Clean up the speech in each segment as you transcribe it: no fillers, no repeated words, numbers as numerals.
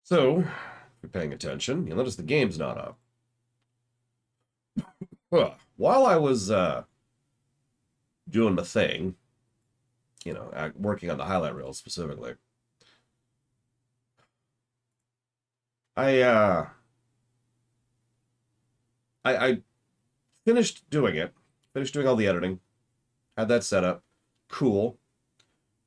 So, if you're paying attention, you'll notice the game's not up. While I was doing the thing, working on the highlight reel specifically, I uh, I finished doing it, finished doing all the editing, had that set up, cool.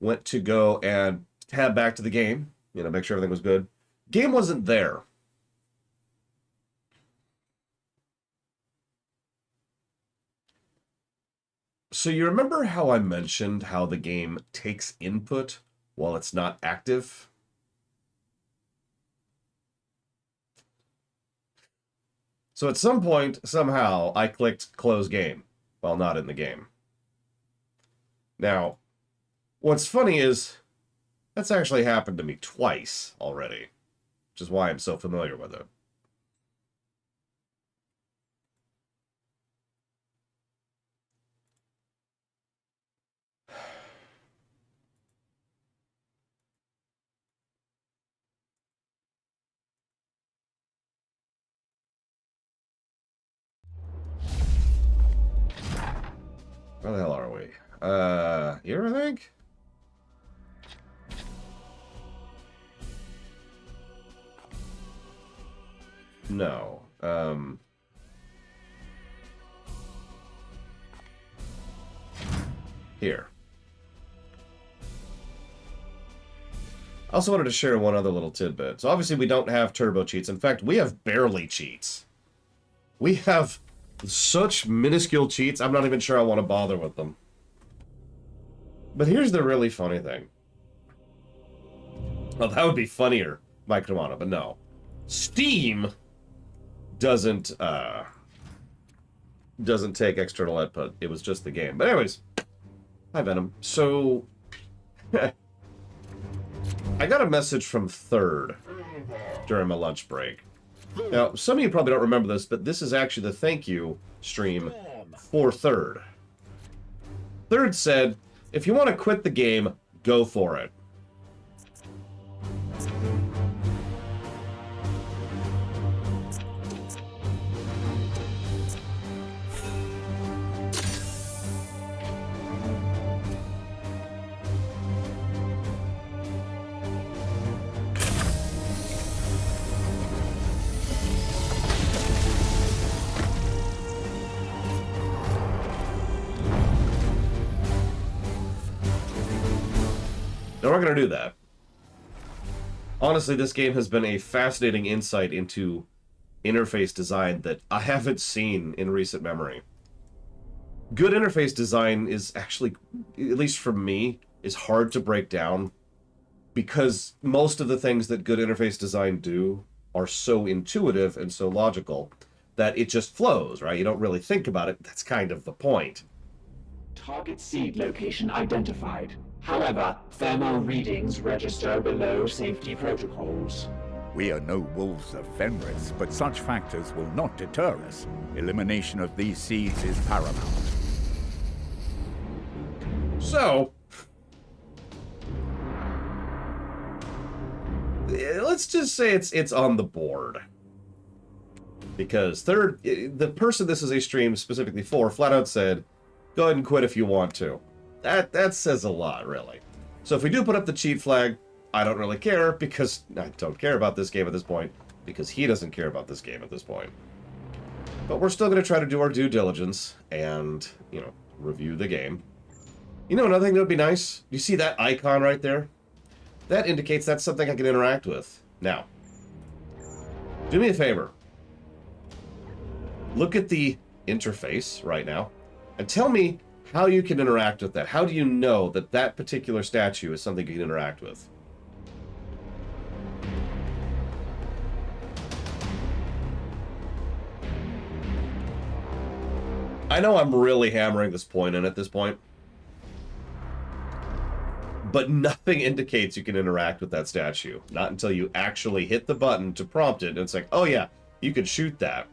Went to go and tab back to the game, make sure everything was good. Game wasn't there. So you remember how I mentioned how the game takes input while it's not active? So at some point, somehow, I clicked close game while not in the game. Now, what's funny is that's actually happened to me twice already, which is why I'm so familiar with it. Where the hell are we? Here, I think? No. Here. I also wanted to share one other little tidbit. So obviously we don't have turbo cheats. In fact, we have barely cheats. We have such minuscule cheats, I'm not even sure I want to bother with them. But here's the really funny thing. Well, that would be funnier, Mike Kamana, but no. Steam doesn't take external output. It was just the game. But anyways, hi Venom. So I got a message from Third during my lunch break. Now, some of you probably don't remember this, but this is actually the thank you stream for Third. Third said, if you want to quit the game, go for it. Now we're going to do that. Honestly, this game has been a fascinating insight into interface design that I haven't seen in recent memory. Good interface design is actually, at least for me, is hard to break down because most of the things that good interface design do are so intuitive and so logical that it just flows, right? You don't really think about it. That's kind of the point. Target seed location identified. However, thermal readings register below safety protocols. We are no wolves of Fenris, but such factors will not deter us. Elimination of these seeds is paramount. So, let's just say it's on the board. Because Third, the person this is a stream specifically for, flat out said, go ahead and quit if you want to. That says a lot, really. So if we do put up the cheat flag, I don't really care, because I don't care about this game at this point, because he doesn't care about this game at this point. But we're still going to try to do our due diligence and, review the game. Another thing that would be nice? You see that icon right there? That indicates that's something I can interact with. Now, do me a favor. Look at the interface right now, and tell me how you can interact with that. How do you know that that particular statue is something you can interact with? I know I'm really hammering this point in at this point, but nothing indicates you can interact with that statue. Not until you actually hit the button to prompt it, and it's like, oh yeah, you can shoot that.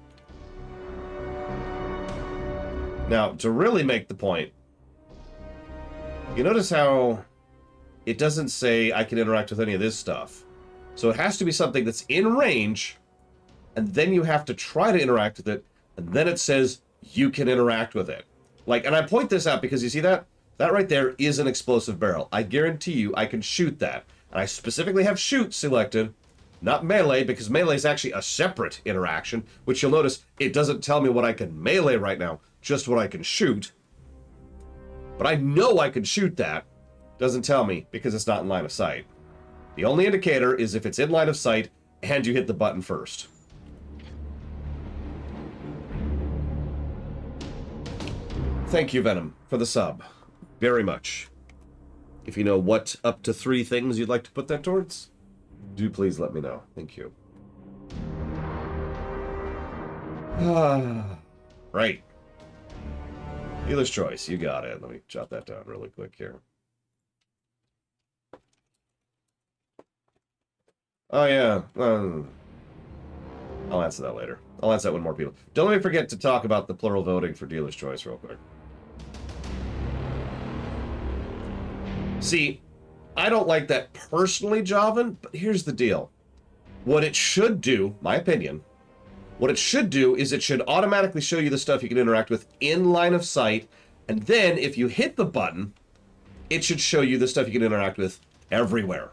Now, to really make the point, you notice how it doesn't say I can interact with any of this stuff. So it has to be something that's in range, and then you have to try to interact with it, and then it says you can interact with it. Like, and I point this out because you see that? That right there is an explosive barrel. I guarantee you I can shoot that. And I specifically have shoot selected, not melee, because melee is actually a separate interaction, which you'll notice it doesn't tell me what I can melee right now, just what I can shoot. But I know I can shoot that. Doesn't tell me because it's not in line of sight. The only indicator is if it's in line of sight and you hit the button first. Thank you, Venom, for the sub. Very much. If you know what up to 3 things you'd like to put that towards, do please let me know. Thank you. Right. Dealer's choice. You got it. Let me jot that down really quick here. Oh, yeah. I'll answer that later. I'll answer that when more people... Don't let me forget to talk about the plural voting for dealer's choice real quick. See, I don't like that personally, Javan, but here's the deal. What it should do, my opinion, what it should do is it should automatically show you the stuff you can interact with in line of sight, and then if you hit the button, it should show you the stuff you can interact with everywhere.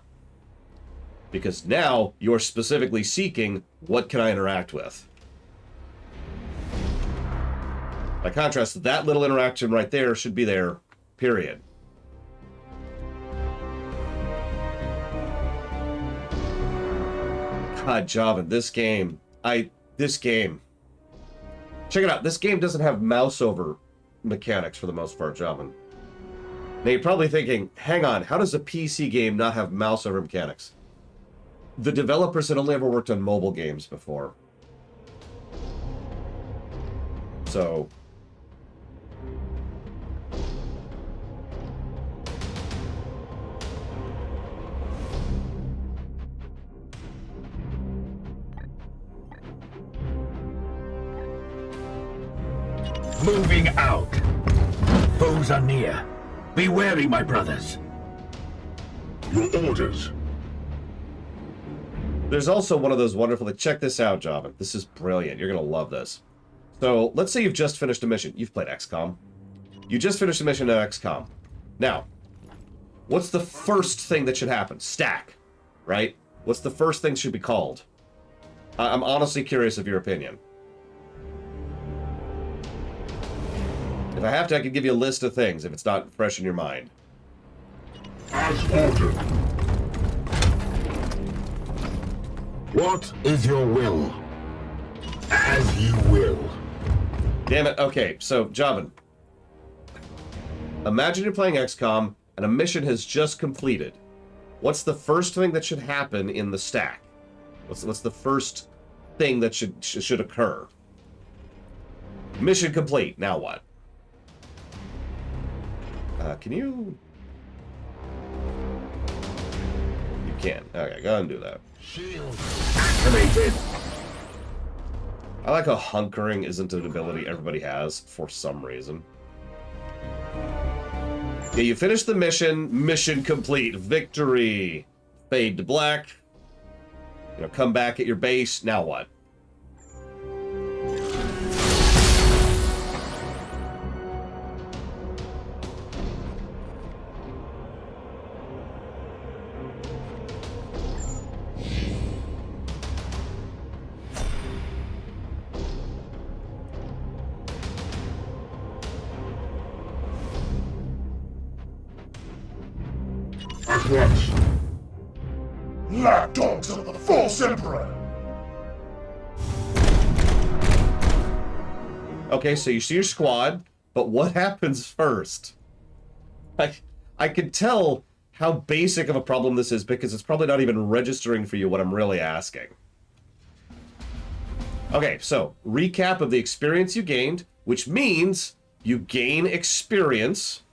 Because now you're specifically seeking, what can I interact with? By contrast, that little interaction right there should be there, period. God, Javan, this game. Check it out. This game doesn't have mouse over mechanics for the most part, Javan. Now you're probably thinking, hang on, how does a PC game not have mouse over mechanics? The developers had only ever worked on mobile games before. So... Moving out. Foes are near. Be wary, my brothers. Your orders. There's also one of those wonderful... Check this out, Javan. This is brilliant. You're going to love this. So, let's say you've just finished a mission. You've played XCOM. You just finished a mission in XCOM. Now, what's the first thing that should happen? Stack, right? What's the first thing should be called? I'm honestly curious of your opinion. If I have to, I can give you a list of things if it's not fresh in your mind. As ordered. What is your will? As you will. Damn it. Okay, so, Javan. Imagine you're playing XCOM, and a mission has just completed. What's the first thing that should happen in the stack? What's the first thing that should occur? Mission complete. Now what? Can you... You can. Okay, go ahead and do that. Shield activated. I like how hunkering isn't an ability everybody has for some reason. Yeah, you finish the mission. Mission complete. Victory. Fade to black. You know, come back at your base. Now what? What? Lapdogs of the false emperor! Okay, so you see your squad, but what happens first? I can tell how basic of a problem this is because it's probably not even registering for you what I'm really asking. Okay, so recap of the experience you gained, which means you gain experience,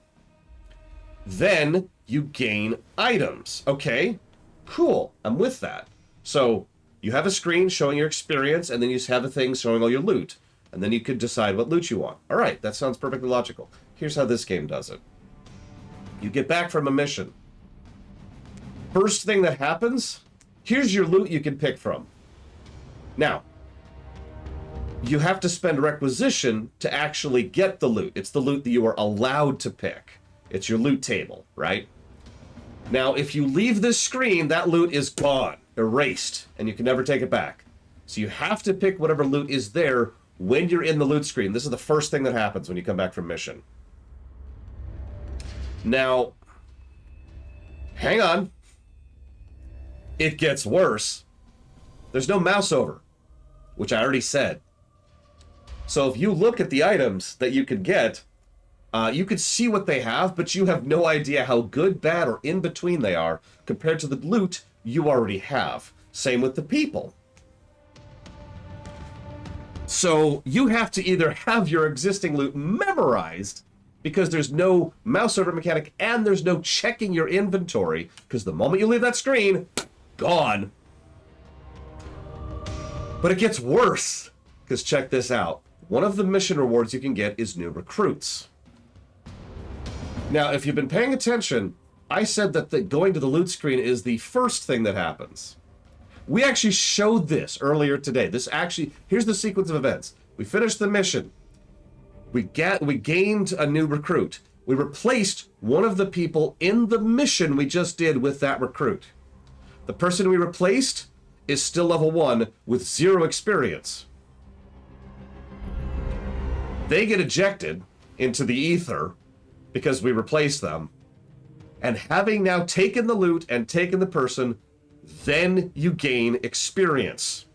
then you gain items. Okay, cool. I'm with that. So you have a screen showing your experience, and then you have a thing showing all your loot. And then you could decide what loot you want. All right, that sounds perfectly logical. Here's how this game does it. You get back from a mission. First thing that happens, Here's your loot you can pick from. Now, you have to spend requisition to actually get the loot. It's the loot that you are allowed to pick. It's your loot table, right? Now, if you leave this screen, that loot is gone, erased, and you can never take it back. So you have to pick whatever loot is there when you're in the loot screen. This is the first thing that happens when you come back from mission. Now, hang on. It gets worse. There's no mouse over, which I already said. So if you look at the items that you can get, you can see what they have, but you have no idea how good, bad, or in between they are compared to the loot you already have. Same with the people. So you have to either have your existing loot memorized, because there's no mouse over mechanic and there's no checking your inventory, because the moment you leave that screen, gone. But it gets worse, because check this out. One of the mission rewards you can get is new recruits. Now, if you've been paying attention, I said that going to the loot screen is the first thing that happens. We actually showed this earlier today. Here's the sequence of events. We finished the mission. We gained a new recruit. We replaced one of the people in the mission we just did with that recruit. The person we replaced is still level 1 with 0 experience. They get ejected into the ether because we replaced them. And having now taken the loot and taken the person, then you gain experience.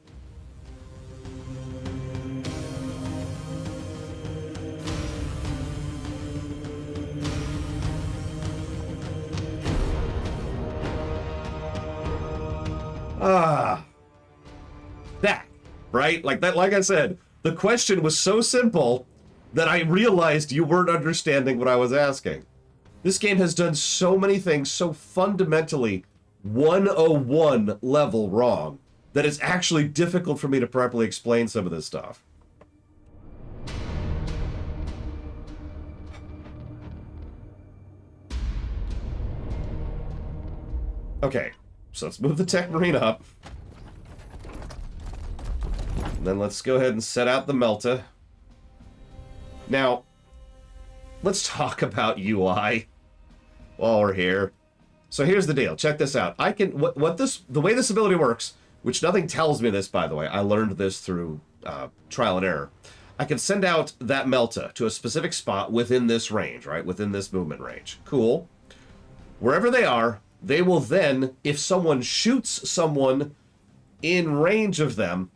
That, right? Like I said, the question was so simple that I realized you weren't understanding what I was asking. This game has done so many things so fundamentally 101 level wrong that it's actually difficult for me to properly explain some of this stuff. Okay, so let's move the Tech Marine up. And then let's go ahead and set out the Melta. Now, let's talk about UI while we're here. So here's the deal. Check this out. The way this ability works, which nothing tells me this, by the way. I learned this through trial and error. I can send out that Melta to a specific spot within this range, right? Within this movement range. Cool. Wherever they are, they will then, if someone shoots someone in range of them,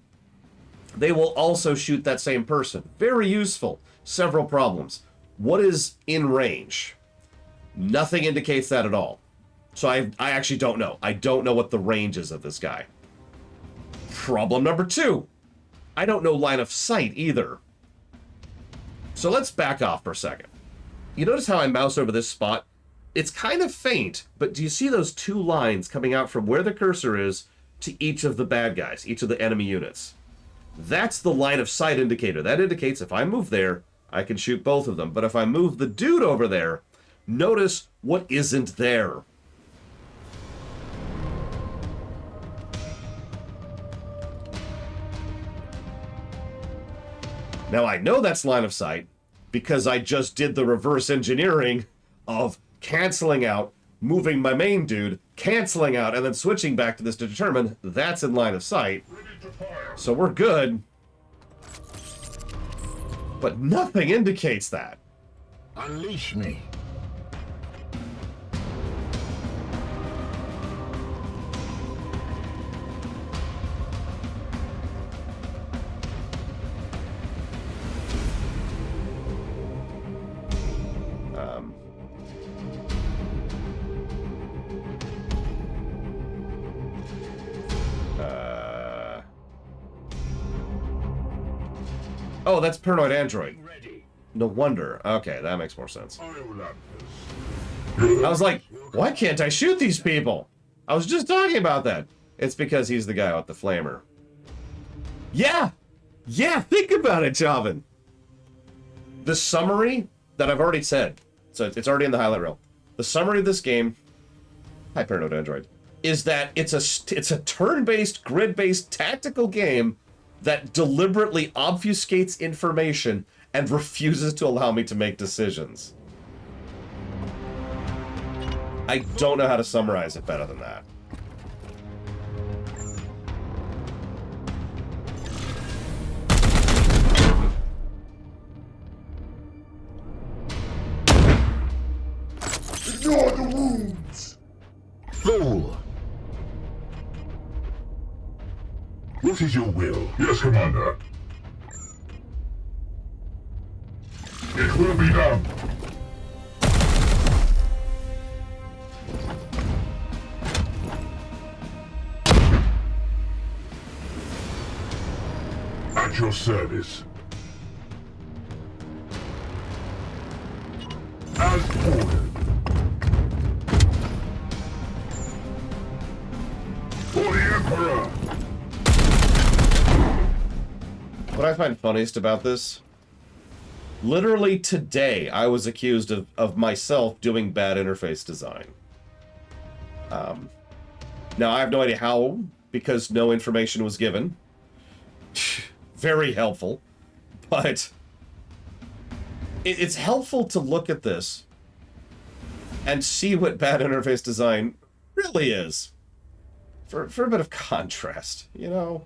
they will also shoot that same person. Very useful. Several problems. What is in range? Nothing indicates that at all. So I actually don't know. I don't know what the range is of this guy. Problem number 2. I don't know line of sight either. So let's back off for a second. You notice how I mouse over this spot? It's kind of faint, but do you see those 2 lines coming out from where the cursor is to each of the bad guys, each of the enemy units? That's the line of sight indicator. That indicates if I move there, I can shoot both of them. But if I move the dude over there, notice what isn't there. Now I know that's line of sight because I just did the reverse engineering of canceling out, moving my main dude, canceling out, and then switching back to this to determine that's in line of sight. So we're good. But nothing indicates that. Unleash me. Oh, that's Paranoid Android. No wonder. Okay, that makes more sense. I was like, why can't I shoot these people? I was just talking about that. It's because he's the guy with the flamer. Yeah! Yeah, think about it, Javin. The summary that I've already said, so it's already in the highlight reel. The summary of this game... Hi, Paranoid Android. is that it's a turn-based, grid-based tactical game that deliberately obfuscates information and refuses to allow me to make decisions. I don't know how to summarize it better than that. Ignore the wounds! Fool! What is your will? Yes, Commander. It will be done. At your service. As ordered. For the Emperor! What I find funniest about this, literally today I was accused of myself doing bad interface design. Now I have no idea how, because no information was given. Very helpful, but it's helpful to look at this and see what bad interface design really is. For a bit of contrast, you know?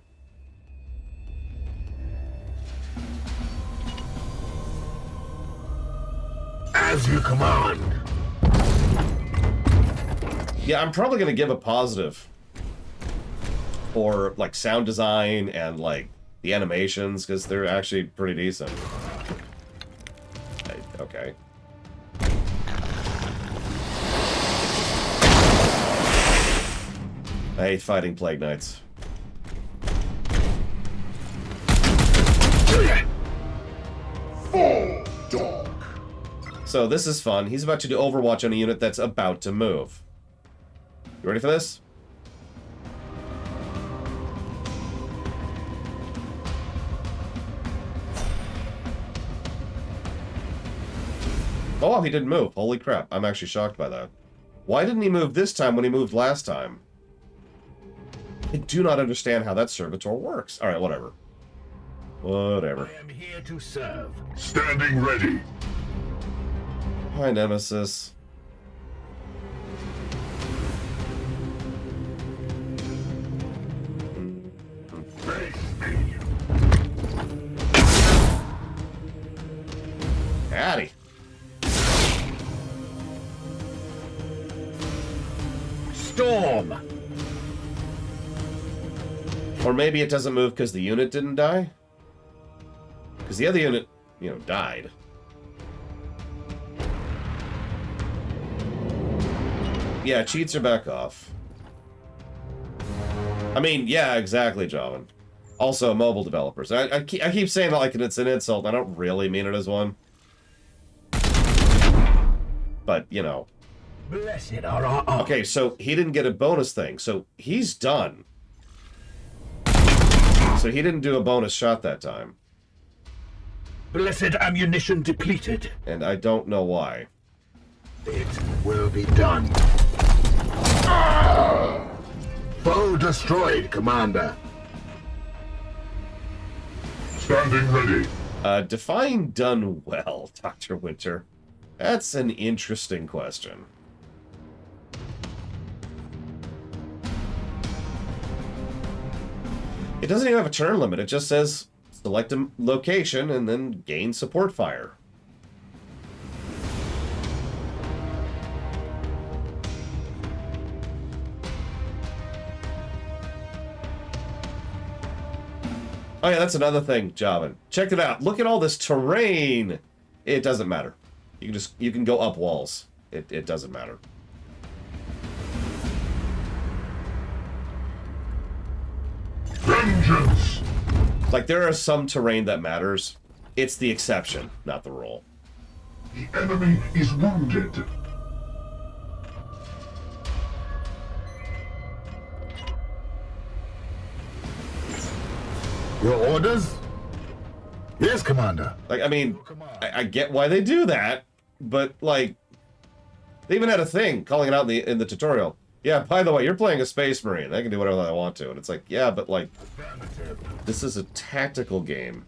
As you command. Yeah, I'm probably going to give a positive for, like, sound design and, like, the animations, because they're actually pretty decent. Okay. I hate fighting Plague Knights. Fall, dog. So this is fun. He's about to do Overwatch on a unit that's about to move. You ready for this? Oh, he didn't move. Holy crap. I'm actually shocked by that. Why didn't he move this time when he moved last time? I do not understand how that servitor works. Alright, whatever. Whatever. I am here to serve. Standing ready. Hi, Nemesis. Face me. Howdy. Storm. Or maybe it doesn't move because the unit didn't die? Because the other unit, you know, died. Yeah, cheats are back off. I mean, yeah, exactly, Javan. Also, mobile developers. I keep saying that like it's an insult. I don't really mean it as one. But, you know. Blessed are our... Okay, so he didn't get a bonus thing. So he's done. So he didn't do a bonus shot that time. Blessed ammunition depleted. And I don't know why. It will be done. Foe destroyed, Commander. Standing ready. Define done well, Dr. Winter. That's an interesting question. It doesn't even have a turn limit. It just says select a location and then gain support fire. Oh yeah, that's another thing, Javan. Check it out. Look at all this terrain. It doesn't matter. You can go up walls. It doesn't matter. Vengeance! Like, there are some terrain that matters. It's the exception, not the rule. The enemy is wounded. Your orders? Yes, Commander. Like, I mean, I get why they do that, but, like, they even had a thing calling it out in the tutorial. Yeah, by the way, you're playing a Space Marine. They can do whatever they want to. And it's like, yeah, but like, this is a tactical game.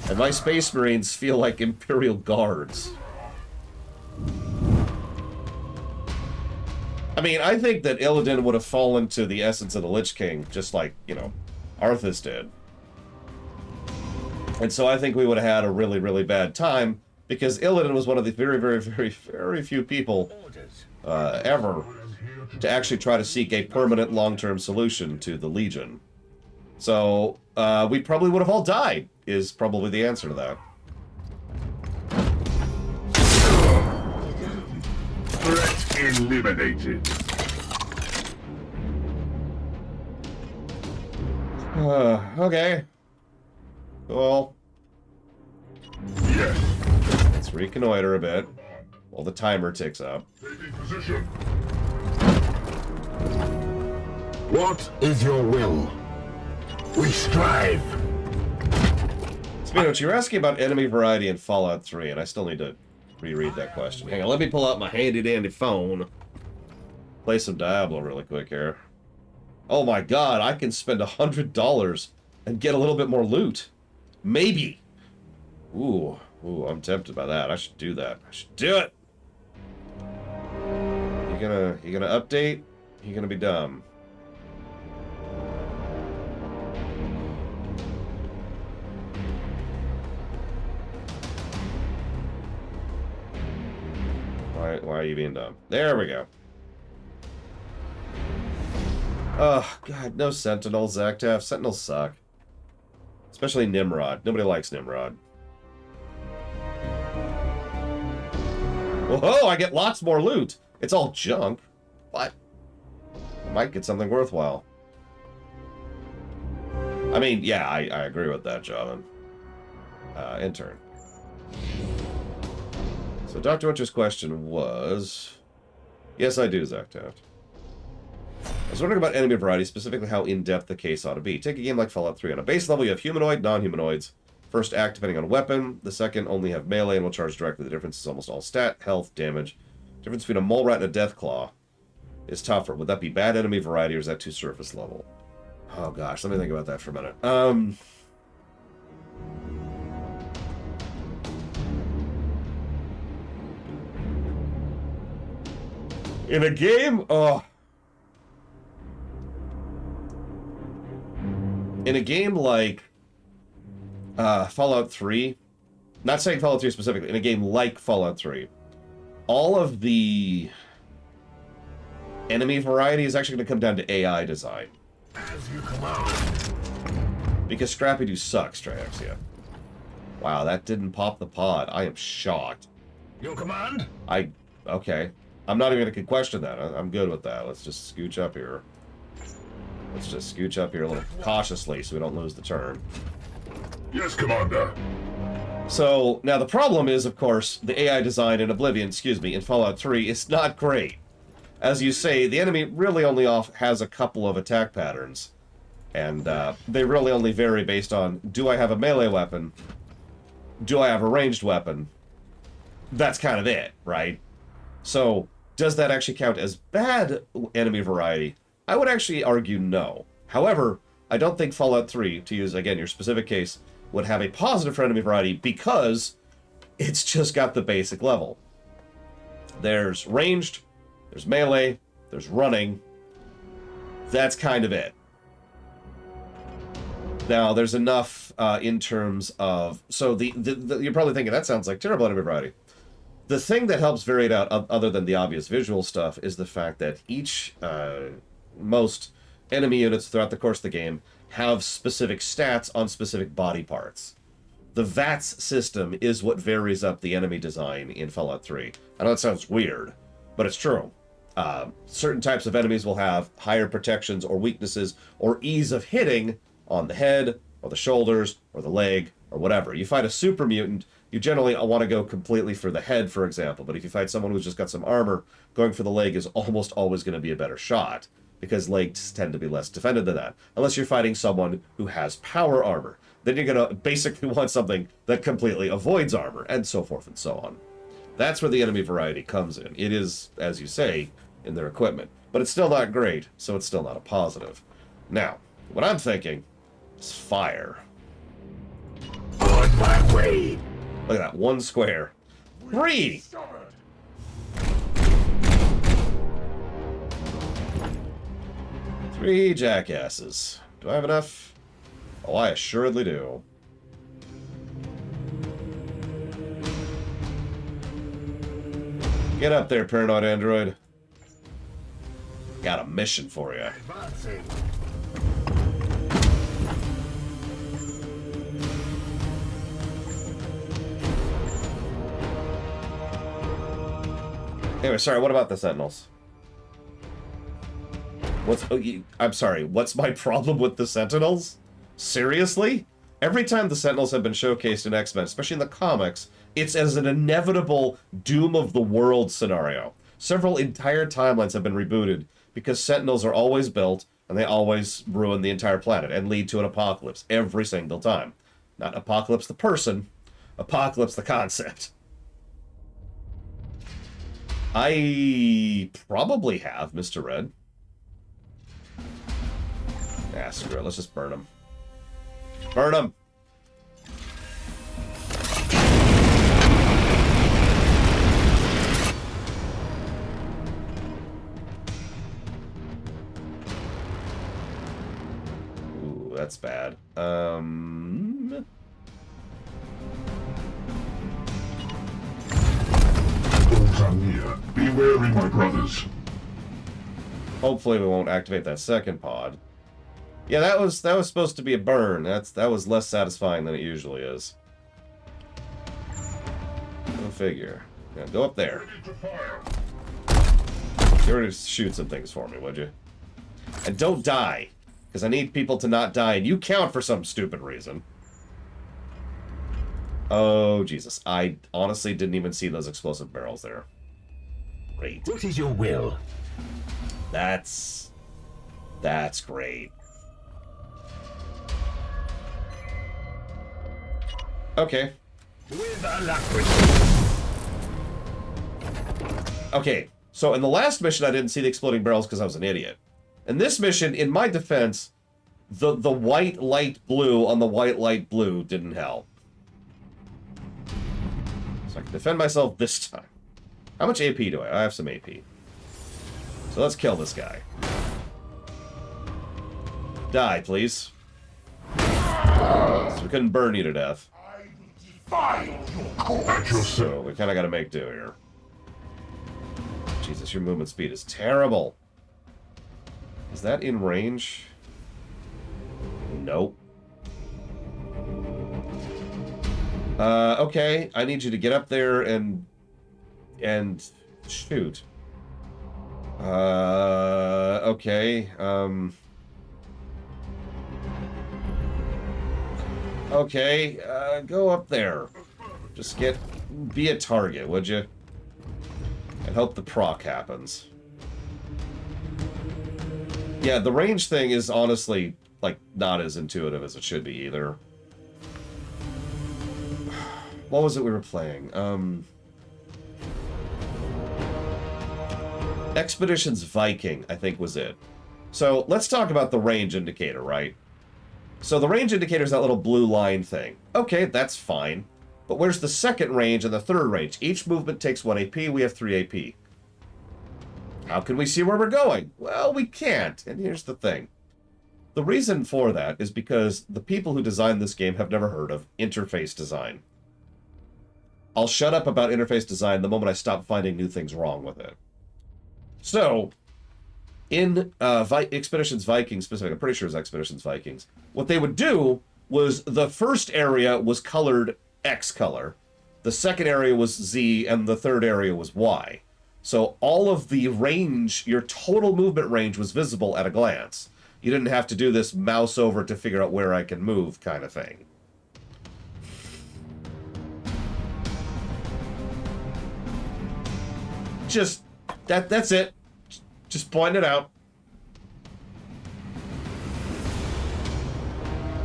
And my Space Marines feel like Imperial Guards. I mean, I think that Illidan would have fallen to the essence of the Lich King, just like, you know, Arthas did. And so I think we would have had a really, really bad time, because Illidan was one of the very, very, very, very few people ever to actually try to seek a permanent long-term solution to the Legion. So, we probably would have all died, is probably the answer to that. Threat eliminated. Okay. Well, Yes. let's reconnoiter a bit while the timer ticks up. Taking position. What is your will? We strive. Speaking of which, you're asking about enemy variety in Fallout 3, and I still need to reread that question. Hang on, let me pull out my handy-dandy phone. Play some Diablo really quick here. Oh my god, I can spend $100 and get a little bit more loot. Maybe. Ooh, I'm tempted by that. I should do that. I should do it. You gonna update? You gonna be dumb? Why are you being dumb? There we go. Oh, God, no Sentinels, Zactaf. Sentinels suck. Especially Nimrod. Nobody likes Nimrod. Whoa, I get lots more loot. It's all junk, but I might get something worthwhile. I mean, yeah, I agree with that, Javin. Intern. So Dr. Winter's question was... Yes, I do, Zactaft. I was wondering about enemy variety, specifically how in-depth the case ought to be. Take a game like Fallout 3. On a base level, you have humanoid, non-humanoids. First act depending on weapon. The second only have melee and will charge directly. The difference is almost all stat, health, damage. Difference between a mole rat and a deathclaw is tougher. Would that be bad enemy variety, or is that too surface level? Oh gosh, let me think about that for a minute. In a game, in a game like Fallout 3, not saying Fallout 3 specifically, in a game like Fallout 3, all of the enemy variety is actually going to come down to AI design. As you command. Because Scrappy-Doo sucks, Triaxia. Wow, that didn't pop the pod. I am shocked. Your command? Okay. I'm not even going to question that. I'm good with that. Let's just scooch up here. Let's just scooch up here a little cautiously so we don't lose the turn. Yes, Commander. So, now the problem is, of course, the AI design in Oblivion, in Fallout 3 is not great. As you say, the enemy really only has a couple of attack patterns. And they really only vary based on, do I have a melee weapon? Do I have a ranged weapon? That's kind of it, right? So, does that actually count as bad enemy variety? I would actually argue no. However, I don't think Fallout 3, to use, again, your specific case, would have a positive for enemy variety because it's just got the basic level. There's ranged, there's melee, there's running. That's kind of it. Now, there's enough in terms of... So, you're probably thinking, that sounds like terrible enemy variety. The thing that helps vary it out, other than the obvious visual stuff, is the fact that most enemy units throughout the course of the game have specific stats on specific body parts. The VATS system is what varies up the enemy design in Fallout 3. I know that sounds weird, but it's true. Certain types of enemies will have higher protections or weaknesses or ease of hitting on the head, or the shoulders, or the leg, or whatever. You fight a super mutant, you generally want to go completely for the head, for example, but if you fight someone who's just got some armor, going for the leg is almost always going to be a better shot, because legs tend to be less defended than that, unless you're fighting someone who has power armor. Then you're going to basically want something that completely avoids armor, and so forth and so on. That's where the enemy variety comes in. It is, as you say, in their equipment. but it's still not great, so it's still not a positive. Now, what I'm thinking is fire. On my way! Look at that, 1 square. 3! 3 jackasses. Do I have enough? Oh, I assuredly do. Get up there, paranoid android. Got a mission for you. Advancing. Anyway, sorry, what about the Sentinels? I'm sorry, what's my problem with the Sentinels? Seriously? Every time the Sentinels have been showcased in X-Men, especially in the comics, it's as an inevitable doom of the world scenario. Several entire timelines have been rebooted because Sentinels are always built and they always ruin the entire planet and lead to an apocalypse every single time. Not Apocalypse the person, Apocalypse the concept. I probably have Mr. Red. Ah, screw it. Let's just burn him. Burn him! Ooh, that's bad. Foes are near. Be wary, my brothers. Hopefully we won't activate that second pod. Yeah, that was supposed to be a burn. That was less satisfying than it usually is. Go figure. Yeah, go up there. Get ready to shoot some things for me, would you? And don't die, because I need people to not die, and you count for some stupid reason. Oh, Jesus. I honestly didn't even see those explosive barrels there. Great. What is your will? That's great. Okay. With alacrity. Okay, so in the last mission I didn't see the exploding barrels because I was an idiot. In this mission, in my defense, the white light blue on the white light blue didn't help. So I can defend myself this time. How much AP do I have? I have some AP. So let's kill this guy. Die, please. So we couldn't burn you to death. At your So we kind of got to make do here. Jesus, your movement speed is terrible. Is that in range? Nope. Okay, I need you to get up there and shoot. Okay, okay, go up there. Just be a target, would you? And hope the proc happens. Yeah, the range thing is honestly, like, not as intuitive as it should be either. What was it we were playing? Expeditions Viking, I think was it. So, let's talk about the range indicator, right? So the range indicator is that little blue line thing. Okay, that's fine. But where's the second range and the third range? Each movement takes 1 AP, we have 3 AP. How can we see where we're going? Well, we can't, and here's the thing. The reason for that is because the people who designed this game have never heard of interface design. I'll shut up about interface design the moment I stop finding new things wrong with it. So, in Expeditions Vikings specific, I'm pretty sure it's Expeditions Vikings, what they would do was the first area was colored X color, the second area was Z, and the third area was Y. So all of the range, your total movement range was visible at a glance. You didn't have to do this mouse over to figure out where I can move kind of thing. Just, that's it. Just point it out.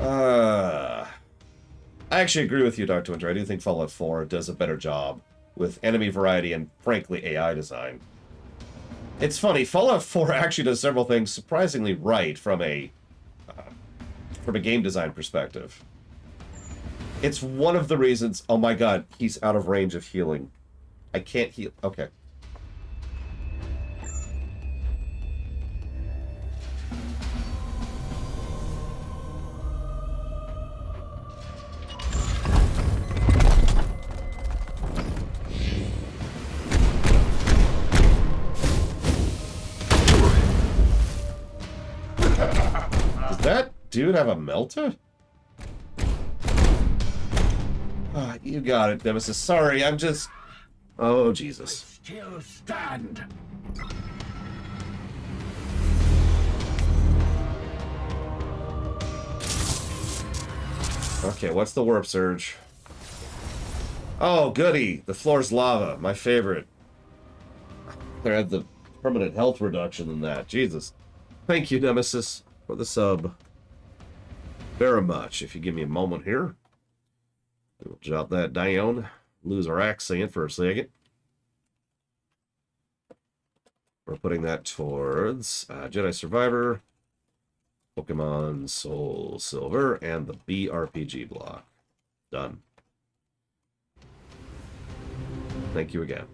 I actually agree with you, Dr. Winter. I do think Fallout 4 does a better job with enemy variety and, frankly, AI design. It's funny, Fallout 4 actually does several things surprisingly right from a game design perspective. It's one of the reasons... Oh my god, he's out of range of healing. I can't heal... Okay. Does that dude have a melter? Oh, you got it, Nemesis. Sorry, I'm just... Oh, Jesus. Still stand. Okay, what's the warp surge? Oh, goody. The floor's lava. My favorite. There had the permanent health reduction in that. Jesus. Thank you, Nemesis, for the sub. Very much. If you give me a moment here. We'll jot that down. Lose our accent for a second. We're putting that towards Jedi Survivor, Pokemon Soul Silver, and the BRPG block. Done. Thank you again.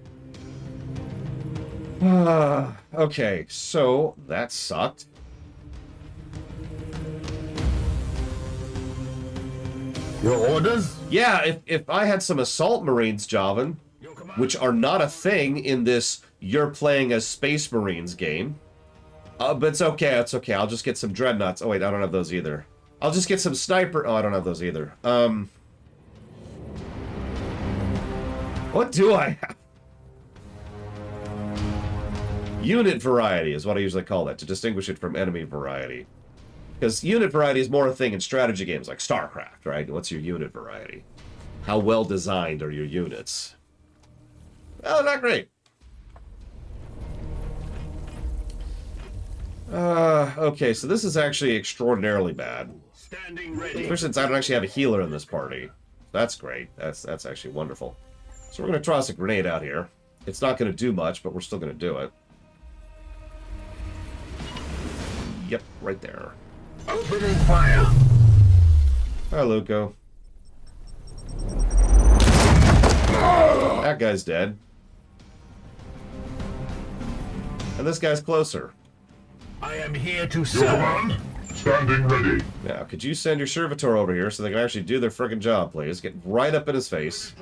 Okay, so that sucked. Your orders? Yeah, if I had some Assault Marines, Javan, which are not a thing in this you're playing as Space Marines game. But it's okay, it's okay. I'll just get some Dreadnoughts. Oh wait, I don't have those either. I'll just get some Sniper... Oh, I don't have those either. What do I have? Unit variety is what I usually call that, to distinguish it from enemy variety. Because unit variety is more a thing in strategy games like StarCraft, right? What's your unit variety? How well designed are your units? Well, not great. Okay, so this is actually extraordinarily bad. Standing ready. Especially since I don't actually have a healer in this party. That's great. That's actually wonderful. So we're going to toss a grenade out here. It's not going to do much, but we're still going to do it. Yep, right there. Opening fire. Hi, Luco. That guy's dead. And this guy's closer. I am here to Your serve. command? Standing ready. Now, could you send your servitor over here so they can actually do their friggin' job, please? Get right up in his face.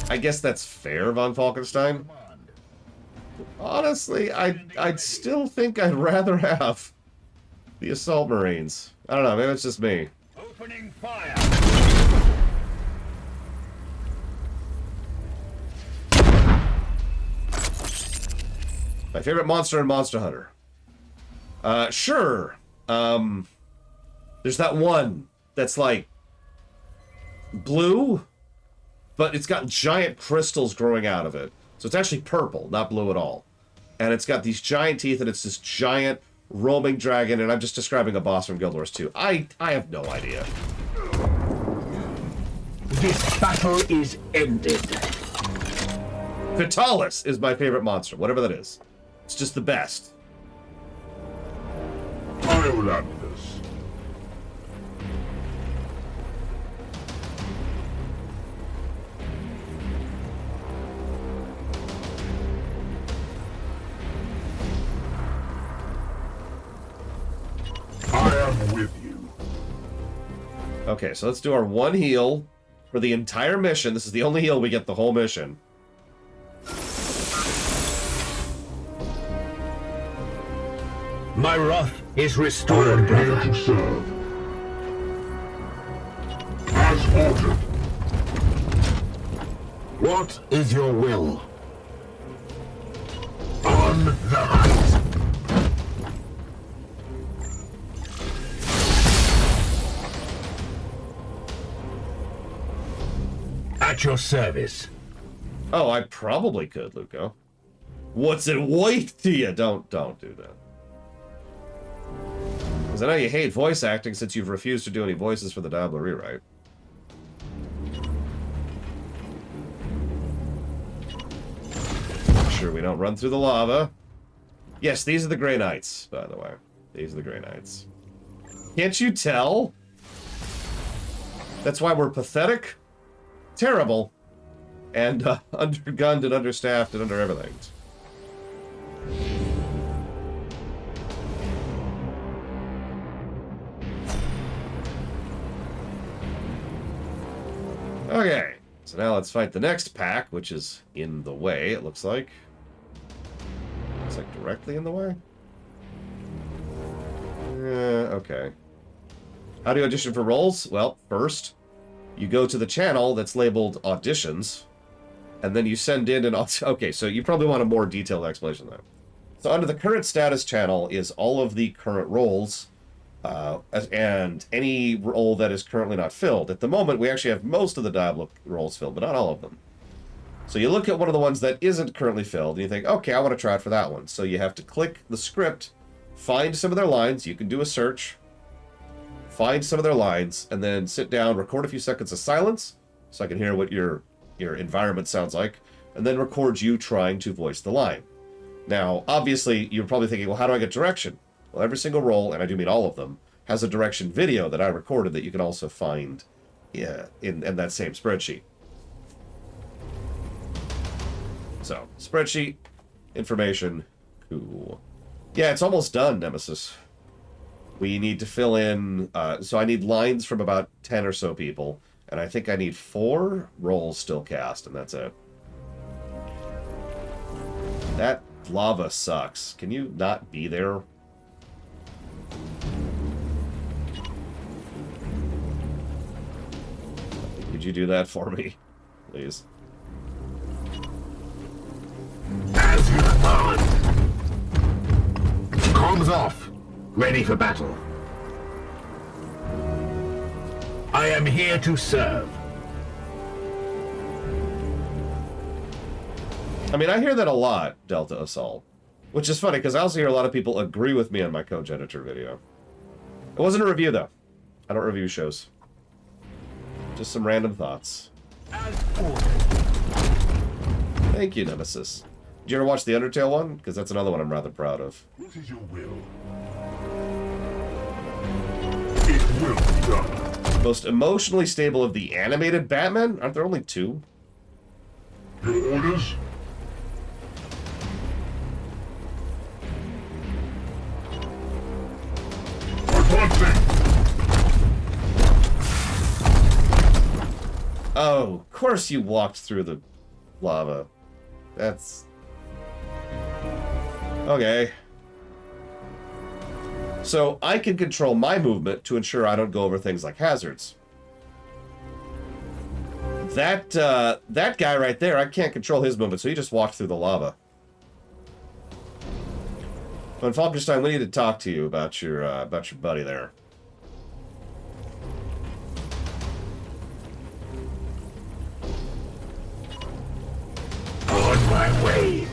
I guess that's fair, von Falkenstein. Honestly, I'd still think I'd rather have the Assault Marines. I don't know, maybe it's just me. Opening fire. My favorite monster in Monster Hunter. Sure. There's that one that's like blue, but it's got giant crystals growing out of it. So it's actually purple, not blue at all. And it's got these giant teeth, and it's this giant roaming dragon, and I'm just describing a boss from Guild Wars 2. I have no idea. This battle is ended. Vitalis is my favorite monster, whatever that is. It's just the best. Iolandus. I am with you. Okay, so let's do our one heal for the entire mission. This is the only heal we get the whole mission. My wrath is I restored, am here brother. to serve. As ordered. What is your will? On the hunt. At your service. Oh, I probably could, Luco. What's it weight to you? Don't do that. Because I know you hate voice acting since you've refused to do any voices for the Diablo rewrite. sure we don't run through the lava. Yes, these are the Grey Knights, by the way. These are the Grey Knights. Can't you tell? That's why we're pathetic, terrible, and undergunned and understaffed and under everything. Okay, so now let's fight the next pack, which is in the way, it looks like. Looks like directly in the way? Okay. How do you audition for roles? Well, first, you go to the channel that's labeled auditions, and then you send in an... Okay, so you probably want a more detailed explanation of that. So under the current status channel is all of the current roles, and any role that is currently not filled. At the moment, we actually have most of the Diablo roles filled, but not all of them. So you look at one of the ones that isn't currently filled, and you think, okay, I want to try it for that one. So you have to click the script, find some of their lines, you can do a search, find some of their lines, and then sit down, record a few seconds of silence, so I can hear what your environment sounds like, and then record you trying to voice the line. Now, obviously, you're probably thinking, well, how do I get direction? Well, every single role, and I do mean all of them, has a direction video that I recorded that you can also find in that same spreadsheet. So, spreadsheet, information, cool. Yeah, it's almost done, Nemesis. We need to fill in, so I need lines from about 10 or so people, and I think I need 4 roles still cast, and that's it. That lava sucks. Can you not be there? Could you do that for me, please? As you command. Comms off. Ready for battle. I am here to serve. I mean, I hear that a lot, Delta Assault. Which is funny, because I also hear a lot of people agree with me on my Cogenitor video. It wasn't a review, though. I don't review shows. Just some random thoughts. Thank you, Nemesis. Did you ever watch the Undertale one? Because that's another one I'm rather proud of. What is your will? It will be done. Most emotionally stable of the animated Batman? Aren't there only 2? Your orders? Advancing! Oh, of course you walked through the lava. That's... Okay. So, I can control my movement to ensure I don't go over things like hazards. That guy right there, I can't control his movement, so he just walked through the lava. But Falkenstein, we need to talk to you about your buddy there. On my way.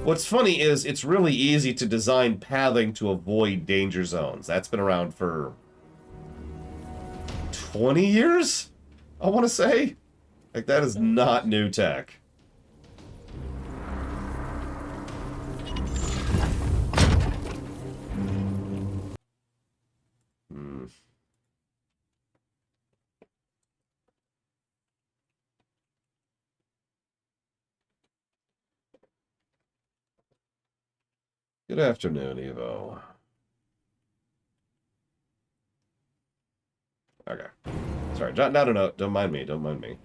What's funny is it's really easy to design pathing to avoid danger zones. That's been around for 20 years, I want to say. Like, that is not new tech. Good afternoon, Evo. Okay. Sorry, no, don't mind me, don't mind me.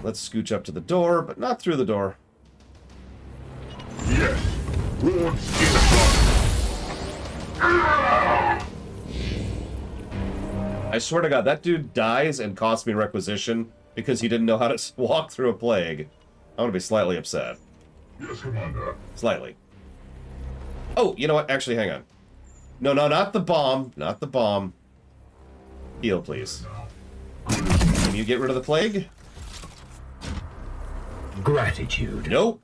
Let's scooch up to the door, but not through the door. Yes. Lords in the I swear to God, that dude dies and costs me requisition because he didn't know how to walk through a plague. I'm gonna be slightly upset. Yes, Commander. Slightly. Oh, you know what? Actually, hang on. No, not the bomb. Not the bomb. Heal, please. Can you get rid of the plague? Gratitude. Nope.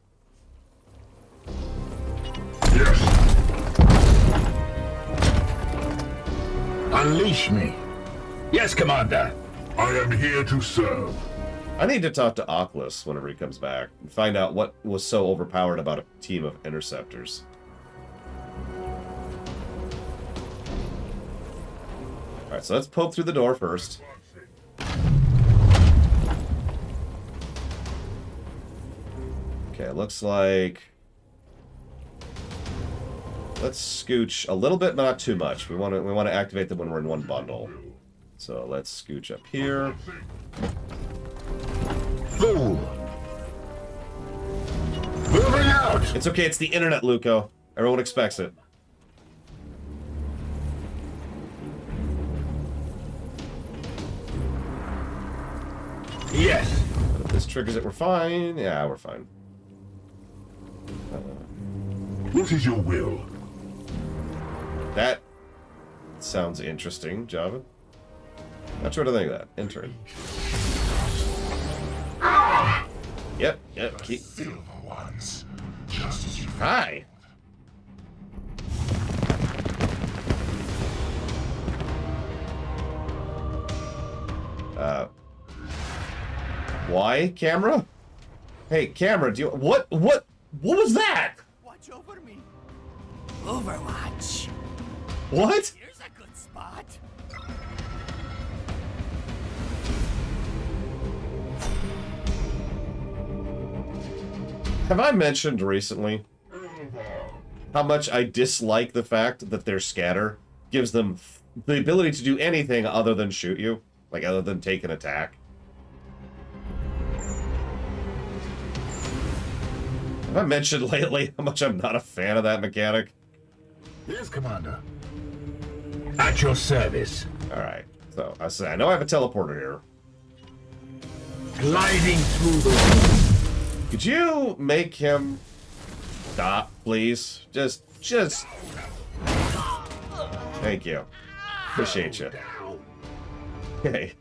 Yes. Unleash me. Yes, Commander. I am here to serve. I need to talk to Oculus whenever he comes back and find out what was so overpowered about a team of interceptors. Alright, so let's poke through the door first. Okay, looks like... Let's scooch a little bit, but not too much. We want to activate them when we're in one bundle. So let's scooch up here. Fool! Moving out! It's okay, it's the internet, Luco. Everyone expects it. Yes. If this triggers it, we're fine. Yeah, we're fine. What is your will? That sounds interesting, Java. Not sure what to think of that. Intern. Yep, keep... Silver ones, just as you... Hi! Why, camera? Hey, camera, do you... What was that? Watch over me. Overwatch. What? Here's a good spot. Have I mentioned recently how much I dislike the fact that their scatter gives them the ability to do anything other than shoot you? Like, other than take an attack? Have I mentioned lately how much I'm not a fan of that mechanic? Yes, Commander. At your service. Alright, so I know I have a teleporter here. Gliding through the... Could you make him stop, please? Just... Thank you. Appreciate you. Okay.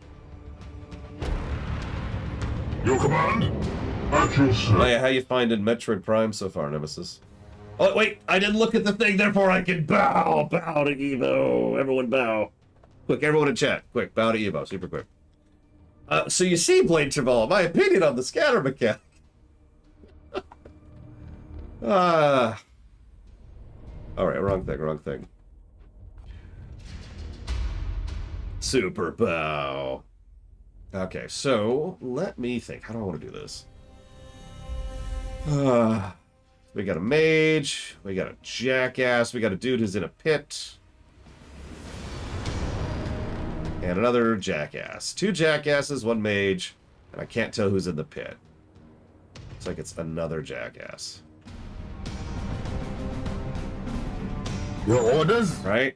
Your command? At your service. Oh yeah, how you finding Metroid Prime so far, Nemesis? Oh, wait, I didn't look at the thing, therefore I can bow! Bow to Evo! Everyone bow. Quick, everyone in chat. Quick, bow to Evo, super quick. So you see, Blade Traval, my opinion on the scatter mechanic. Alright, wrong thing. Super bow. Okay, so, let me think. How do I want to do this? We got a mage, we got a jackass, we got a dude who's in a pit. And another jackass. 2 jackasses, 1 mage, and I can't tell who's in the pit. Looks like it's another jackass. Your orders? Right?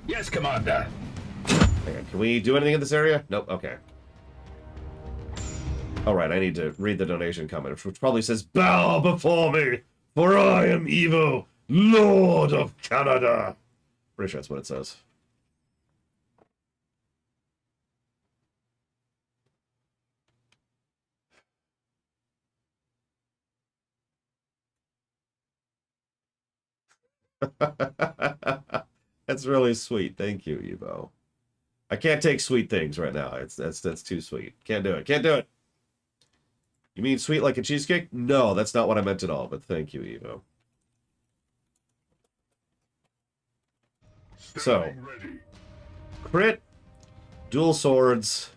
Yes, Commander. Hang on, can we do anything in this area? Nope, okay. Alright, I need to read the donation comment, which probably says, "Bow before me, for I am Evo, Lord of Canada." Pretty sure that's what it says. That's really sweet. Thank you, Evo. I can't take sweet things right now. That's too sweet. Can't do it. Can't do it. You mean sweet like a cheesecake? No, that's not what I meant at all, but thank you, Evo. So, crit, dual swords,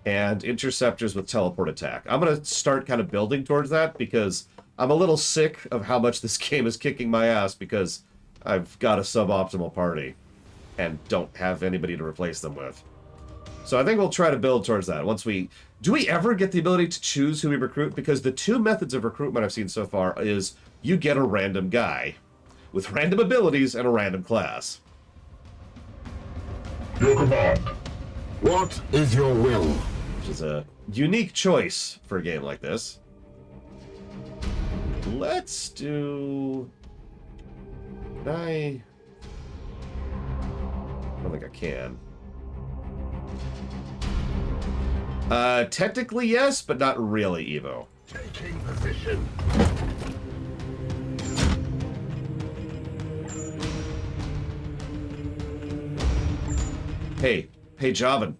and interceptors with teleport attack. I'm going to start kind of building towards that because I'm a little sick of how much this game is kicking my ass because I've got a suboptimal party and don't have anybody to replace them with. So I think we'll try to build towards that. Once we... Do we ever get the ability to choose who we recruit? Because the 2 methods of recruitment I've seen so far is you get a random guy with random abilities and a random class. Your command. What is your will? Which is a unique choice for a game like this. Let's do... Can I don't think I can. Technically yes, but not really, Evo. Taking position. Hey, Javan.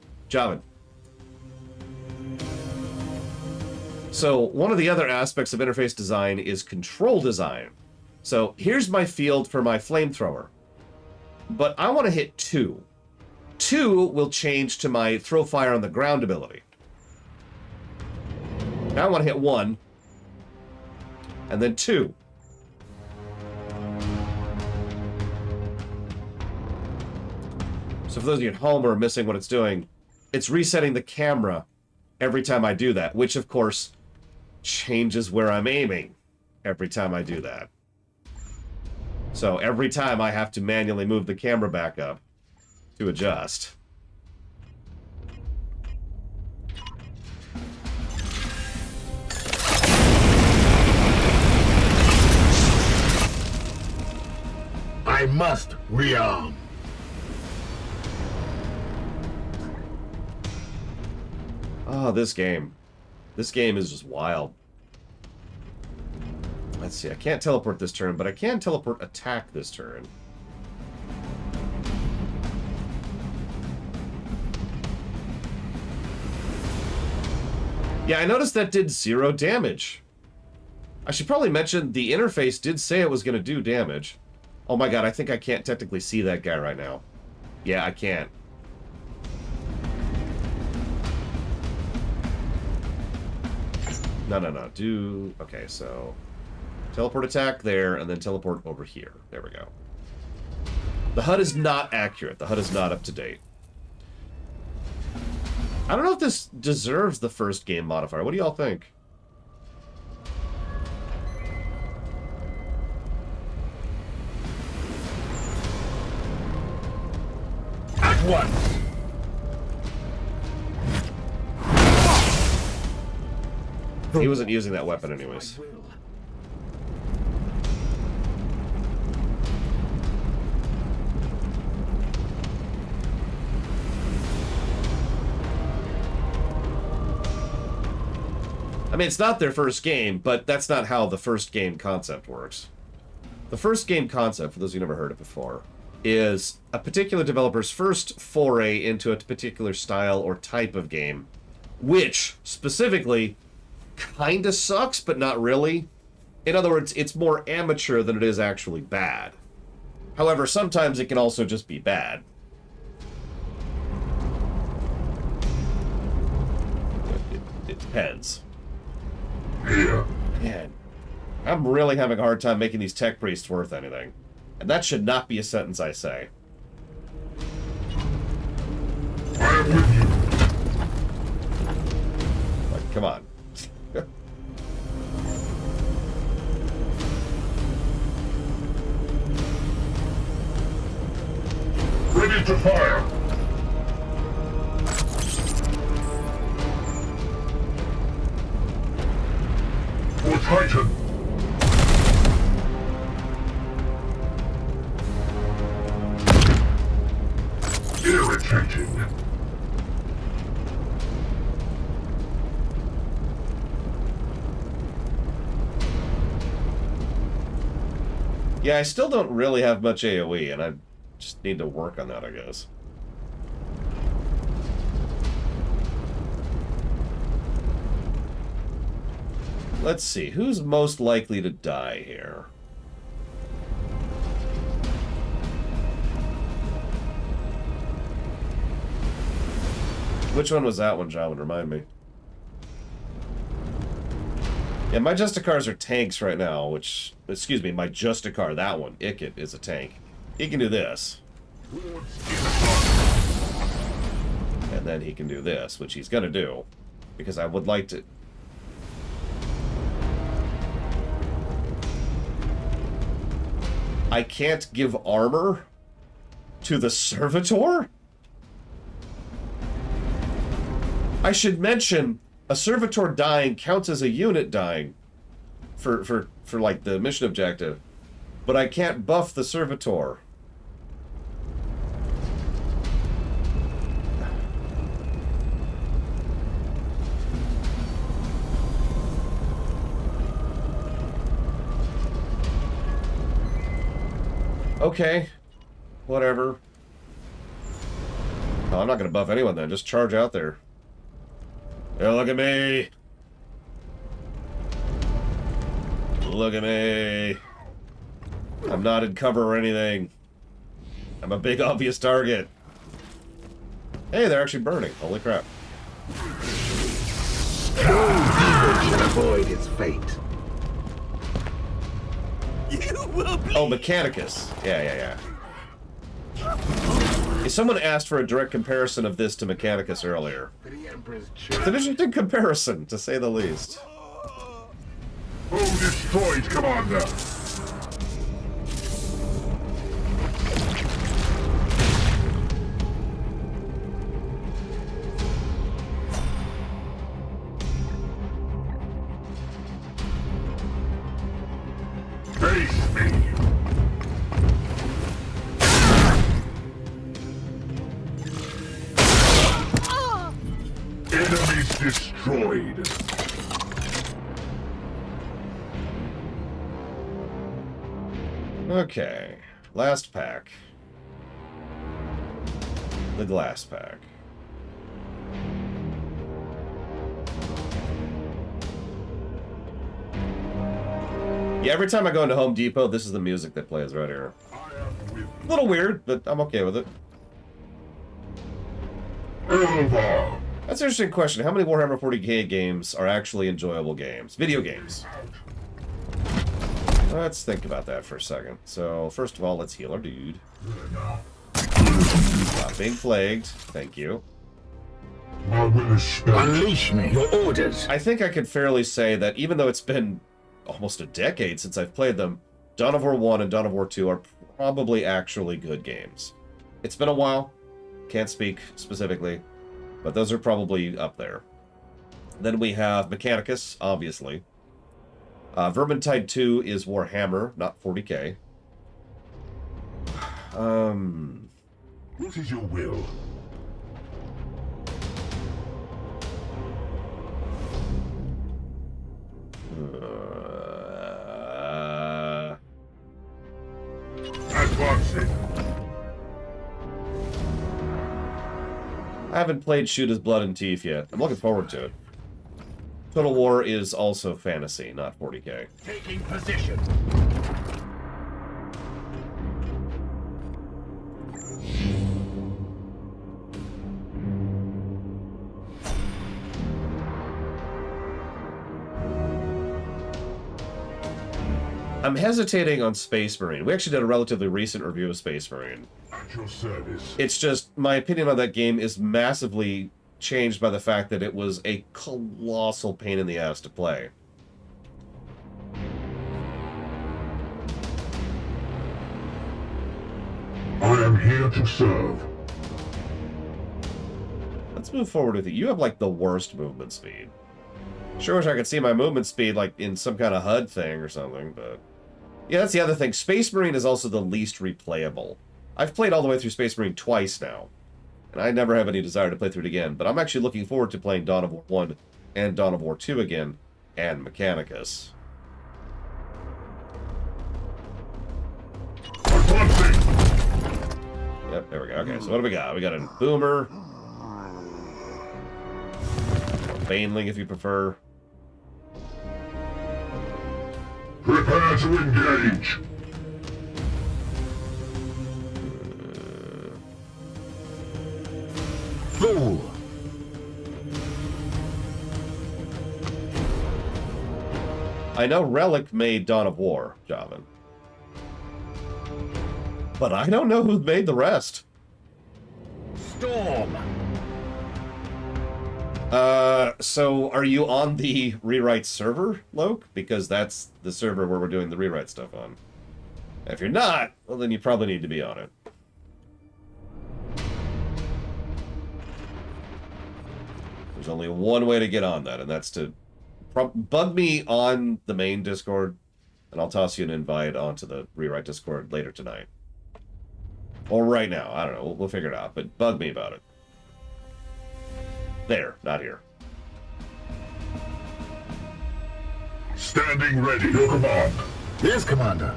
So, one of the other aspects of interface design is control design. So, here's my field for my flamethrower. But I want to hit 2. 2 will change to my throw fire on the ground ability. Now I want to hit 1. And then 2. So for those of you at home who are missing what it's doing, it's resetting the camera every time I do that, which of course changes where I'm aiming every time I do that. So every time I have to manually move the camera back up to adjust. I must rearm. Oh, this game. This game is just wild. Let's see, I can't teleport this turn, but I can teleport attack this turn. Yeah, I noticed that did 0 damage. I should probably mention the interface did say it was going to do damage. Oh my god, I think I can't technically see that guy right now. Yeah, I can't. No. Okay, so... teleport attack there, and then teleport over here. There we go. The HUD is not accurate. The HUD is not up to date. I don't know if this deserves the first game modifier. What do y'all think? At once. He wasn't using that weapon anyways. I mean, it's not their first game, but that's not how the first game concept works. The first game concept, for those who never heard it before, is a particular developer's first foray into a particular style or type of game, which, specifically, kinda sucks, but not really. In other words, it's more amateur than it is actually bad. However, sometimes it can also just be bad. It depends. Here. Man, I'm really having a hard time making these tech priests worth anything. And that should not be a sentence I say. I am with you. Like, come on. Ready to fire. For Titan. Irritating. Yeah, I still don't really have much AoE, and I just need to work on that, I guess. Let's see, who's most likely to die here? Which one was that one, John? Remind me. Yeah, my Justicars are tanks right now, which... excuse me, my Justicar, that one, Ikit, is a tank. He can do this. And then he can do this, which he's gonna do. Because I would like to... I can't give armor to the Servitor? I should mention, a Servitor dying counts as a unit dying for like the mission objective. But I can't buff the Servitor. Okay. Whatever. Oh, I'm not going to buff anyone then. Just charge out there. Hey, look at me. Look at me. I'm not in cover or anything. I'm a big obvious target. Hey, they're actually burning. Holy crap. Can avoid its fate. You will bleed. Oh, Mechanicus. Yeah. Someone asked for a direct comparison of this to Mechanicus earlier. For the Emperor's It's church. an interesting comparison, to say the least. Foe destroyed, Commander. Face me. Enemies destroyed. Okay. Last pack. The glass pack. Yeah, every time I go into Home Depot, this is the music that plays right here. I am with A little weird, but I'm okay with it. Elva. That's an interesting question. How many Warhammer 40k games are actually enjoyable games? Video games. Let's think about that for a second. So, first of all, let's heal our dude. Not being plagued. Thank you. My will is spent. Unleash me. Your orders. I think I could fairly say that even though it's been almost a decade since I've played them, Dawn of War 1 and Dawn of War 2 are probably actually good games. It's been a while. Can't speak specifically, but those are probably up there. Then we have Mechanicus, obviously. Vermintide 2 is Warhammer, not 40k. What is your will? Advancing. I haven't played Shoot His Blood and Teeth yet. I'm looking forward to it. Total War is also fantasy, not 40k. Taking position. I'm hesitating on Space Marine. We actually did a relatively recent review of Space Marine. At your service. It's just, my opinion on that game is massively changed by the fact that it was a colossal pain in the ass to play. I am here to serve. Let's move forward with it. You have, like, the worst movement speed. Sure wish I could see my movement speed, like, in some kind of HUD thing or something, but... Yeah, that's the other thing. Space Marine is also the least replayable. I've played all the way through Space Marine twice now, and I never have any desire to play through it again, but I'm actually looking forward to playing Dawn of War 1 and Dawn of War 2 again, and Mechanicus. Advancing. Yep, there we go. Okay, so what do we got? We got a Boomer. Baneling, if you prefer. Prepare to engage. Fool. I know Relic made Dawn of War, Javan. But I don't know who made the rest. Storm. So are you on the rewrite server, Loke? Because that's the server where we're doing the rewrite stuff on. If you're not, well then you probably need to be on it. There's only one way to get on that, and that's to bug me on the main Discord, and I'll toss you an invite onto the rewrite Discord later tonight. Or right now, I don't know, we'll figure it out, but bug me about it. There, not here. Standing ready. Your command. Yes, Commander.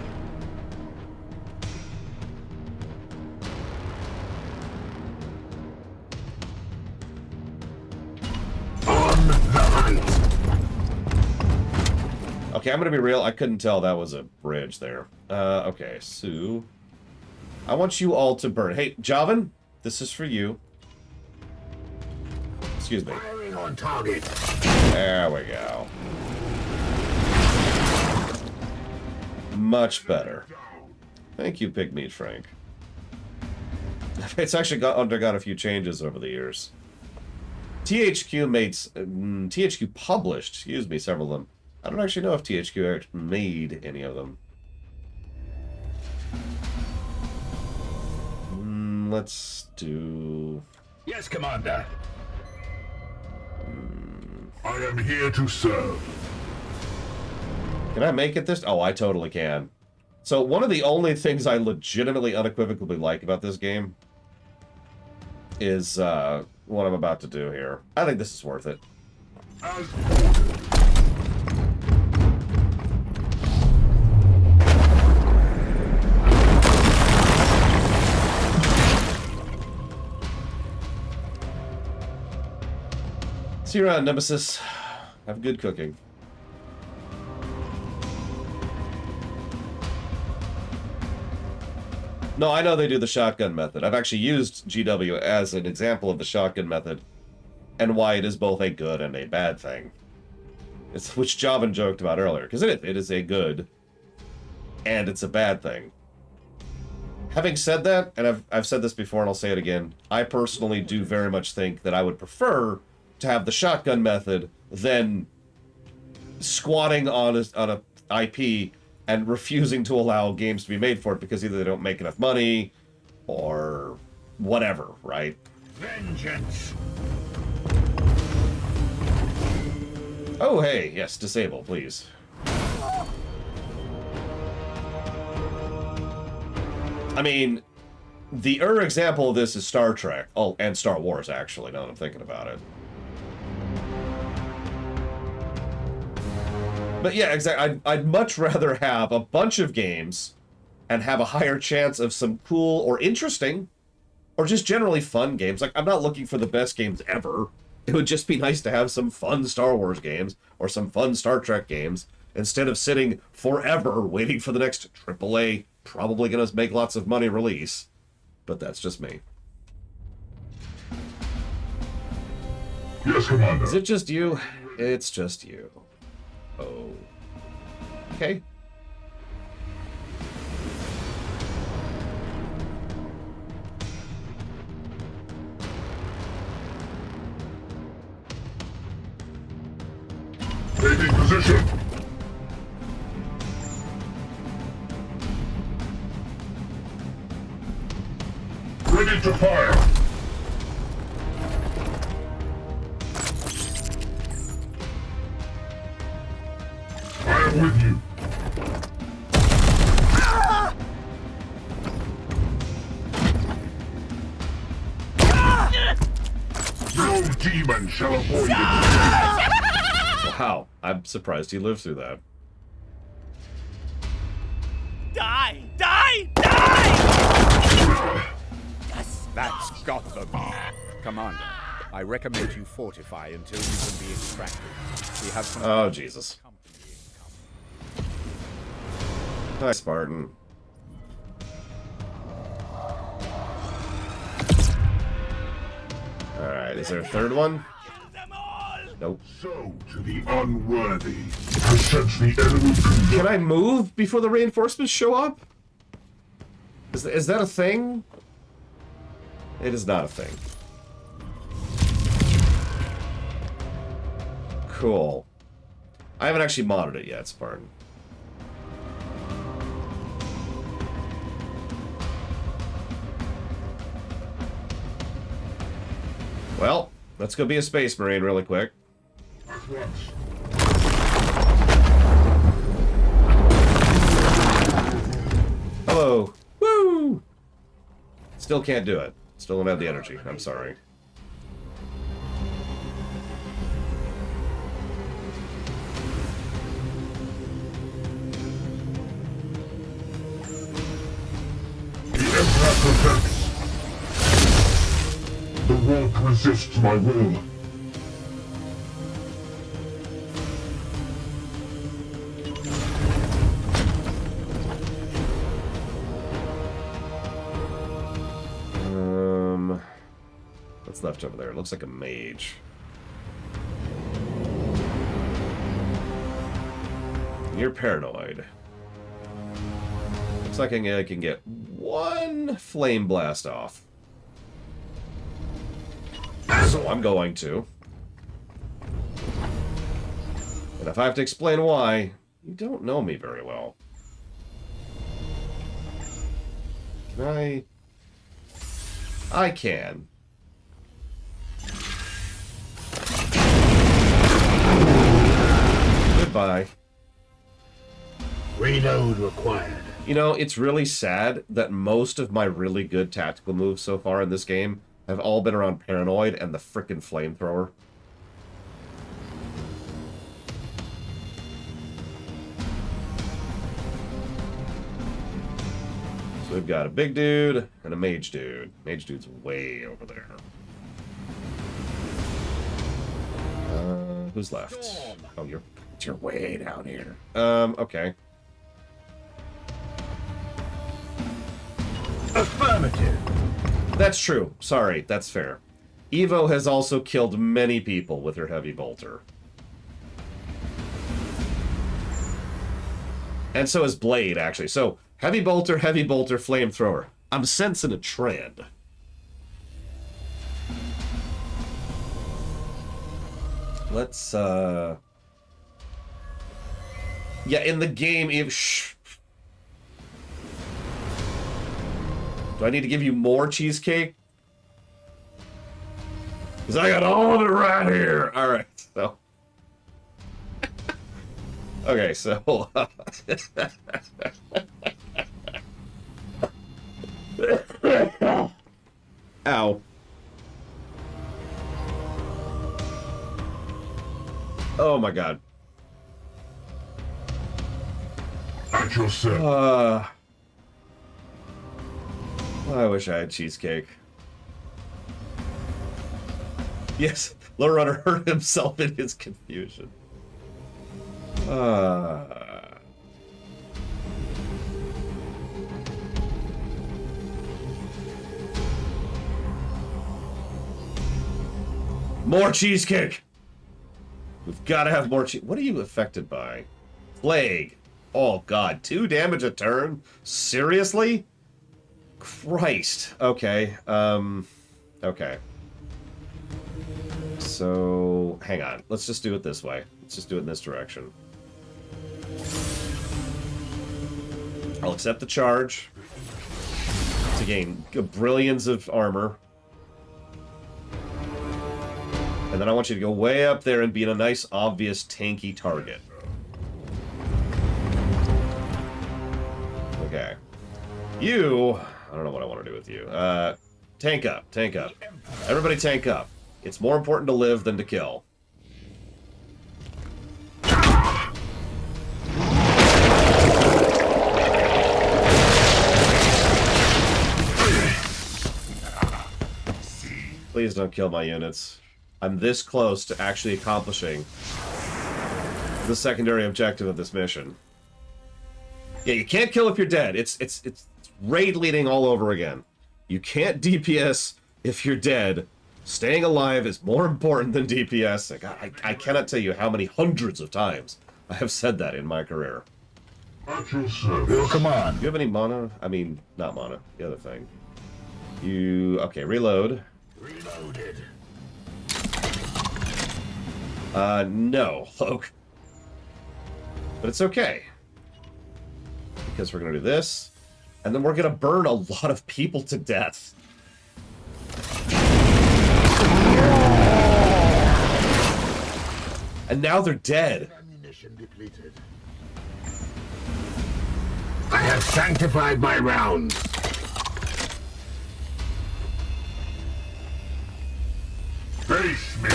the height. Okay, I'm gonna be real. I couldn't tell that was a bridge there. Okay, so I want you all to burn. Hey, Javan, this is for you. Excuse me. Firing on target. There we go. Much better. Thank you, Pigmeat Frank. It's actually undergone a few changes over the years. THQ published, excuse me, several of them. I don't actually know if THQ made any of them. Let's do... Yes, Commander. I am here to serve. Can I make it this? Oh, I totally can. So one of the only things I legitimately unequivocally like about this game is what I'm about to do here. I think this is worth it. As ordered. See you around, Nemesis. Have good cooking. No, I know they do the shotgun method. I've actually used GW as an example of the shotgun method and why it is both a good and a bad thing. It's which Javan joked about earlier, because it is a good and it's a bad thing. Having said that, and I've said this before and I'll say it again, I personally do very much think that I would prefer to have the shotgun method than squatting on a IP and refusing to allow games to be made for it because either they don't make enough money or whatever, right? Vengeance. Oh, hey, yes, disable, please. I mean, the example of this is Star Trek. Oh, and Star Wars, actually, now that I'm thinking about it. But yeah, exactly. I'd much rather have a bunch of games and have a higher chance of some cool or interesting or just generally fun games. Like, I'm not looking for the best games ever. It would just be nice to have some fun Star Wars games or some fun Star Trek games instead of sitting forever waiting for the next AAA, probably going to make lots of money release. But that's just me. Yes, Commander. Is it just you? It's just you. Oh. Okay. Taking position. Ready to fire. I am with you. No demon shall avoid it. Wow. I'm surprised he lived through that. Die! Die! Die! That's got them. Commander, I recommend you fortify until you can be extracted. We have some... Oh, Jesus. Hi, Spartan. Alright, is there a third one? Kill them all! Nope. So to the unworthy. I sense the enemy Can I move before the reinforcements show up? Is that a thing? It is not a thing. Cool. I haven't actually modded it yet, Spartan. Well, let's go be a Space Marine really quick. at once. Hello. Woo! Still can't do it. Still don't have the energy. I'm sorry. The Emperor protects. The world resists my will. What's left over there? It looks like a mage. You're paranoid. Looks like I can get one flame blast off. So I'm going to. And if I have to explain why, you don't know me very well. Can I? I can. Goodbye. Reload required. You know, it's really sad that most of my really good tactical moves so far in this game have all been around Paranoid and the frickin' Flamethrower. So we've got a big dude and a mage dude. Mage dude's way over there. Who's left? Oh, you're way down here. Okay. Affirmative. That's true. Sorry, that's fair. Evo has also killed many people with her heavy bolter. And so has Blade, actually. So, heavy bolter, flamethrower. I'm sensing a trend. Let's, yeah, in the game, if... Do I need to give you more cheesecake? Because I got all of it right here. All right, so. Okay, so. Ow. Oh my god. At your service. I wish I had cheesecake. Yes, Low Runner hurt himself in his confusion. More cheesecake! We've got to have more cheese. What are you affected by? Plague. Oh god, 2 damage a turn? Seriously? Christ. Okay. Okay. So, hang on. Let's just do it this way. Let's just do it in this direction. I'll accept the charge to gain brilliance of armor. And then I want you to go way up there and be in a nice, obvious, tanky target. Okay. You... I don't know what I want to do with you. Tank up, tank up. Everybody tank up. It's more important to live than to kill. Please don't kill my units. I'm this close to actually accomplishing the secondary objective of this mission. Yeah, you can't kill if you're dead. It's raid leading all over again. You can't DPS if you're dead. Staying alive is more important than DPS. I cannot tell you how many hundreds of times I have said that in my career. At your service. Come on. Do you have any mana? I mean, not mana. The other thing. You... Okay, reload. Reloaded. No, Loke. But it's okay. Because we're gonna do this. And then we're gonna burn a lot of people to death. And now they're dead. Ammunition depleted. I have sanctified my rounds. Face me.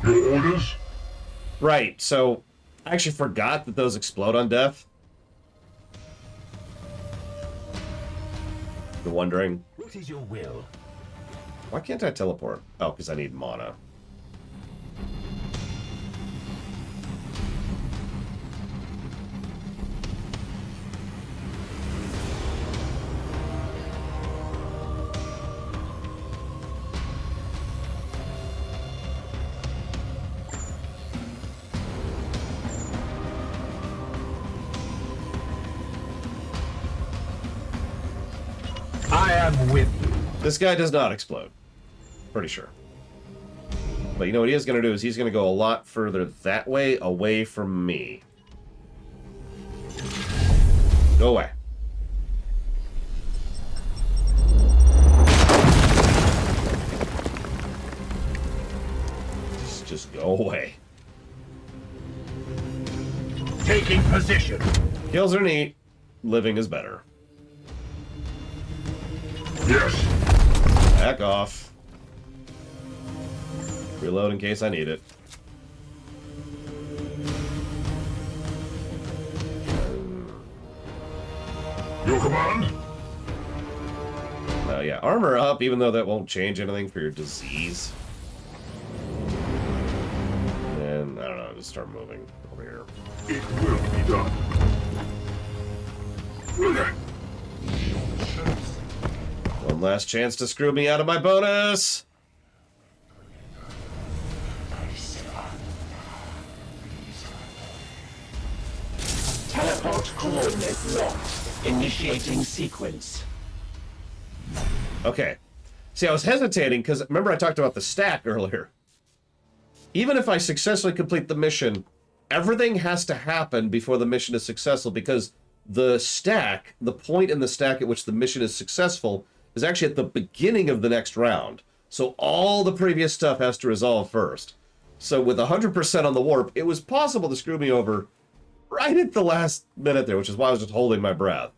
Your orders? Right, so I actually forgot that those explode on death. You're wondering, What is your will? why can't I teleport? Oh, because I need mana. I am with you. This guy does not explode. Pretty sure. But you know what he is going to do is he's going to go a lot further that way, away from me. Go away. Just go away. Taking position. Kills are neat. Living is better. Yes. Back off. Reload in case I need it. Your command? Yeah, armor up, even though that won't change anything for your disease. And, I don't know, just start moving over here. It will be done. One last chance to screw me out of my bonus! Teleport coordinates locked. Initiating sequence. Okay. See, I was hesitating because remember I talked about the stack earlier. Even if I successfully complete the mission, everything has to happen before the mission is successful because the stack, the point in the stack at which the mission is successful, is actually at the beginning of the next round. So all the previous stuff has to resolve first. So with 100% on the warp, it was possible to screw me over right at the last minute there, which is why I was just holding my breath.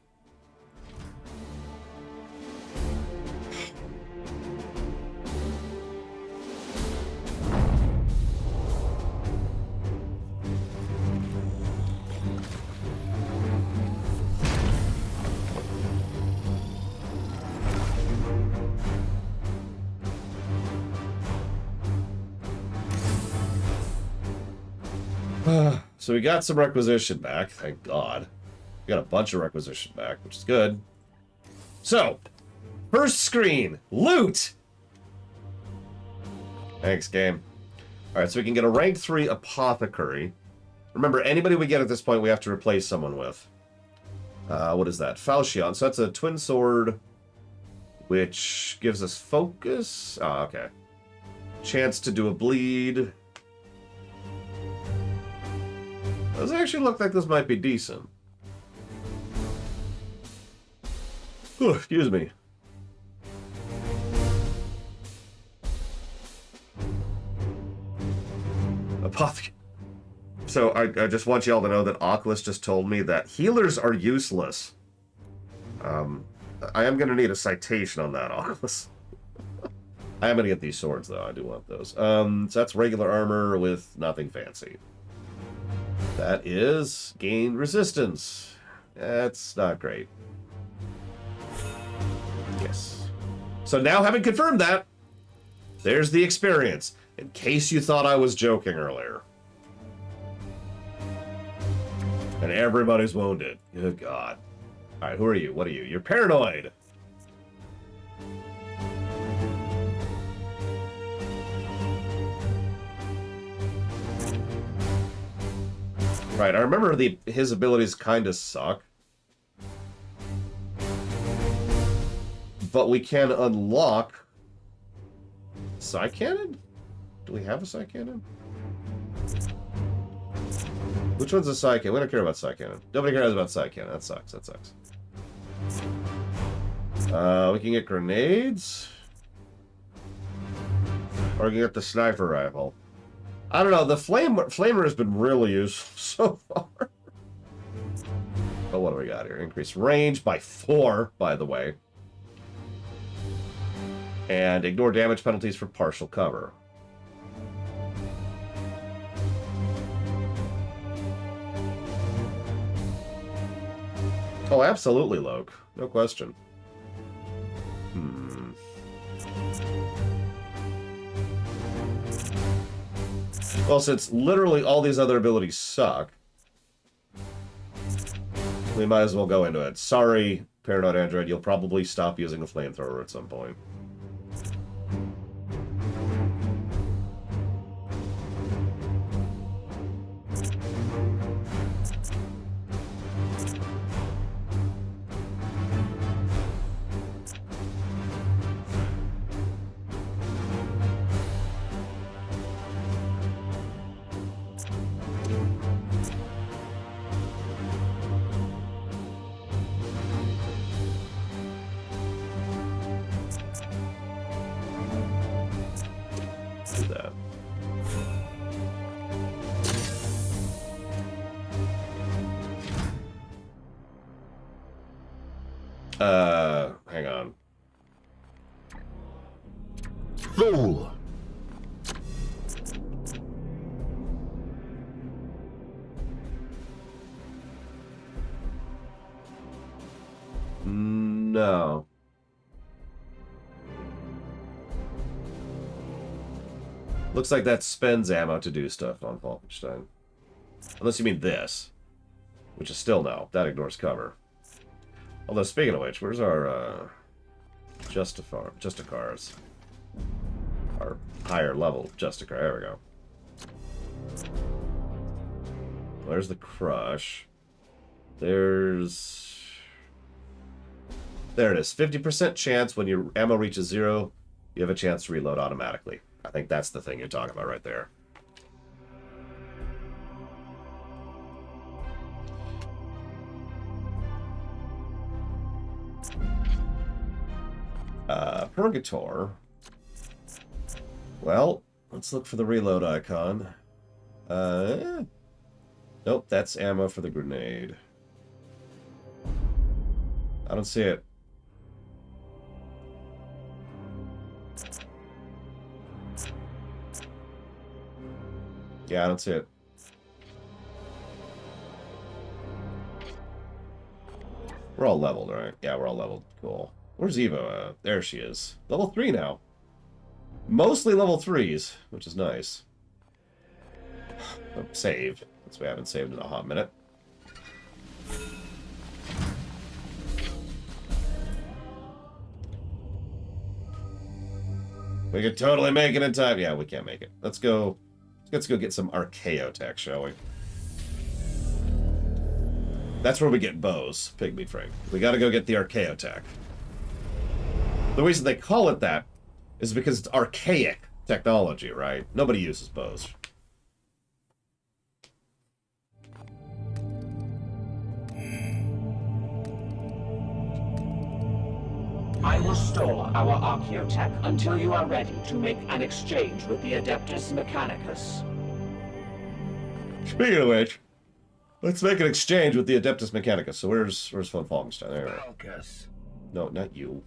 So we got some requisition back, thank God. We got a bunch of requisition back, which is good. So, first screen, loot! Thanks, game. Alright, so we can get a rank 3 apothecary. Remember, anybody we get at this point, we have to replace someone with. What is that? Falchion. So that's a twin sword, which gives us focus. Ah, okay. Chance to do a bleed. Does actually look like this might be decent. Ooh, excuse me. Apothecary. So I just want y'all to know that Oculus just told me that healers are useless. I am going to need a citation on that, Oculus. I am going to get these swords, though. I do want those. So that's regular armor with nothing fancy. That is gain resistance. That's not great. Yes. So now, having confirmed that, there's the experience. In case you thought I was joking earlier. And everybody's wounded. Good God. Alright, who are you? What are you? You're paranoid. Right, I remember his abilities kind of suck. But we can unlock... Psy Cannon? Do we have a Psy Cannon? Which one's a Psy Cannon? We don't care about Psy Cannon. Nobody cares about Psy Cannon. That sucks. That sucks. We can get grenades. Or we can get the sniper rifle. I don't know. The flamer has been really useful so far. Oh, what do we got here? Increase range by 4, by the way. And ignore damage penalties for partial cover. Oh, absolutely, Loke. No question. Well, since literally all these other abilities suck, we might as well go into it. Sorry, Paranoid Android, you'll probably stop using a flamethrower at some point. that. Hang on. Fool! No. Looks like that spends ammo to do stuff on Falkenstein. Unless you mean this. Which is still no. That ignores cover. Although, speaking of which, where's our, Justicars? Our higher level Justicar. There we go. Where's the Crush? There's... There it is. 50% chance when your ammo reaches 0, you have a chance to reload automatically. I think that's the thing you're talking about right there. Purgator. Well, let's look for the reload icon. Nope, that's ammo for the grenade. I don't see it. Yeah, I don't see it. We're all leveled, right? Yeah, we're all leveled. Cool. Where's Evo? There she is. Level 3 now. Mostly level 3s, which is nice. Oh, save. Since we haven't saved in a hot minute. We could totally make it in time. Yeah, we can't make it. Let's go get some Archaeotech, shall we? That's where we get bows, Pygmy Frank. We gotta go get the Archaeotech. The reason they call it that is because it's archaic technology, right? Nobody uses bows. I will store our Archaeotech until you are ready to make an exchange with the Adeptus Mechanicus. Speaking of which, let's make an exchange with the Adeptus Mechanicus. So where's von Falkenstein? There we go. Focus. No, not you.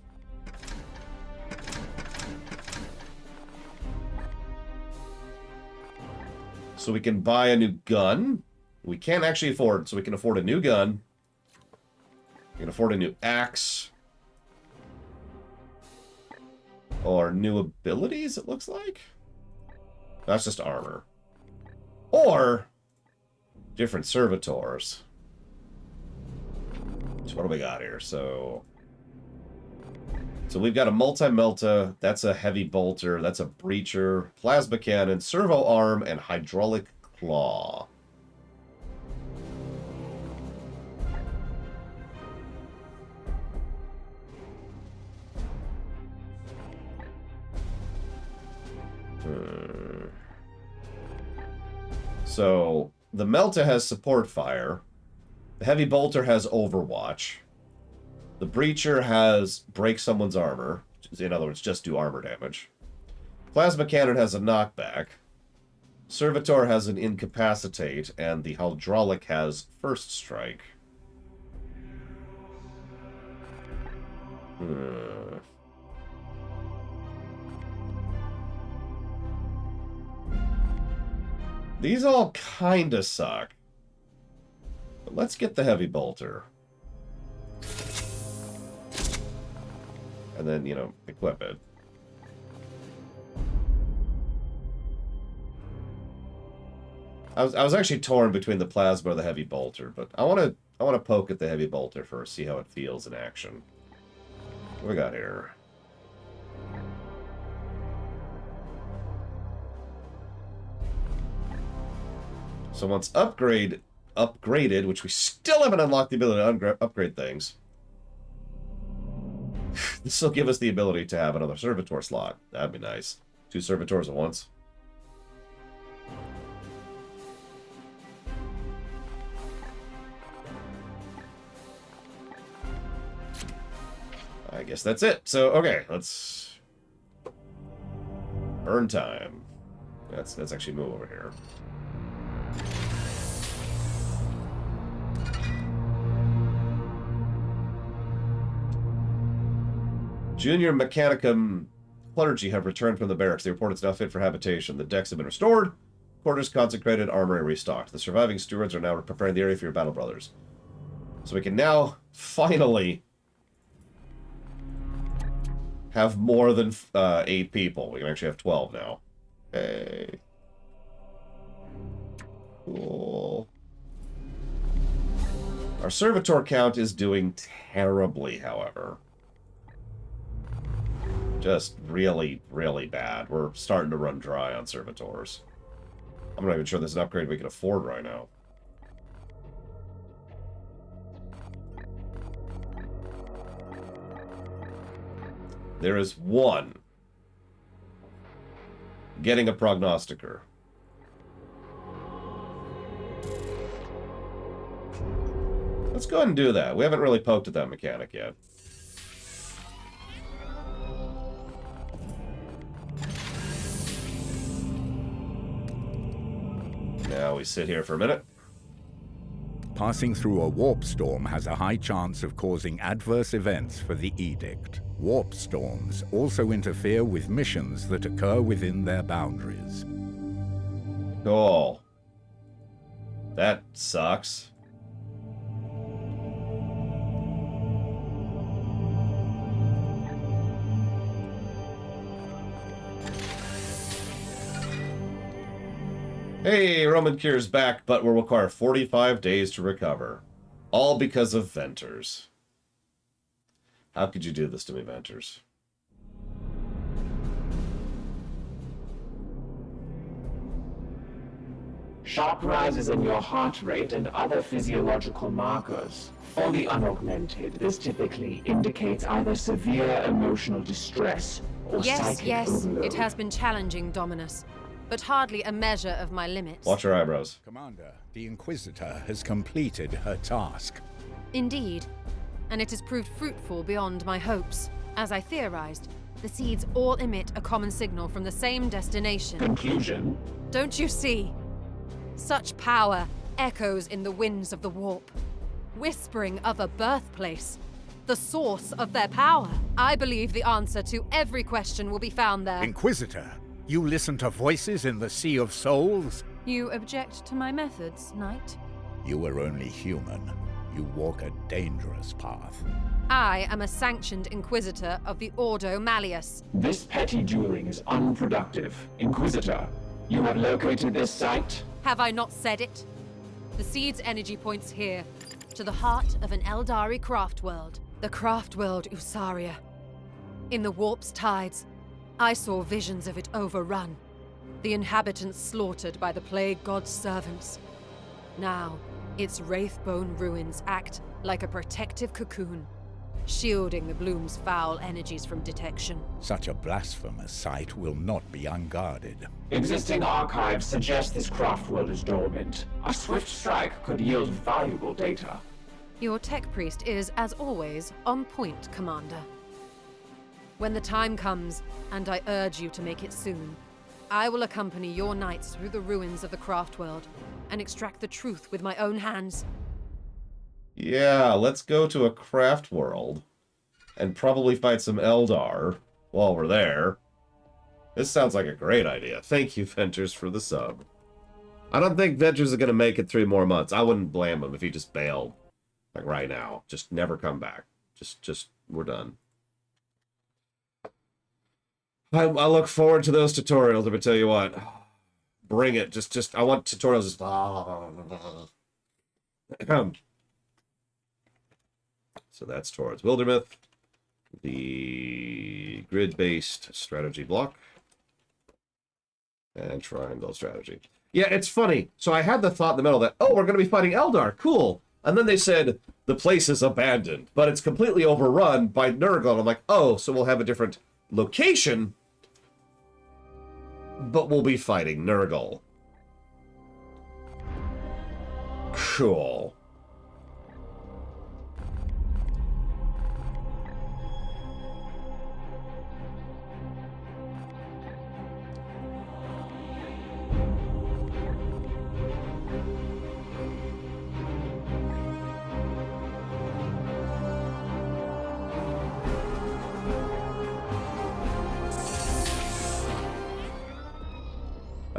So we can buy a new gun. We can't actually afford, so we can afford a new gun. We can afford a new axe. Or new abilities, it looks like. That's just armor. Or different servitors. So what do we got here? So we've got a multi-melta, that's a heavy bolter, that's a breacher, plasma cannon, servo arm, and hydraulic claw. So the melta has support fire. The heavy bolter has overwatch. The breacher has break someone's armor. In other words, just do armor damage. Plasma cannon has a knockback. Servitor has an incapacitate, and the hydraulic has first strike. These all kinda suck. But let's get the heavy bolter. And then, you know, equip it. I was actually torn between the plasma or the heavy bolter, but I want to poke at the heavy bolter first, see how it feels in action. What we got here? So once upgraded, which we still haven't unlocked the ability to upgrade things. This will give us the ability to have another servitor slot. That'd be nice. 2 servitors at once. I guess that's it. So, okay, let's earn time. Let's actually move over here. Junior Mechanicum clergy have returned from the barracks. They report it's now fit for habitation. The decks have been restored. Quarters consecrated, armory restocked. The surviving stewards are now preparing the area for your battle brothers. So we can now, finally, have more than 8 people. We can actually have 12 now. Okay. Cool. Our servitor count is doing terribly, however. Just really, really bad. We're starting to run dry on servitors. I'm not even sure there's an upgrade we can afford right now. There is one. Getting a prognostiker. Let's go ahead and do that. We haven't really poked at that mechanic yet. Now we sit here for a minute. Passing through a warp storm has a high chance of causing adverse events for the Edict. Warp storms also interfere with missions that occur within their boundaries. Cool. That sucks. Hey, Roman Cure's back, but will require 45 days to recover. All because of Venters. How could you do this to me, Venters? Sharp rises in your heart rate and other physiological markers. For the unaugmented, this typically indicates either severe emotional distress or psychic overload. It has been challenging, Dominus, but hardly a measure of my limits. Watch your eyebrows. Commander, the Inquisitor has completed her task. Indeed, and it has proved fruitful beyond my hopes. As I theorized, the seeds all emit a common signal from the same destination. Conclusion? Don't you see? Such power echoes in the winds of the warp, whispering of a birthplace, the source of their power. I believe the answer to every question will be found there. Inquisitor, you listen to voices in the Sea of Souls? You object to my methods, Knight? You are only human. You walk a dangerous path. I am a sanctioned Inquisitor of the Ordo Malleus. This petty dueling is unproductive. Inquisitor, you have located this site? Have I not said it? The seed's energy points here, to the heart of an Eldari craft world. The craft world Usaria. In the warp's tides, I saw visions of it overrun. The inhabitants slaughtered by the plague god's servants. Now, its wraithbone ruins act like a protective cocoon, shielding the bloom's foul energies from detection. Such a blasphemous sight will not be unguarded. Existing archives suggest this craft world is dormant. A swift strike could yield valuable data. Your tech priest is, as always, on point, Commander. When the time comes, and I urge you to make it soon, I will accompany your knights through the ruins of the craft world and extract the truth with my own hands. Yeah, let's go to a craft world and probably fight some Eldar while we're there. This sounds like a great idea. Thank you, Venters, for the sub. I don't think Venters is going to make it 3 more months. I wouldn't blame him if he just bailed. Like right now. Just never come back. Just we're done. I look forward to those tutorials, let me tell you what. Bring it. Just I want tutorials just So that's towards Wildermyth. The grid-based strategy block. And triangle strategy. Yeah, it's funny. So I had the thought in the middle that, oh, we're going to be fighting Eldar. Cool. And then they said, the place is abandoned, but it's completely overrun by Nurgle. I'm like, oh, so we'll have a different location, but we'll be fighting Nurgle. Cool.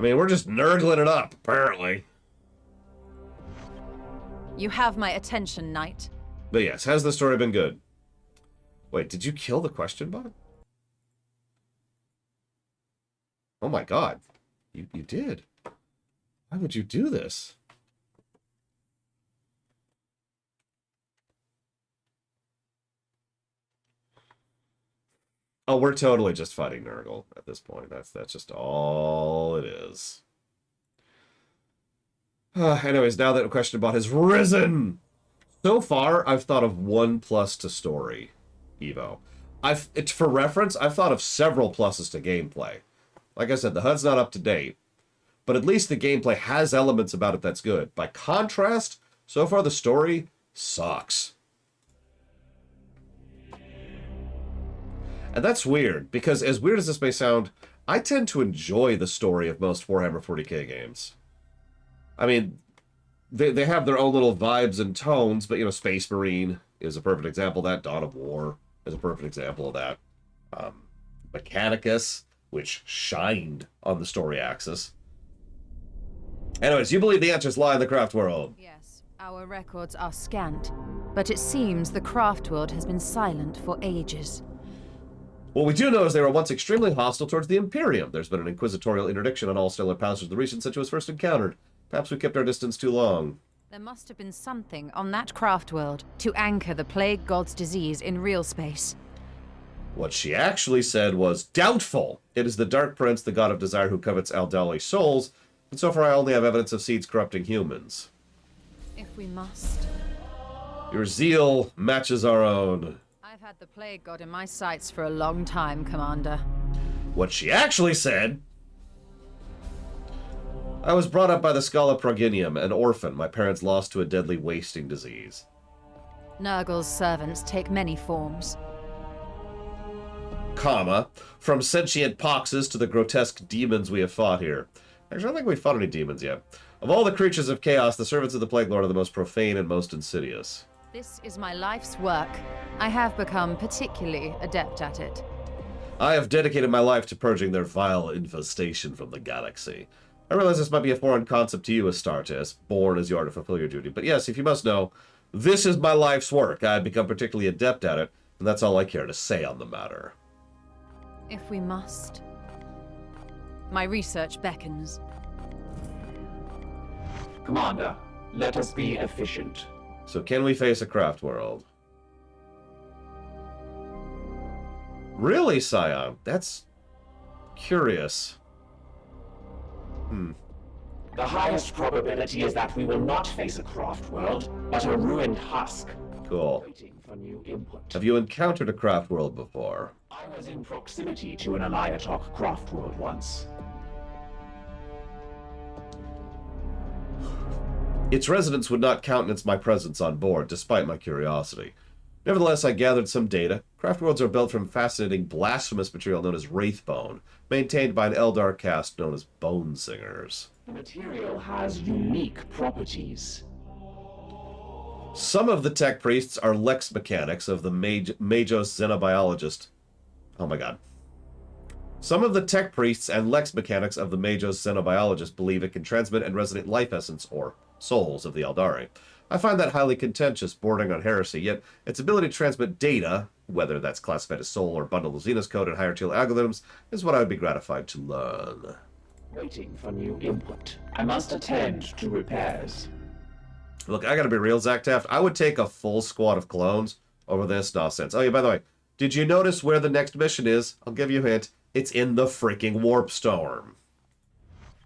mean, we're just nurgling it up, apparently. You have my attention, Knight. But yes, has the story been good? Wait, did you kill the question bot? Oh my god. You did. Why would you do this? Oh, we're totally just fighting Nurgle at this point. That's just all it is. Anyways, now that question bot has risen, so far I've thought of 1 plus to story, Evo. For reference, I've thought of several pluses to gameplay. Like I said, the HUD's not up to date, but at least the gameplay has elements about it that's good. By contrast, so far the story sucks. And that's weird, because as weird as this may sound, I tend to enjoy the story of most Warhammer 40k games. I mean, they have their own little vibes and tones, but, you know, Space Marine is a perfect example of that. Dawn of War is a perfect example of that. Mechanicus, which shined on the story axis. Anyways, you believe the answers lie in the craft world. Yes, our records are scant, but it seems the craft world has been silent for ages. What we do know is they were once extremely hostile towards the Imperium. There's been an inquisitorial interdiction on all stellar powers of the region since it was first encountered. Perhaps we kept our distance too long. There must have been something on that craft world to anchor the plague god's disease in real space. What she actually said was, doubtful. It is the Dark Prince, the god of desire who covets Aldali souls, and so far I only have evidence of seeds corrupting humans. If we must. Your zeal matches our own. I've had the plague god in my sights for a long time, Commander. What she actually said... I was brought up by the Scala Progenium, an orphan my parents lost to a deadly wasting disease. Nurgle's servants take many forms. Comma, from sentient poxes to the grotesque demons we have fought here. Actually, I don't think we've fought any demons yet. Of all the creatures of chaos, the servants of the Plague Lord are the most profane and most insidious. This is my life's work. I have become particularly adept at it. I have dedicated my life to purging their vile infestation from the galaxy. I realize this might be a foreign concept to you, Astartes, born as you are to fulfill your duty. But yes, if you must know, this is my life's work. I have become particularly adept at it, and that's all I care to say on the matter. If we must. My research beckons. Commander, let us be efficient. So can we face a craft world? Really, Scion? That's curious. The highest probability is that we will not face a craft world, but a ruined husk. Cool. Waiting for new input. Have you encountered a craft world before? I was in proximity to an Eliatok craft world once. Its residents would not countenance my presence on board, despite my curiosity. Nevertheless, I gathered some data. Craft worlds are built from fascinating, blasphemous material known as Wraithbone, maintained by an Eldar caste known as Bone Singers. The material has unique properties. Some of the tech priests are Lex mechanics of the Magos Xenobiologist. Oh my god. Some of the tech priests and Lex mechanics of the Magos Xenobiologist believe it can transmit and resonate life essence, or souls, of the Eldari. I find that highly contentious, bordering on heresy, yet its ability to transmit data, whether that's classified as soul or bundle of Xenos code and higher tier algorithms, is what I would be gratified to learn. Waiting for new input. I must attend to repairs. Look, I gotta be real, Zach Taft. I would take a full squad of clones over this nonsense. Oh yeah, by the way, did you notice where the next mission is? I'll give you a hint. It's in the freaking Warp Storm.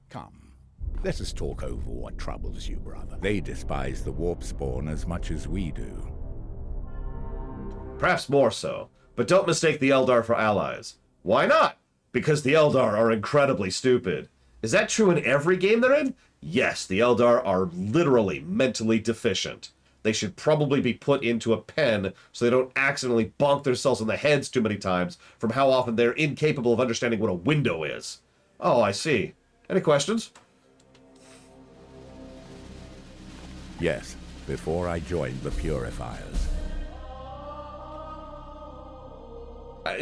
Come, let us talk over what troubles you, brother. They despise the warp spawn as much as we do. Perhaps more so. But don't mistake the Eldar for allies. Why not? Because the Eldar are incredibly stupid. Is that true in every game they're in? Yes, the Eldar are literally mentally deficient. They should probably be put into a pen so they don't accidentally bonk themselves on the heads too many times from how often they're incapable of understanding what a window is. Oh, I see. Any questions? Yes, before I joined the Purifiers.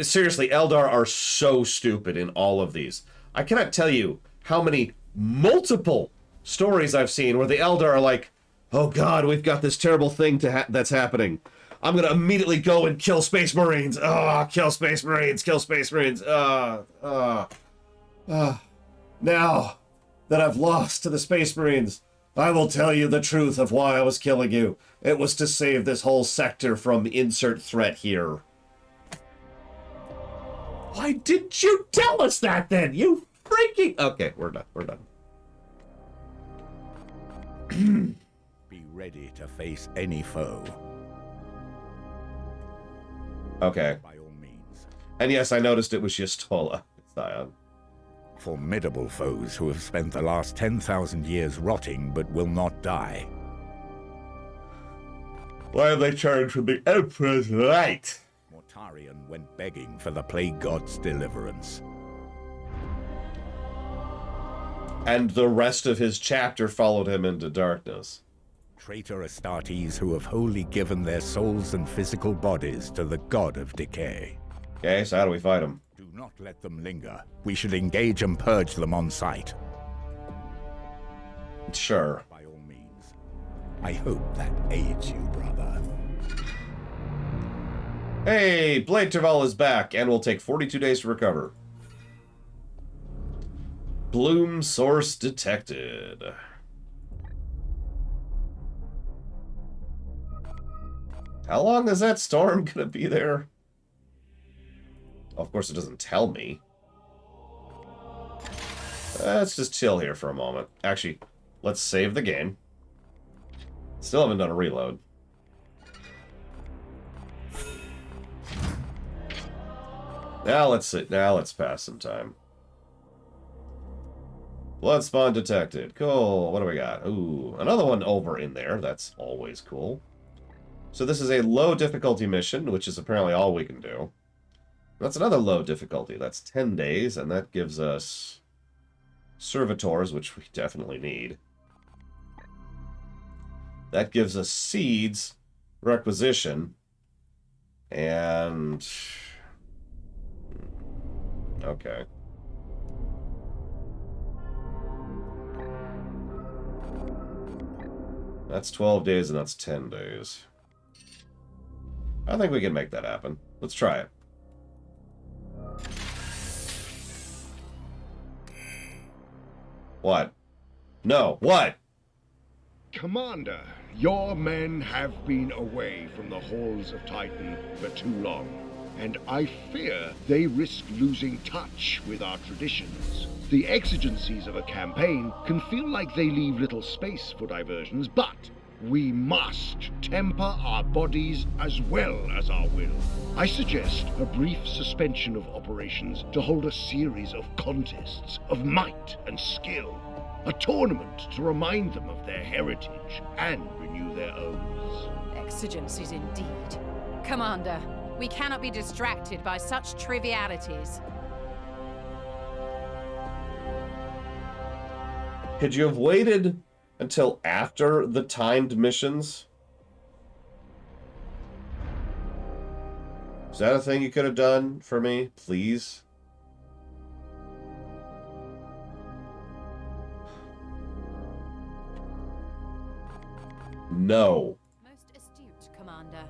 Seriously, Eldar are so stupid in all of these. I cannot tell you how many multiple stories I've seen where the Eldar are like, oh god, we've got this terrible thing that's happening. I'm gonna immediately go and kill Space Marines. Kill Space Marines, kill Space Marines. Now that I've lost to the Space Marines, I will tell you the truth of why I was killing you. It was to save this whole sector from insert threat here. Why didn't you tell us that then? You freaking... Okay, we're done. We're done. Be ready to face any foe. Okay. By all means. And yes, I noticed it was Yistola. Scion. Formidable foes who have spent the last 10,000 years rotting but will not die. Why have they turned from the Emperor's light? Mortarion went begging for the Plague God's deliverance. And the rest of his chapter followed him into darkness. Traitor Astartes who have wholly given their souls and physical bodies to the god of decay. Okay, so how do we fight him? Do not let them linger. We should engage and purge them on sight. Sure. By all means. I hope that aids you, brother. Hey, Blade Terval is back, and will take 42 days to recover. Bloom source detected. How long is that storm gonna be there? Of course, it doesn't tell me. Let's just chill here for a moment. Actually, let's save the game. Still haven't done a reload. Now let's sit. Now let's pass some time. Blood spawn detected. Cool. What do we got? Ooh, another one over in there. That's always cool. So this is a low difficulty mission, which is apparently all we can do. That's another low difficulty. That's 10 days, and that gives us servitors, which we definitely need. That gives us seeds, requisition, and... Okay. That's 12 days, and that's 10 days. I think we can make that happen. Let's try it. What? No. What? Commander, your men have been away from the halls of Titan for too long, and I fear they risk losing touch with our traditions. The exigencies of a campaign can feel like they leave little space for diversions, but we must temper our bodies as well as our will. I suggest a brief suspension of operations to hold a series of contests of might and skill. A tournament to remind them of their heritage and renew their oaths. Exigencies indeed. Commander, we cannot be distracted by such trivialities. Could you have waited until after the timed missions? Is that a thing you could have done for me, please? No. Most astute, Commander.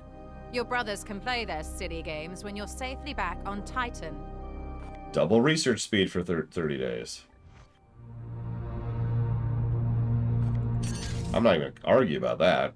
Your brothers can play their silly games when you're safely back on Titan. Double research speed for 30 days. I'm not even going to argue about that.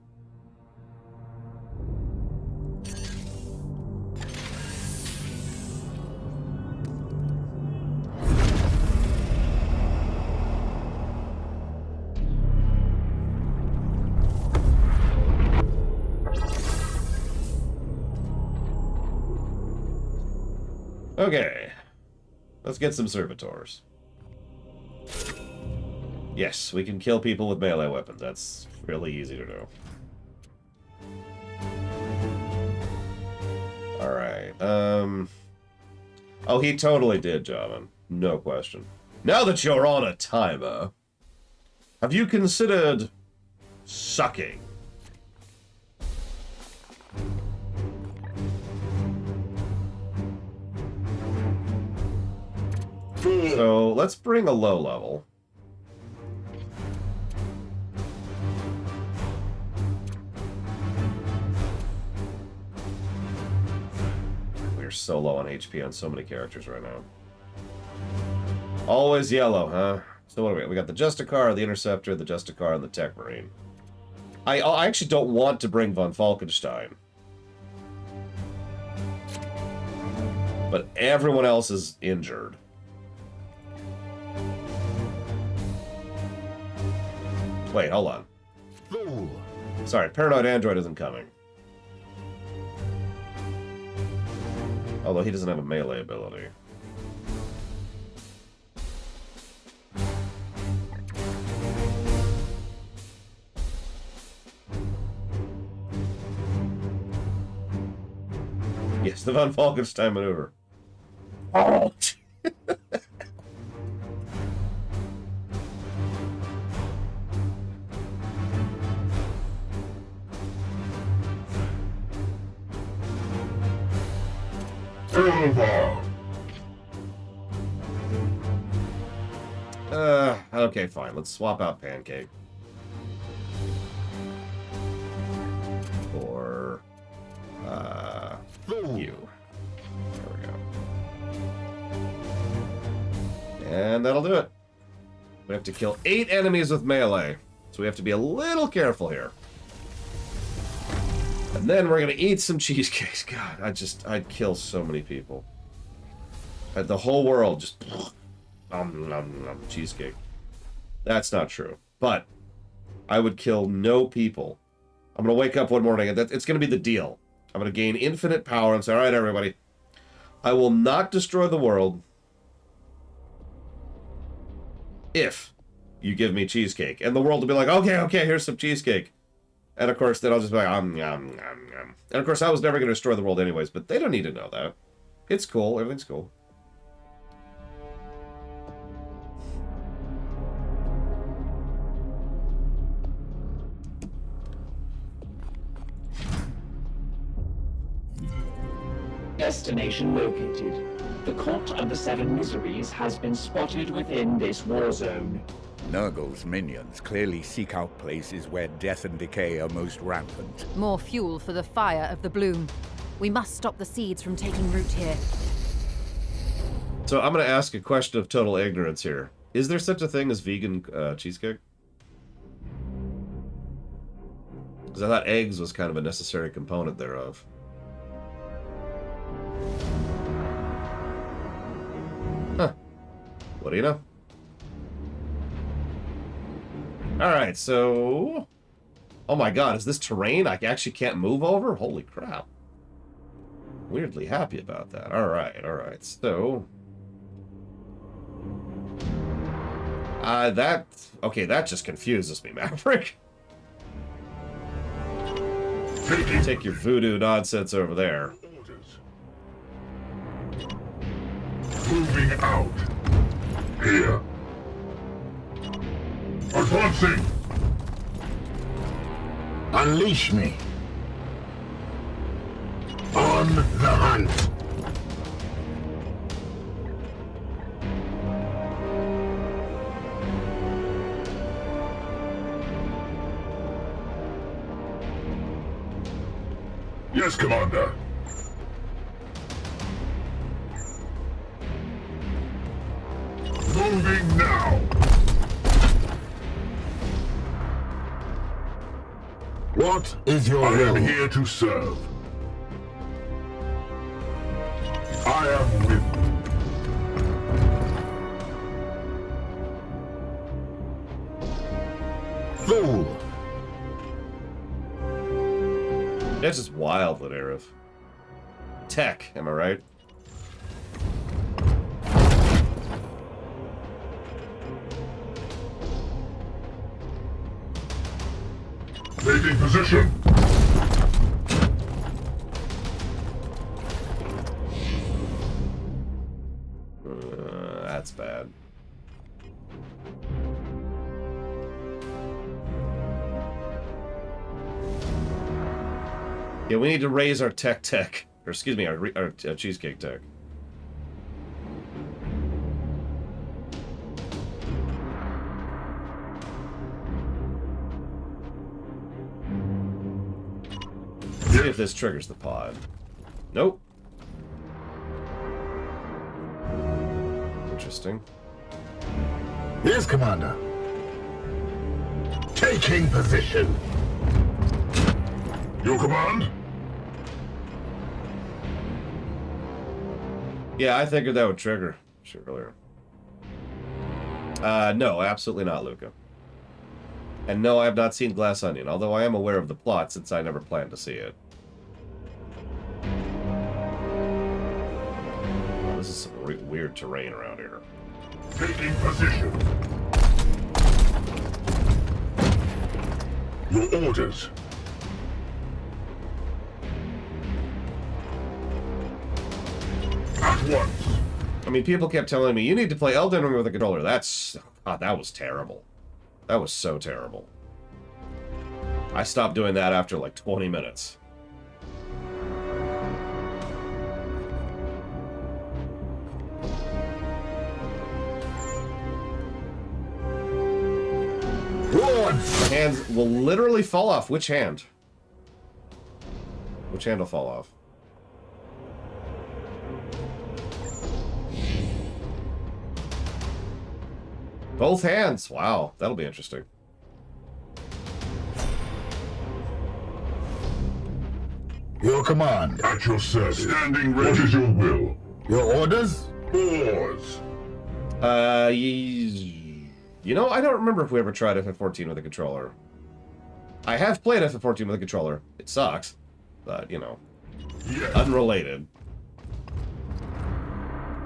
Okay, let's get some servitors. Yes, we can kill people with melee weapons. That's really easy to do. Alright, Oh, he totally did, Javan. No question. Now that you're on a timer, have you considered sucking? So, let's bring a low level. are so low on HP on so many characters right now. Always yellow, huh? So what do we got? We got the Justicar, the Interceptor, the Justicar, and the Tech Marine. I actually don't want to bring von Falkenstein. But everyone else is injured. Wait, hold on. Fool. Sorry, Paranoid Android isn't coming. Although he doesn't have a melee ability. Yes, the von Falkenstein maneuver. Oh! Okay, fine. Let's swap out Pancake. For, you. There we go. And that'll do it. We have to kill 8 enemies with melee. So we have to be a little careful here. And then we're gonna eat some cheesecakes. God, I'd kill so many people. The whole world just cheesecake. That's not true. But I would kill no people. I'm gonna wake up one morning and it's gonna be the deal. I'm gonna gain infinite power and say, alright everybody, I will not destroy the world if you give me cheesecake. And the world will be like, okay, here's some cheesecake. And of course, then I'll just be like, And of course, I was never going to destroy the world anyways, but they don't need to know that. It's cool. Everything's cool. Destination located. The Court of the Seven Miseries has been spotted within this war zone. Nurgle's minions clearly seek out places where death and decay are most rampant. More fuel for the fire of the bloom. We must stop the seeds from taking root here. So I'm going to ask a question of total ignorance here. Is there such a thing as vegan cheesecake? Because I thought eggs was kind of a necessary component thereof. Huh. What do you know? Alright, so... Oh my god, is this terrain I actually can't move over? Holy crap. Weirdly happy about that. Alright, so... Okay, that just confuses me, Maverick. Take your voodoo nonsense over there. Moving out. Here. Advancing. Unleash me. On the hunt. Yes, Commander. Moving now. What is your will? I am here to serve. I am with you. Fool. That's just wild, Ladariv. Tech, am I right? Taking position. That's bad. Yeah, we need to raise our tech. Or excuse me, our cheesecake tech. See if this triggers the pod. Nope. interesting. Yes, Commander. Taking position. Your command? Yeah, I figured that would trigger. Shit earlier. No, absolutely not, Luca. And no, I have not seen Glass Onion, although I am aware of the plot since I never planned to see it. Oh, this is some weird terrain around here. Taking position. Your orders. At once. I mean, people kept telling me, you need to play Elden Ring with a controller. That's... God, that was terrible. That was so terrible. I stopped doing that after like 20 minutes. Run! My hands will literally fall off. Which hand? Which hand will fall off? Both hands. Wow, that'll be interesting. Your command. At your service. Standing ready. What is your will? Your orders? Yours. You know, I don't remember if we ever tried FF14 with a controller. I have played FF14 with a controller. It sucks, but, you know, Yes. unrelated.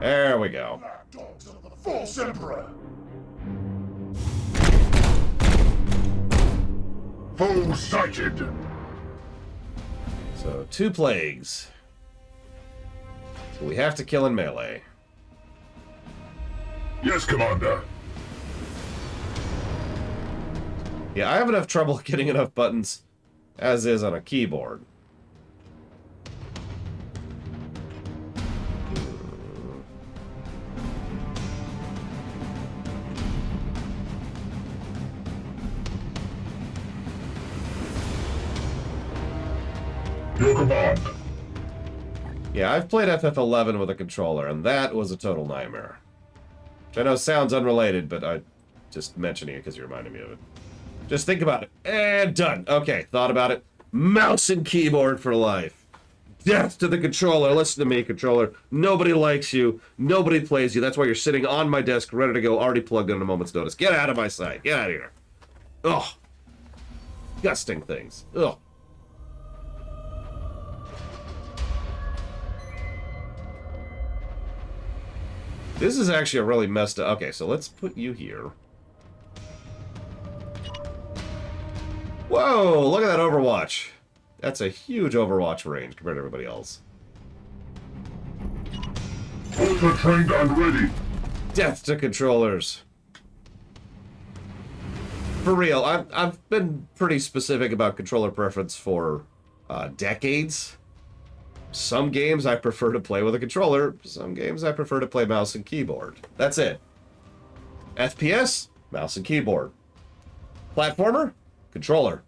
There we go. Dogs of the false emperor. Foe sighted. So, 2 plagues. So we have to kill in melee. Yes, Commander. Yeah, I have enough trouble getting enough buttons as is on a keyboard. Your command. Yeah, I've played FF11 with a controller, and that was a total nightmare. Which I know sounds unrelated, but I just mentioning it because you reminded me of it. Just think about it. And done. Okay, thought about it. Mouse and keyboard for life. Death to the controller. Listen to me, controller. Nobody likes you. Nobody plays you. That's why you're sitting on my desk, ready to go, already plugged in a moment's notice. Get out of my sight. Get out of here. Ugh. Disgusting things. Ugh. This is actually a really messed up... Okay, so let's put you here. Whoa, look at that Overwatch. That's a huge Overwatch range compared to everybody else. Ultra trained and ready. Death to controllers. For real, I've been pretty specific about controller preference for decades. Some games I prefer to play with a controller. Some games I prefer to play mouse and keyboard. That's it. FPS, mouse and keyboard. Platformer, controller.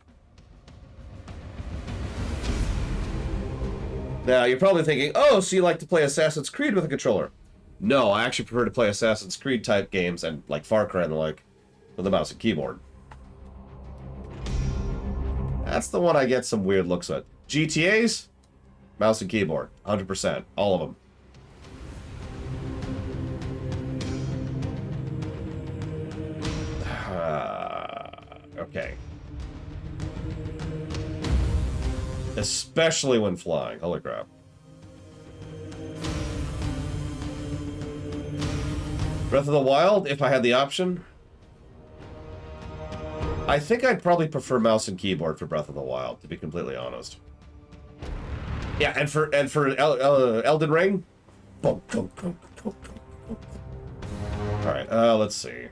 Now, you're probably thinking, oh, so you like to play Assassin's Creed with a controller. No, I actually prefer to play Assassin's Creed type games and like Far Cry and the like with a mouse and keyboard. That's the one I get some weird looks at. GTAs, mouse and keyboard, 100%, all of them. Okay. Especially when flying. Holy crap. Breath of the Wild, if I had the option. I think I'd probably prefer mouse and keyboard for Breath of the Wild, to be completely honest. Yeah, and for Elden Ring. All right, let's see.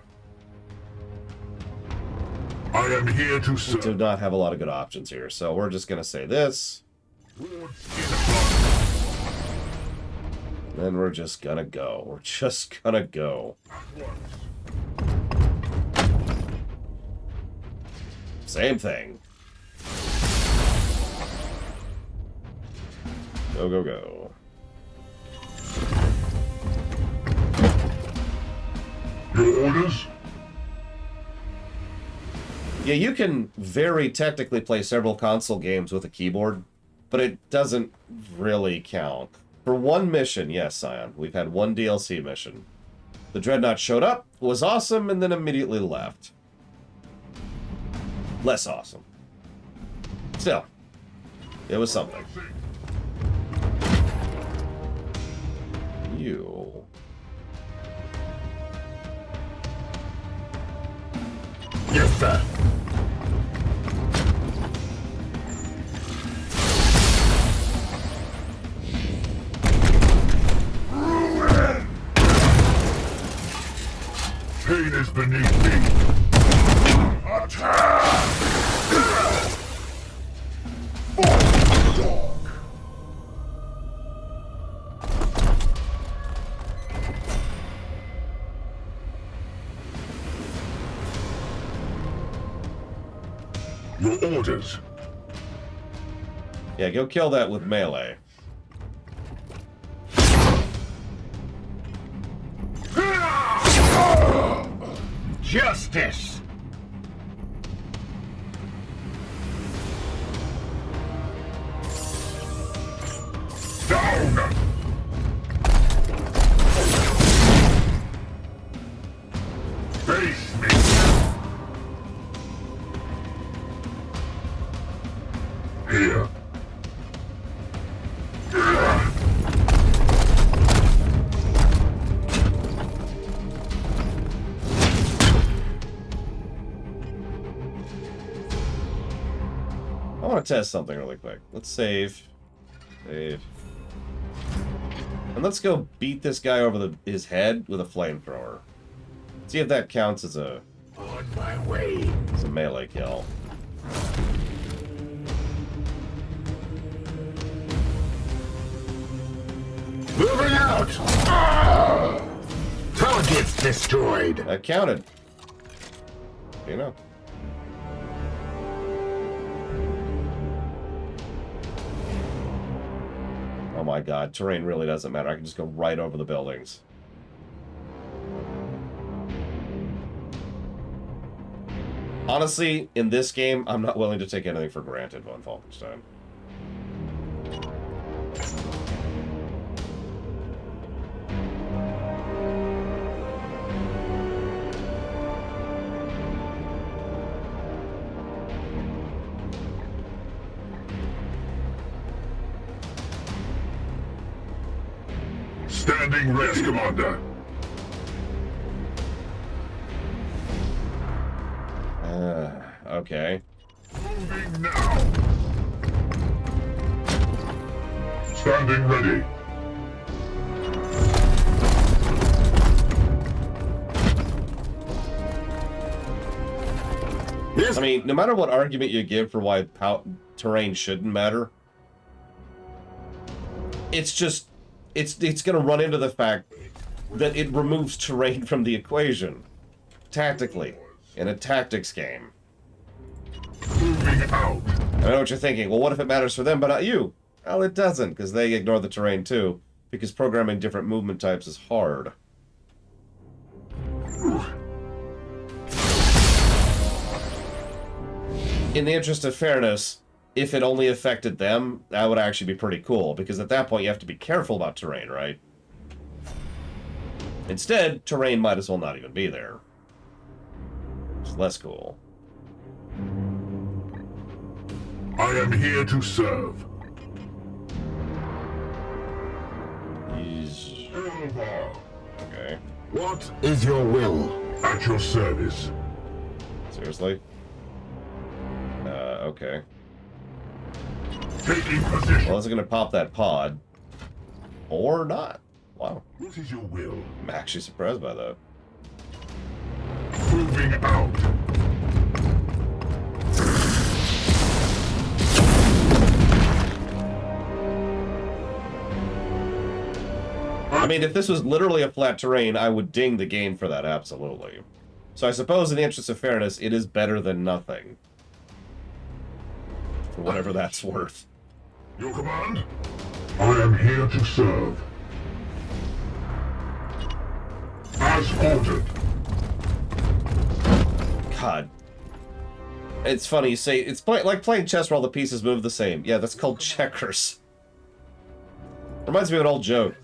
I am here to We serve. do not have a lot of good options here, so we're just gonna say this. Then we're just gonna go. We're just gonna go. Same thing. Go, go, go. Your orders? Yeah, you can very technically play several console games with a keyboard, but it doesn't really count. For one mission, yes, Scion, we've had one DLC mission. The Dreadnought showed up, was awesome, and then immediately left. Less awesome. Still, it was something. You... Yes, sir. Pain is beneath me. Attack! Dog. Your orders. Yeah, go kill that with melee. Justice! Down! Face me! Here. I want to test something really quick. Let's save. Save. And let's go beat this guy over his head with a flamethrower. See if that counts as a... On my way. As a melee kill. Moving out! Ah! Targets destroyed. That counted. You know. Oh my god, terrain really doesn't matter. I can just go right over the buildings. Honestly, in this game, I'm not willing to take anything for granted, von Falkenstein. Standing rest, Commander. Okay. Moving now. Standing ready. I mean, no matter what argument you give for why terrain shouldn't matter, it's just, it's going to run into the fact that it removes terrain from the equation, tactically, in a tactics game. Moving out. I know what you're thinking. Well, what if it matters for them, but not you? Well, it doesn't, because they ignore the terrain too, because programming different movement types is hard. In the interest of fairness, if it only affected them, that would actually be pretty cool, because at that point you have to be careful about terrain, right? Instead, terrain might as well not even be there. It's less cool. I am here to serve. He's... Okay. What is your will? At your service. Seriously? Okay. Taking position. Well, is it gonna pop that pod? Or not? Wow. What is your will? I'm actually surprised by that. Moving out. I mean, if this was literally a flat terrain, I would ding the game for that, absolutely. So I suppose in the interest of fairness, it is better than nothing. For whatever that's worth. Your command? I am here to serve. As ordered. God. It's funny, you say, it's like playing chess where all the pieces move the same. Yeah, that's called checkers. Reminds me of an old joke.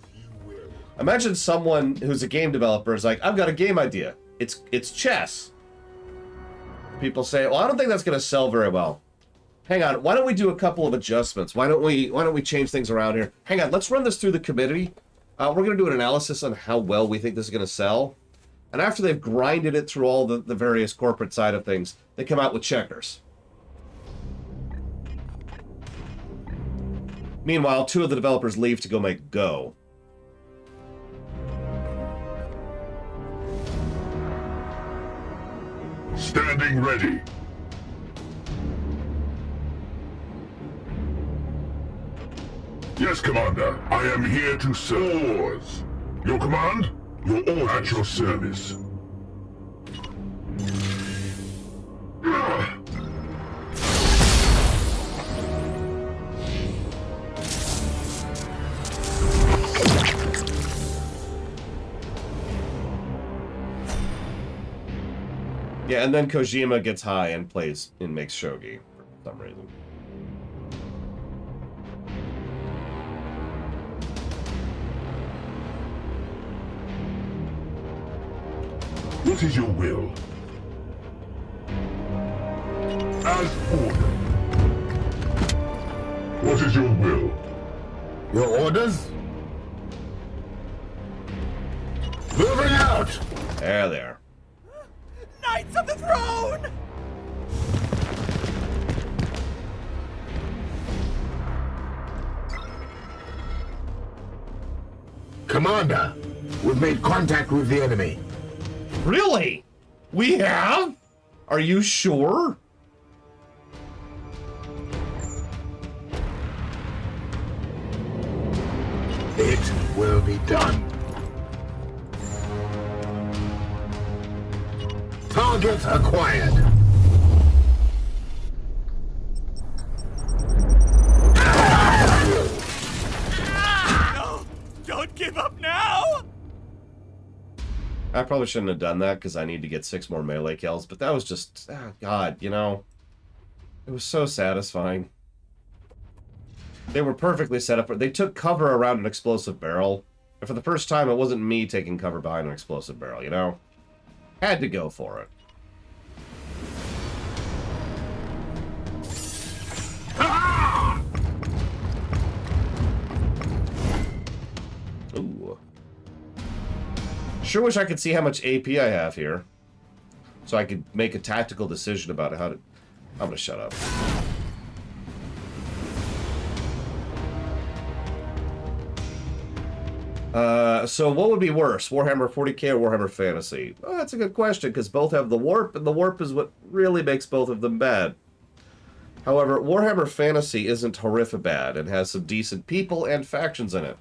Imagine someone who's a game developer is like, I've got a game idea. It's chess. People say, well, I don't think that's going to sell very well. Hang on, why don't we do a couple of adjustments? Why don't we change things around here? Hang on, let's run this through the committee. We're going to do an analysis on how well we think this is going to sell. And after they've grinded it through all the various corporate side of things, they come out with checkers. Meanwhile, 2 of the developers leave to go make Go. Standing ready. Yes, Commander. I am here to serve. Your command? Your order at your service. Yeah, and then Kojima gets high and plays and makes shogi for some reason. What is your will? As ordered. What is your will? Your orders? Moving out! There. Knights of the Throne! Commander, we've made contact with the enemy. Really? We have? Are you sure? It will be done. Target acquired. No! Don't give up now! I probably shouldn't have done that because I need to get 6 more melee kills, but that was just, oh God, you know, it was so satisfying. They were perfectly set up. They took cover around an explosive barrel, and for the first time, it wasn't me taking cover behind an explosive barrel, you know? Had to go for it. Ooh. Sure wish I could see how much AP I have here, so I could make a tactical decision about how to... I'm gonna shut up. So what would be worse, Warhammer 40k or Warhammer Fantasy? Well, that's a good question, because both have the warp, and the warp is what really makes both of them bad. However, Warhammer Fantasy isn't horrific bad, and has some decent people and factions in it.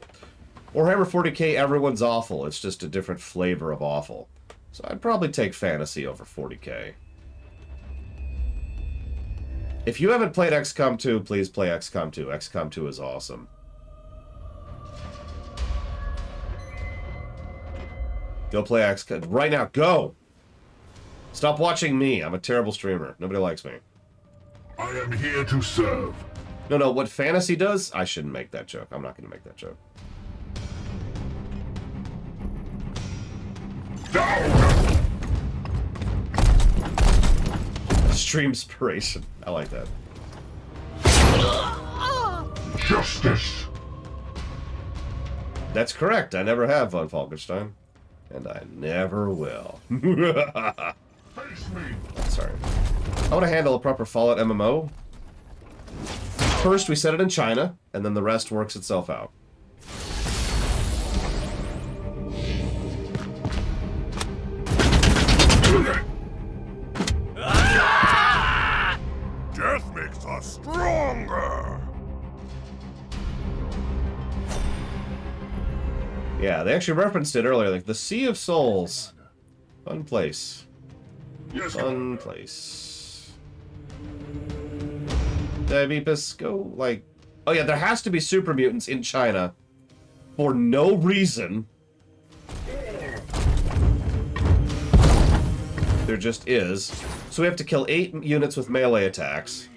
Warhammer 40k, everyone's awful, it's just a different flavor of awful. So I'd probably take Fantasy over 40k. If you haven't played XCOM 2, please play XCOM 2. XCOM 2 is awesome. Go play XCOM. Right now, go! Stop watching me. I'm a terrible streamer. Nobody likes me. I am here to serve. No, what Fantasy does? I shouldn't make that joke. I'm not going to make that joke. Streamspiration. I like that. Justice. That's correct. I never have von Falkenstein. And I never will. Face me. Sorry. I want to handle a proper Fallout MMO. First, we set it in China, and then the rest works itself out. Death makes us stronger. Yeah, they actually referenced it earlier, like the Sea of Souls. Fun place. Yes, Fun place. Divipus, go, like... Oh yeah, there has to be super mutants in China. For no reason. There just is. So we have to kill 8 units with melee attacks.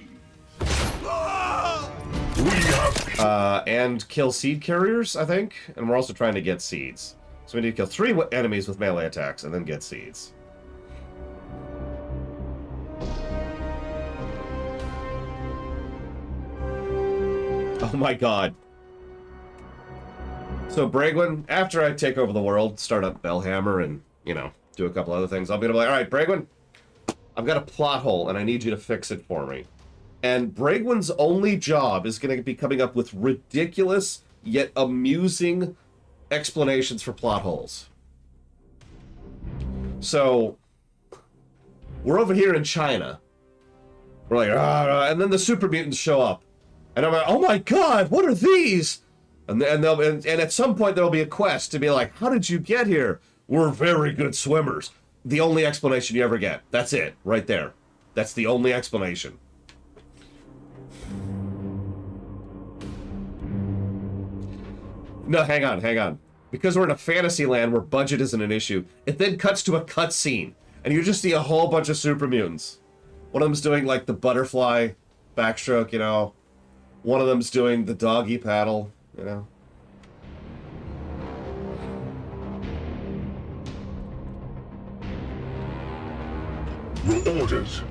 And kill seed carriers, I think. And we're also trying to get seeds. So we need to kill 3 enemies with melee attacks and then get seeds. Oh my god. So Bragwin, after I take over the world, start up Bellhammer and, you know, do a couple other things, I'll be like, alright, Bragwin, I've got a plot hole and I need you to fix it for me. And Bragwin's only job is going to be coming up with ridiculous yet amusing explanations for plot holes. So, we're over here in China. We're like, and then the super mutants show up. And I'm like, oh my god, what are these? And at some point there'll be a quest to be like, how did you get here? We're very good swimmers. The only explanation you ever get. That's it, right there. That's the only explanation. No, hang on. Because we're in a fantasy land where budget isn't an issue, it then cuts to a cutscene, and you just see a whole bunch of super mutants. One of them's doing, like, the butterfly backstroke, you know. One of them's doing the doggy paddle, you know. Your orders.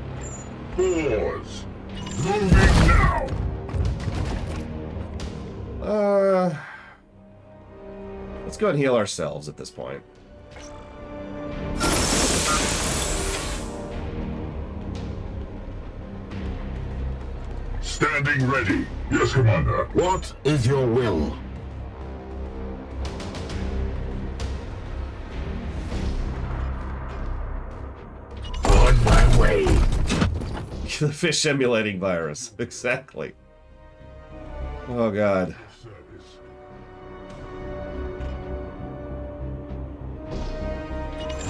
Pause. Moving now. Let's go and heal ourselves at this point. Standing ready. Yes, Commander. What is your will? On my way. The fish emulating virus. Exactly. Oh god.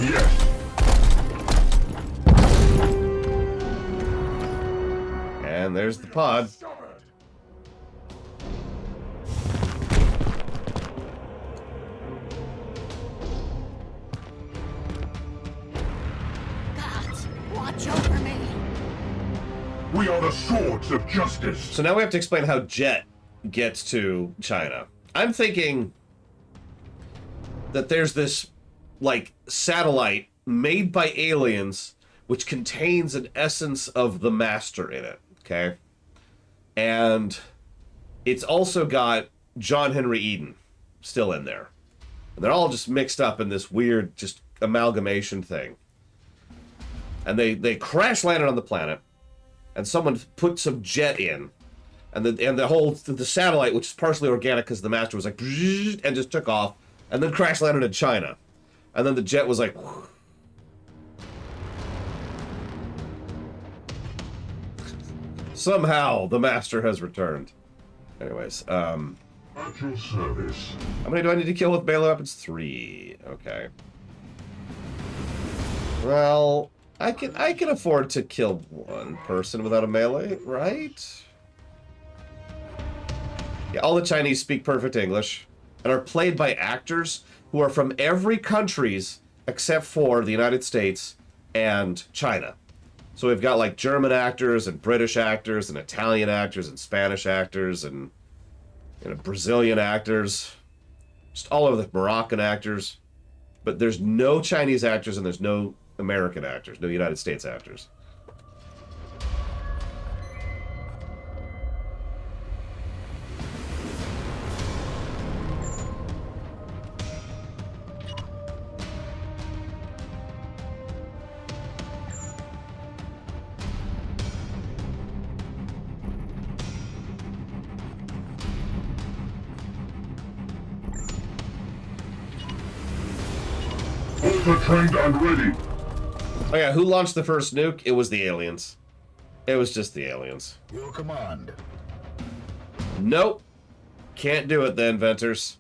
Yes. And there's the pod. Gods, watch over me. We are the swords of justice. So now we have to explain how Jet gets to China. I'm thinking that there's this, like, satellite made by aliens which contains an essence of the Master in it, okay? And it's also got John Henry Eden still in there. And they're all just mixed up in this weird, just amalgamation thing. And they crash landed on the planet, and someone put some jet in, and the satellite, which is partially organic because the Master was like, and just took off, and then crash landed in China. And then the jet was like, whew. Somehow the Master has returned. Anyways, At your service. how many do I need to kill with melee weapons? 3. Okay. Well, I can afford to kill one person without a melee, right? Yeah, all the Chinese speak perfect English and are played by actors who are from every countries except for the United States and China. So we've got like German actors and British actors and Italian actors and Spanish actors and, you know, Brazilian actors, just all over the Moroccan actors. But there's no Chinese actors and there's no American actors, no United States actors. Ultra trained and ready. Oh yeah, who launched the first nuke? It was the aliens. It was just the aliens. Your command. Nope. Can't do it, the inventors.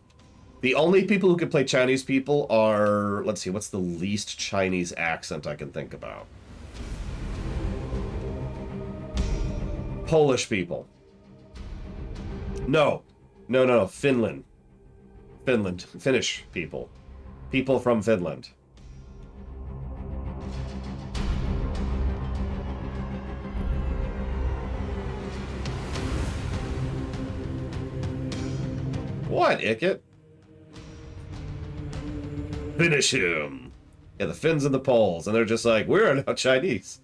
The only people who can play Chinese people are... Let's see, what's the least Chinese accent I can think about? Polish people. No. No. Finland. Finnish people. People from Finland. What, Ickett? Finish him. Yeah, the Finns and the Poles, and they're just like, we're now Chinese.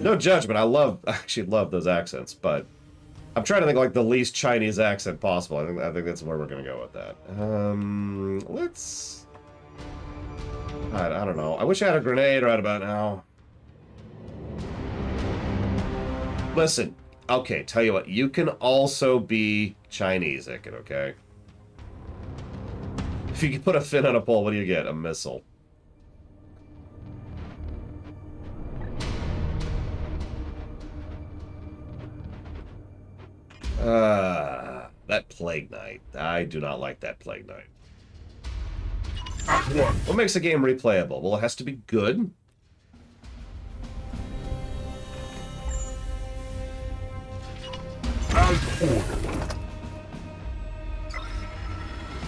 No judgment. I actually love those accents, but I'm trying to think like the least Chinese accent possible. I think that's where we're gonna go with that. Let's. I don't know. I wish I had a grenade right about now. Listen, okay. Tell you what, you can also be Chinese, Ickett, okay? If you can put a fin on a pole, what do you get? A missile. That Plague Knight. I do not like that Plague Knight. What makes a game replayable? Well, it has to be good.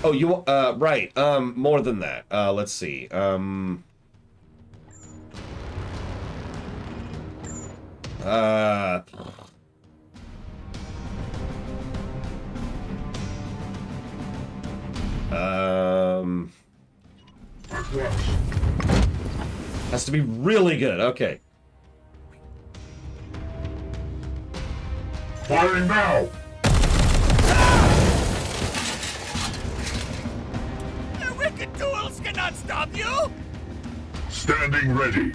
Oh, you, right, more than that. Let's see, has to be really good, okay. Firing now! The wicked tools cannot stop you! Standing ready.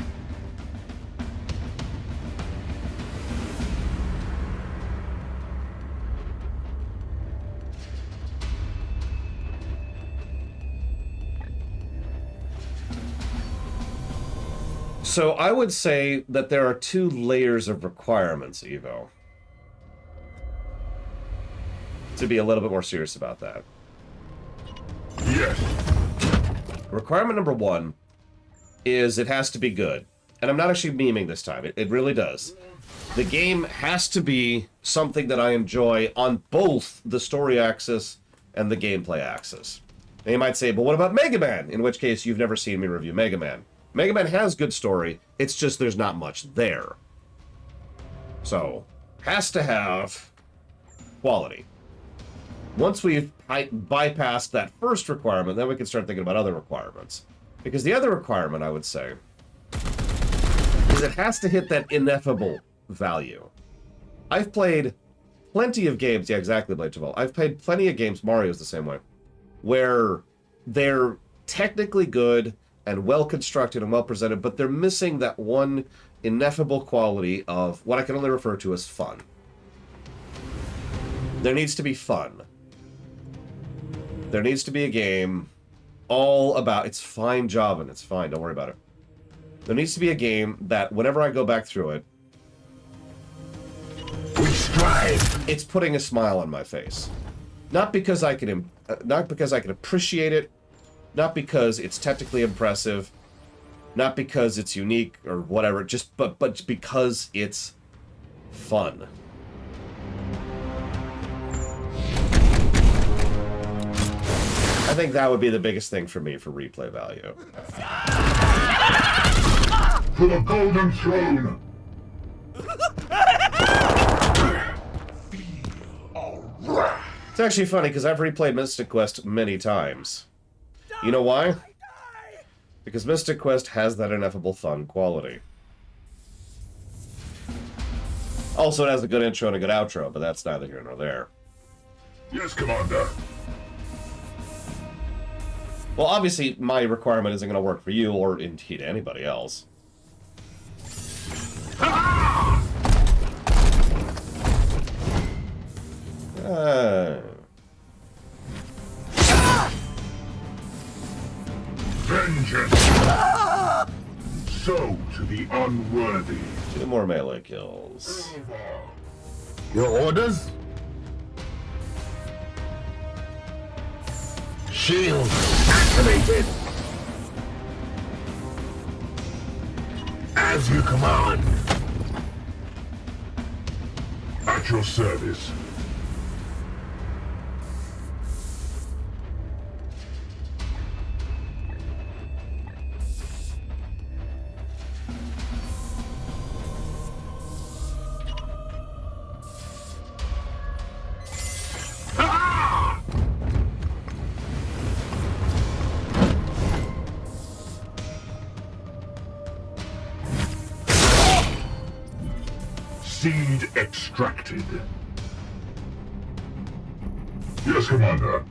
So I would say that there are 2 layers of requirements, Evo. To be a little bit more serious about that. Yes. Requirement number 1 is it has to be good. And I'm not actually memeing this time. It really does. The game has to be something that I enjoy on both the story axis and the gameplay axis. Now you might say, but what about Mega Man? In which case, you've never seen me review Mega Man. Mega Man has good story, it's just there's not much there. So, has to have quality. Once we've bypassed that first requirement, then we can start thinking about other requirements. Because the other requirement, I would say, is it has to hit that ineffable value. I've played plenty of games, yeah, exactly, Blade Tavol. I've played plenty of games, Mario's the same way, where they're technically good and well-constructed and well-presented, but they're missing that one ineffable quality of what I can only refer to as fun. There needs to be fun. There needs to be a game all about, it's fine jobbing, it's fine, don't worry about it. There needs to be a game that whenever I go back through it, We strive. it's putting a smile on my face. Not because I can appreciate it, not because it's technically impressive, not because it's unique or whatever, just but because it's fun. I think that would be the biggest thing for me for replay value. For the Golden Throne! It's actually funny because I've replayed Mystic Quest many times. You know why? Because Mystic Quest has that ineffable fun quality. Also, it has a good intro and a good outro, but that's neither here nor there. Yes, Commander. Well, obviously, my requirement isn't going to work for you, or indeed anybody else. Vengeance! So to the unworthy. 2 more melee kills. Your orders? Shield activated. As you command. At your service. Seed extracted. Yes, Commander.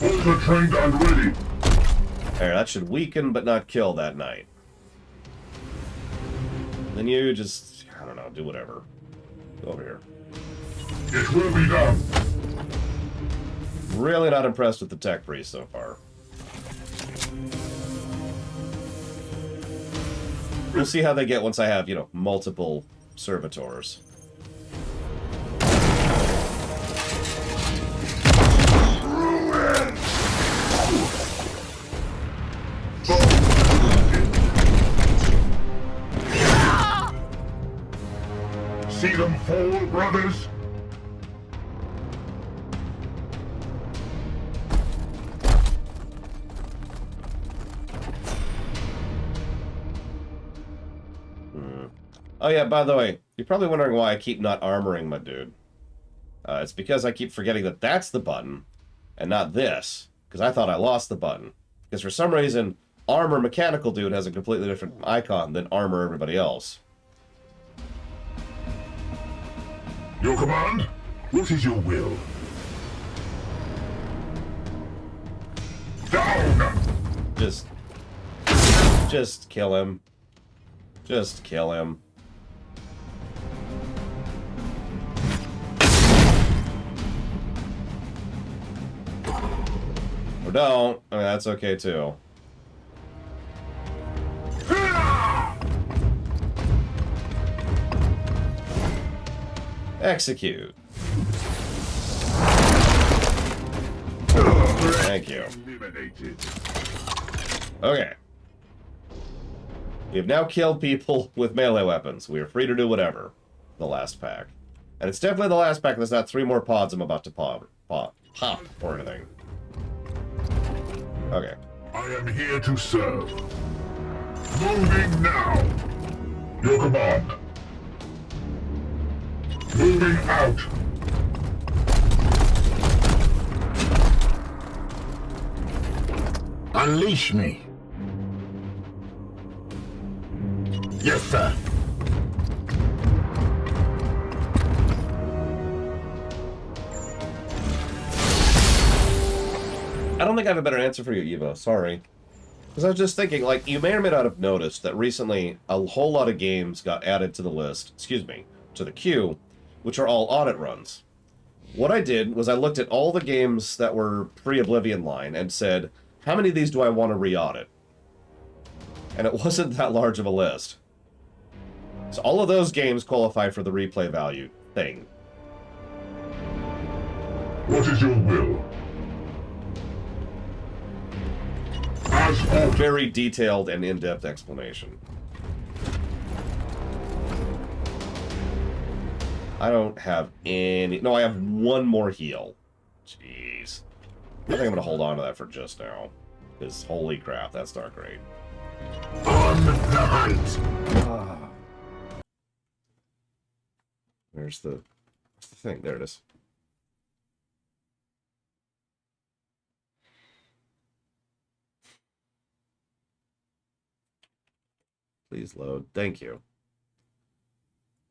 Ultra trained and ready. There, that should weaken but not kill that knight. Then you just, I don't know, do whatever. Go over here. It will be done. Really not impressed with the tech priest so far. We'll see how they get once I have, you know, multiple servitors. See them fall, brothers? Oh yeah, by the way, you're probably wondering why I keep not armoring my dude. It's because I keep forgetting that that's the button, and not this, because I thought I lost the button. Because for some reason, armor mechanical dude has a completely different icon than armor everybody else. Your command? What is your will? Down! Just kill him. Just kill him. Or don't. I mean, that's okay too. Execute. Thank you. Okay. We have now killed people with melee weapons. We are free to do whatever. The last pack. And it's definitely the last pack. There's not 3 more pods I'm about to pop or anything. Okay. I am here to serve. Moving now. Your command. Moving out. Unleash me. Yes, sir. I don't think I have a better answer for you, Evo. Sorry. Because I was just thinking, like, you may or may not have noticed that recently a whole lot of games got added to the list, excuse me, to the queue, which are all audit runs. What I did was I looked at all the games that were pre-Oblivion line and said, how many of these do I want to re-audit? And it wasn't that large of a list. So all of those games qualify for the replay value thing. What is your will? As A very detailed and in-depth explanation. I don't have any... No, I have 1 more heal. Jeez. I think I'm going to hold on to that for just now. Because holy crap, that's not great. On the hunt. Where's the thing? There it is. Please load. Thank you.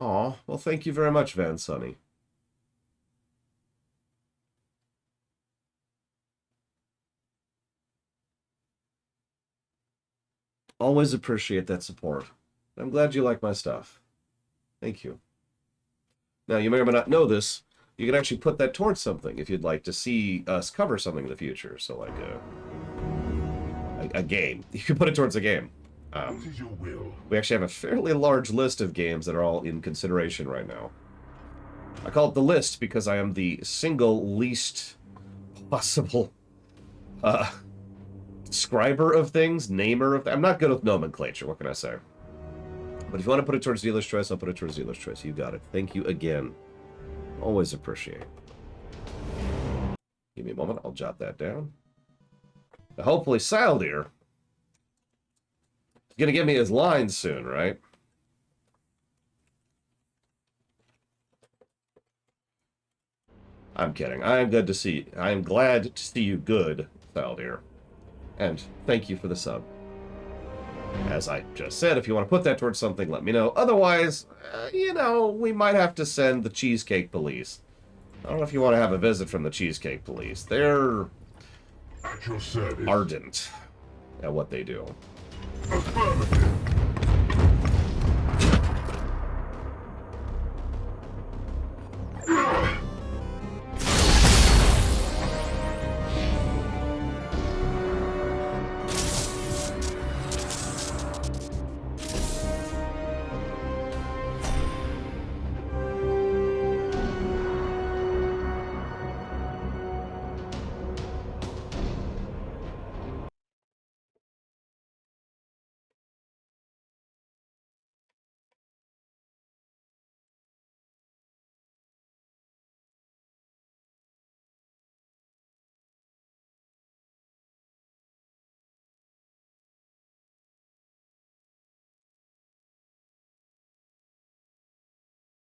Aw, well thank you very much, Van Sunny. Always appreciate that support. I'm glad you like my stuff. Thank you. Now, you may or may not know this. You can actually put that towards something if you'd like to see us cover something in the future. So, like a game. You can put it towards a game. what is your will? We actually have a fairly large list of games that are all in consideration right now. I call it the list because I am the single least possible scriber of things, namer of... I'm not good with nomenclature, what can I say? But if you want to put it towards dealer's choice, I'll put it towards dealer's choice. You got it. Thank you again. Always appreciate. Give me a moment, I'll jot that down. Now, hopefully Saldir is going to give me his lines soon, right? I'm kidding. I am good to see. I am glad to see you good, Saldir. And thank you for the sub. As I just said, if you want to put that towards something, let me know. Otherwise, you know, we might have to send the Cheesecake Police. I don't know if you want to have a visit from the Cheesecake Police. They're At your service. ardent at what they do. Affirmative.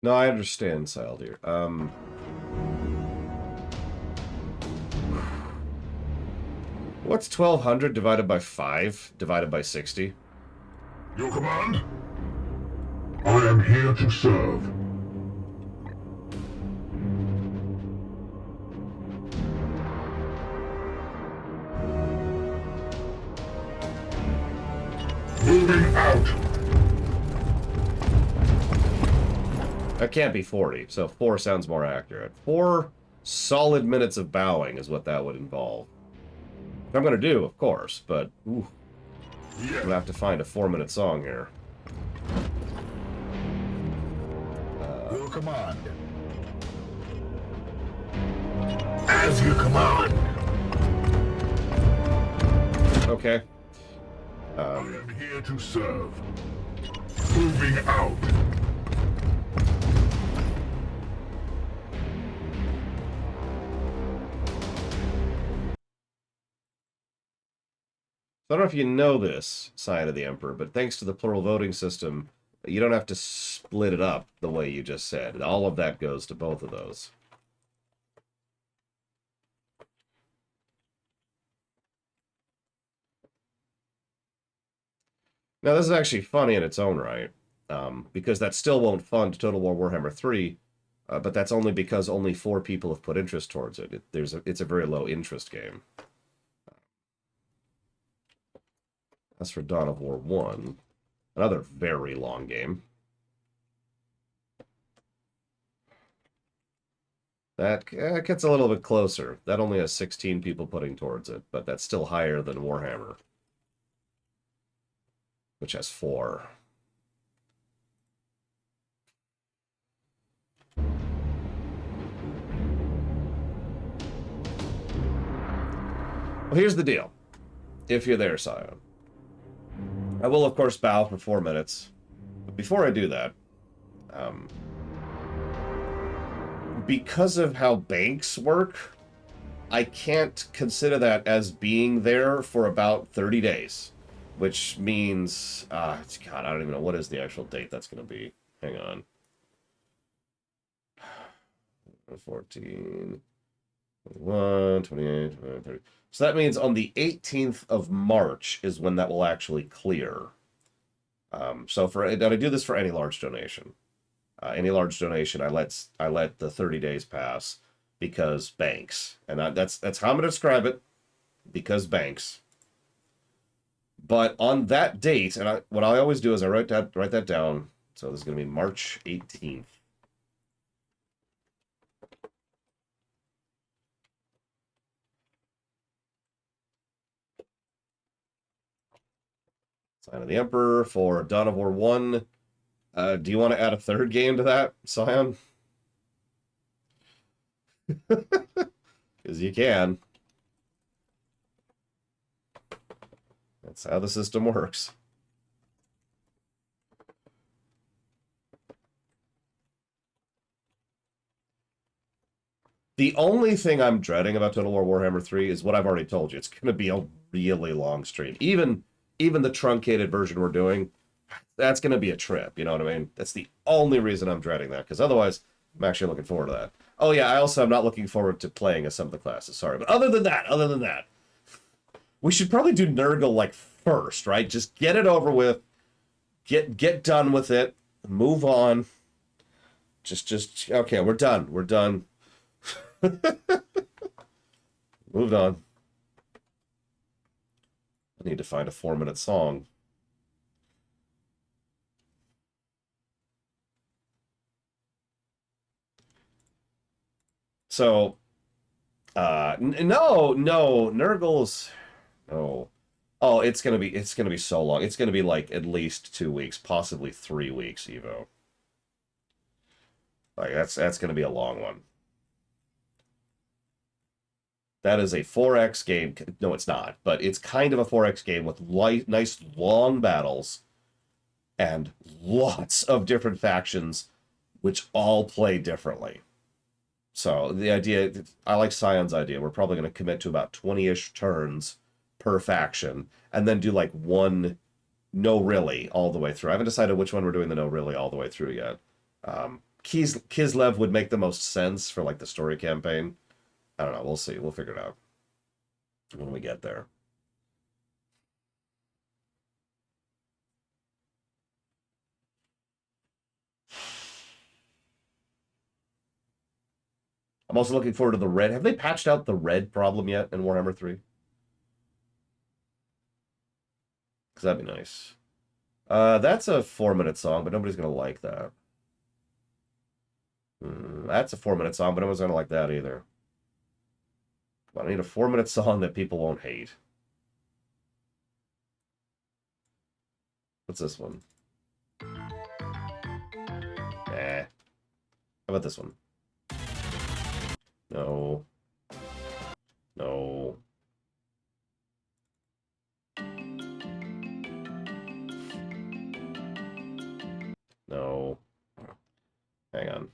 No, I understand, Saldir. What's 1200 divided by 5 divided by 60? Your command? I am here to serve. Moving out. That can't be 40, so 4 sounds more accurate. 4 solid minutes of bowing is what that would involve. I'm gonna do, of course, but ooh, I'm gonna have to find a 4-minute song here. Your command. As you command. Okay. I am here to serve. Moving out. I don't know if you know this, Scion of the Emperor, but thanks to the plural voting system, you don't have to split it up the way you just said. All of that goes to both of those. Now, this is actually funny in its own right, because that still won't fund Total War Warhammer 3, but that's only because only 4 people have put interest towards it. It's a very low interest game. As for Dawn of War 1, another very long game. That gets a little bit closer. That only has 16 people putting towards it, but that's still higher than Warhammer, which has 4. Well, here's the deal. If you're there, Scion. I will, of course, bow for 4 minutes. But before I do that, because of how banks work, I can't consider that as being there for about 30 days. Which means, God, I don't even know what is the actual date that's going to be. Hang on. 14, 21, 28, 29, 30. So that means on the 18th of March is when that will actually clear. So I do this for any large donation. Any large donation, I let the 30 days pass because banks, and that's how I'm going to describe it, because banks. But on that date, and what I always do is I write that down. So this is going to be March 18th. Sign of the Emperor for Dawn of War 1. Do you want to add a 3rd game to that, Scion? Because you can. That's how the system works. The only thing I'm dreading about Total War Warhammer 3 is what I've already told you. It's going to be a really long stream. Even the truncated version we're doing, that's going to be a trip. You know what I mean? That's the only reason I'm dreading that, because otherwise, I'm actually looking forward to that. Oh yeah, I also am not looking forward to playing as some of the classes. Sorry, but other than that, we should probably do Nurgle like first, right? Just get it over with, get done with it, move on. Just okay, we're done. We're done. Moved on. I need to find a 4-minute song. So, no, Nurgle's, no. Oh, it's gonna be so long. It's gonna be like at least 2 weeks, possibly 3 weeks, Evo. Like that's gonna be a long one. That is a 4X game. No, it's not, but it's kind of a 4X game with nice long battles and lots of different factions, which all play differently. So the idea, I like Scion's idea. We're probably going to commit to about 20-ish turns per faction, and then do like one no really all the way through. I haven't decided which one we're doing the no really all the way through yet. Kislev would make the most sense for like the story campaign. I don't know. We'll see. We'll figure it out when we get there. I'm also looking forward to the red. Have they patched out the red problem yet in Warhammer 3? Because that'd be nice. That's a 4-minute song, but nobody's going to like that. That's a 4-minute song, but nobody's going to like that either. I need a 4-minute song that people won't hate. What's this one? How about this one? No. No. No. Hang on.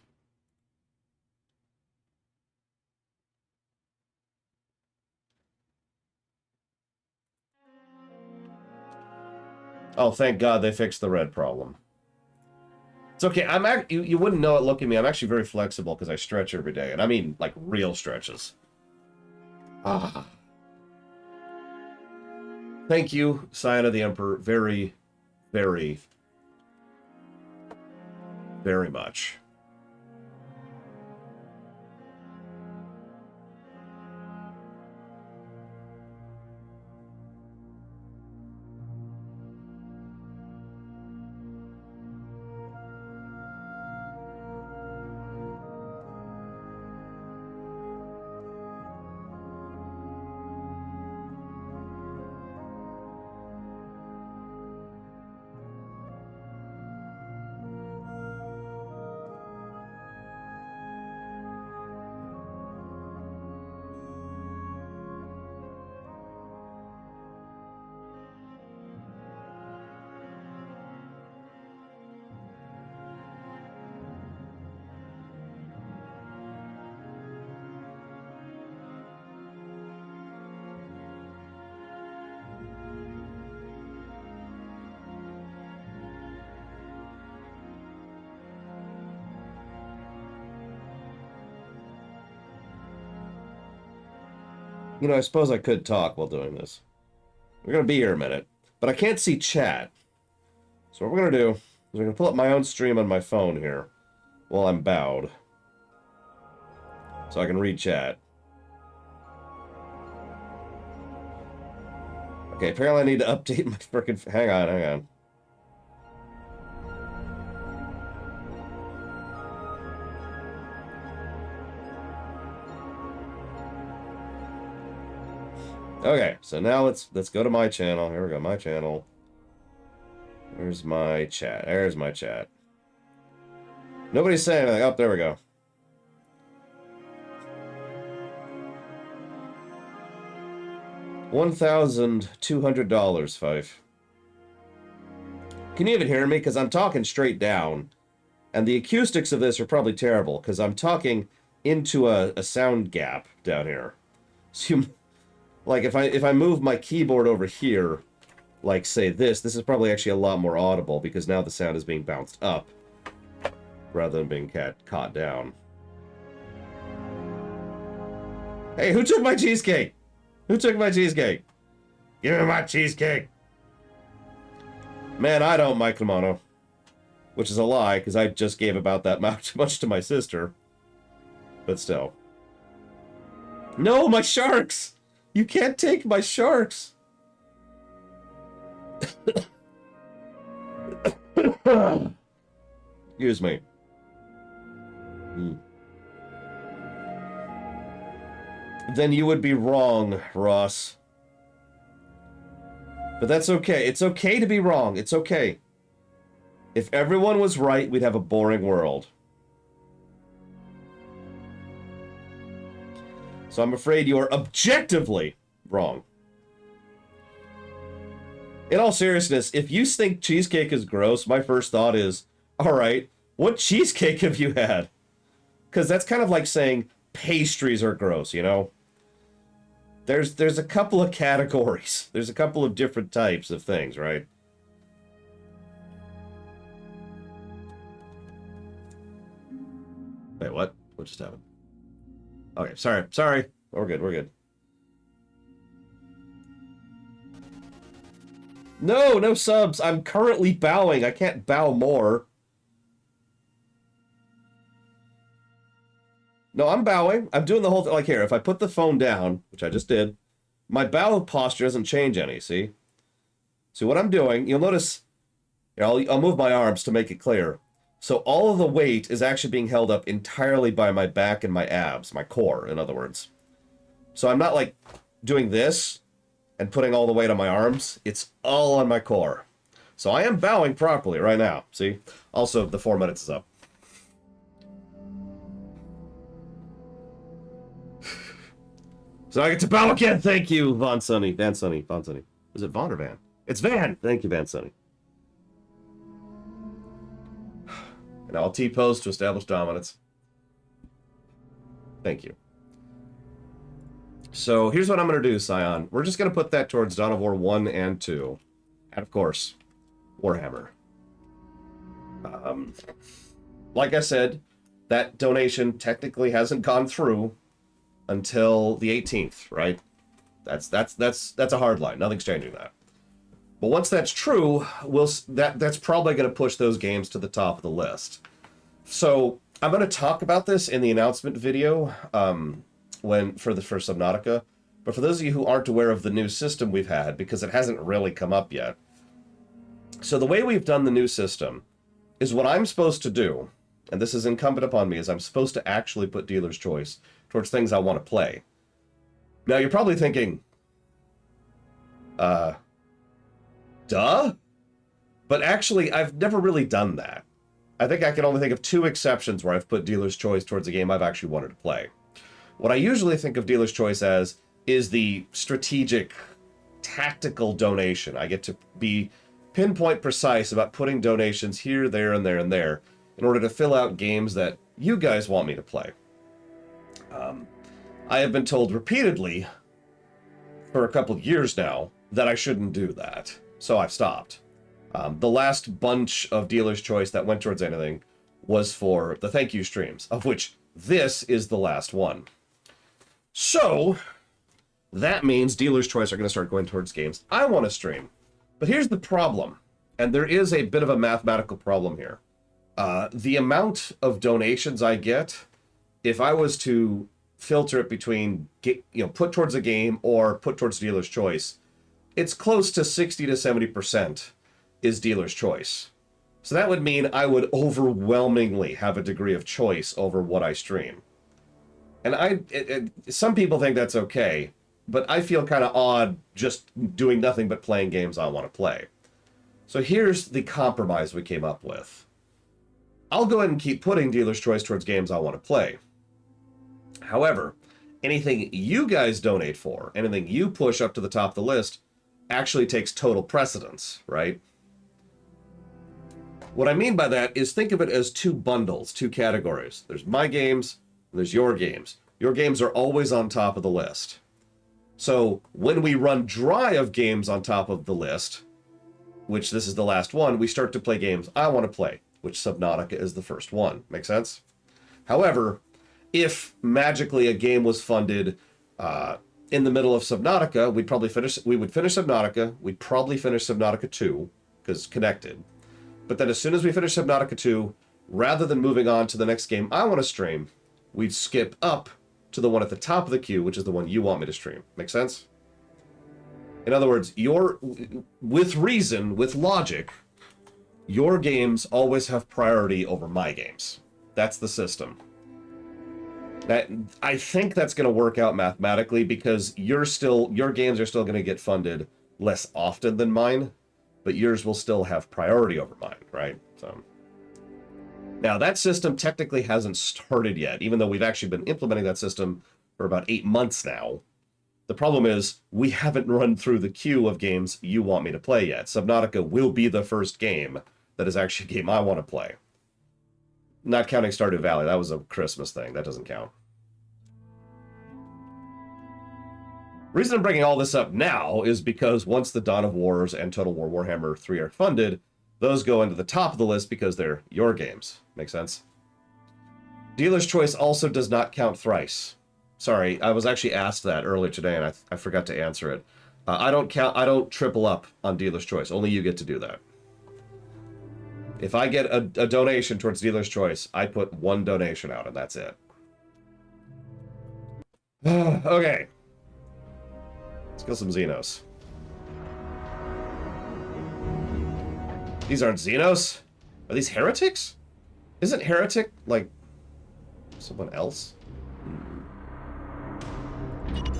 Oh, thank God they fixed the red problem. It's okay. You wouldn't know it looking at me. I'm actually very flexible because I stretch every day. And I mean, like, real stretches. Ah. Thank you, Scion of the Emperor, very, very, very much. You know, I suppose I could talk while doing this. We're going to be here a minute, but I can't see chat. So what we're going to do is we're going to pull up my own stream on my phone here while I'm bowed. So I can read chat. Okay, apparently I need to update my frickin'... Hang on. Okay, so now let's go to my channel. Here we go, my channel. Where's my chat? There's my chat. Nobody's saying anything. Oh, there we go. $1,200, Fife. Can you even hear me? Because I'm talking straight down. And the acoustics of this are probably terrible, because I'm talking into a sound gap down here. So you, like, if I move my keyboard over here, like, say this is probably actually a lot more audible, because now the sound is being bounced up, rather than being caught down. Hey, who took my cheesecake? Who took my cheesecake? Give me my cheesecake! Man, I don't, Mike Lamano. Which is a lie, because I just gave about that much to my sister. But still. No, my sharks! You can't take my sharks! Excuse me. Then you would be wrong, Ross. But that's okay. It's okay to be wrong. It's okay. If everyone was right, we'd have a boring world. So I'm afraid you are objectively wrong. In all seriousness, if you think cheesecake is gross, my first thought is, alright, what cheesecake have you had? Because that's kind of like saying pastries are gross, you know? There's a couple of categories. There's a couple of different types of things, right? Wait, what? What just happened? Okay, sorry. We're good. No subs. I'm currently bowing. I can't bow more. No, I'm bowing. I'm doing the whole thing. Like here, if I put the phone down, which I just did, my bow posture doesn't change any, see? So what I'm doing, you'll notice, here, I'll move my arms to make it clear. So all of the weight is actually being held up entirely by my back and my abs, my core, in other words. So I'm not like doing this and putting all the weight on my arms. It's all on my core. So I am bowing properly right now, see? Also, the 4 minutes is up. So I get to bow again. Thank you, Von Sunny. Van Sunny. Is it Von or Van? It's Van. Thank you, Van Sunny. And I'll T-pose to establish dominance. Thank you. So here's what I'm going to do, Scion. We're just going to put that towards Dawn of War 1 and 2. And of course, Warhammer. Like I said, that donation technically hasn't gone through until the 18th, right? That's a hard line. Nothing's changing that. But once that's true, that's probably going to push those games to the top of the list. So I'm going to talk about this in the announcement video for Subnautica. But for those of you who aren't aware of the new system we've had, because it hasn't really come up yet. So the way we've done the new system is what I'm supposed to do, and this is incumbent upon me, is I'm supposed to actually put dealer's choice towards things I want to play. Now you're probably thinking, duh? But actually, I've never really done that. I think I can only think of 2 exceptions where I've put dealer's choice towards a game I've actually wanted to play. What I usually think of dealer's choice as is the strategic, tactical donation. I get to be pinpoint precise about putting donations here, there, and there, and there in order to fill out games that you guys want me to play. I have been told repeatedly for a couple of years now that I shouldn't do that, so I've stopped. The last bunch of dealer's choice that went towards anything was for the thank you streams, of which this is the last one. So that means dealer's choice are going to start going towards games I want to stream. But here's the problem, and there is a bit of a mathematical problem here. The amount of donations I get, if I was to filter it between, put towards a game or put towards dealer's choice, it's close to 60 to 70% is dealer's choice. So that would mean I would overwhelmingly have a degree of choice over what I stream. And some people think that's okay, but I feel kind of odd just doing nothing but playing games I want to play. So here's the compromise we came up with. I'll go ahead and keep putting dealer's choice towards games I want to play. However, anything you guys donate for, anything you push up to the top of the list, actually takes total precedence, right? What I mean by that is think of it as two bundles, two categories. There's my games, and there's your games. Your games are always on top of the list. So when we run dry of games on top of the list, which this is the last one, we start to play games I want to play, which Subnautica is the first one. Make sense? However, if magically a game was funded in the middle of Subnautica, we would finish Subnautica. We'd probably finish Subnautica 2, because connected. But then as soon as we finish Subnautica 2, rather than moving on to the next game I want to stream, we'd skip up to the one at the top of the queue, which is the one you want me to stream. Make sense? In other words, with reason, with logic, your games always have priority over my games. That's the system. I think that's going to work out mathematically because your games are still going to get funded less often than mine, but yours will still have priority over mine, right? So now that system technically hasn't started yet, even though we've actually been implementing that system for about 8 months now. The problem is we haven't run through the queue of games you want me to play yet. Subnautica will be the first game that is actually a game I want to play. Not counting Stardew Valley. That was a Christmas thing. That doesn't count. Reason I'm bringing all this up now is because once the Dawn of Wars and Total War Warhammer 3 are funded, those go into the top of the list because they're your games. Make sense? Dealer's Choice also does not count thrice. Sorry, I was actually asked that earlier today and I forgot to answer it. I don't triple up on Dealer's Choice. Only you get to do that. If I get a donation towards Dealer's Choice, I put one donation out and that's it. Okay. Let's kill some Xenos. These aren't Xenos? Are these heretics? Isn't heretic, like, someone else?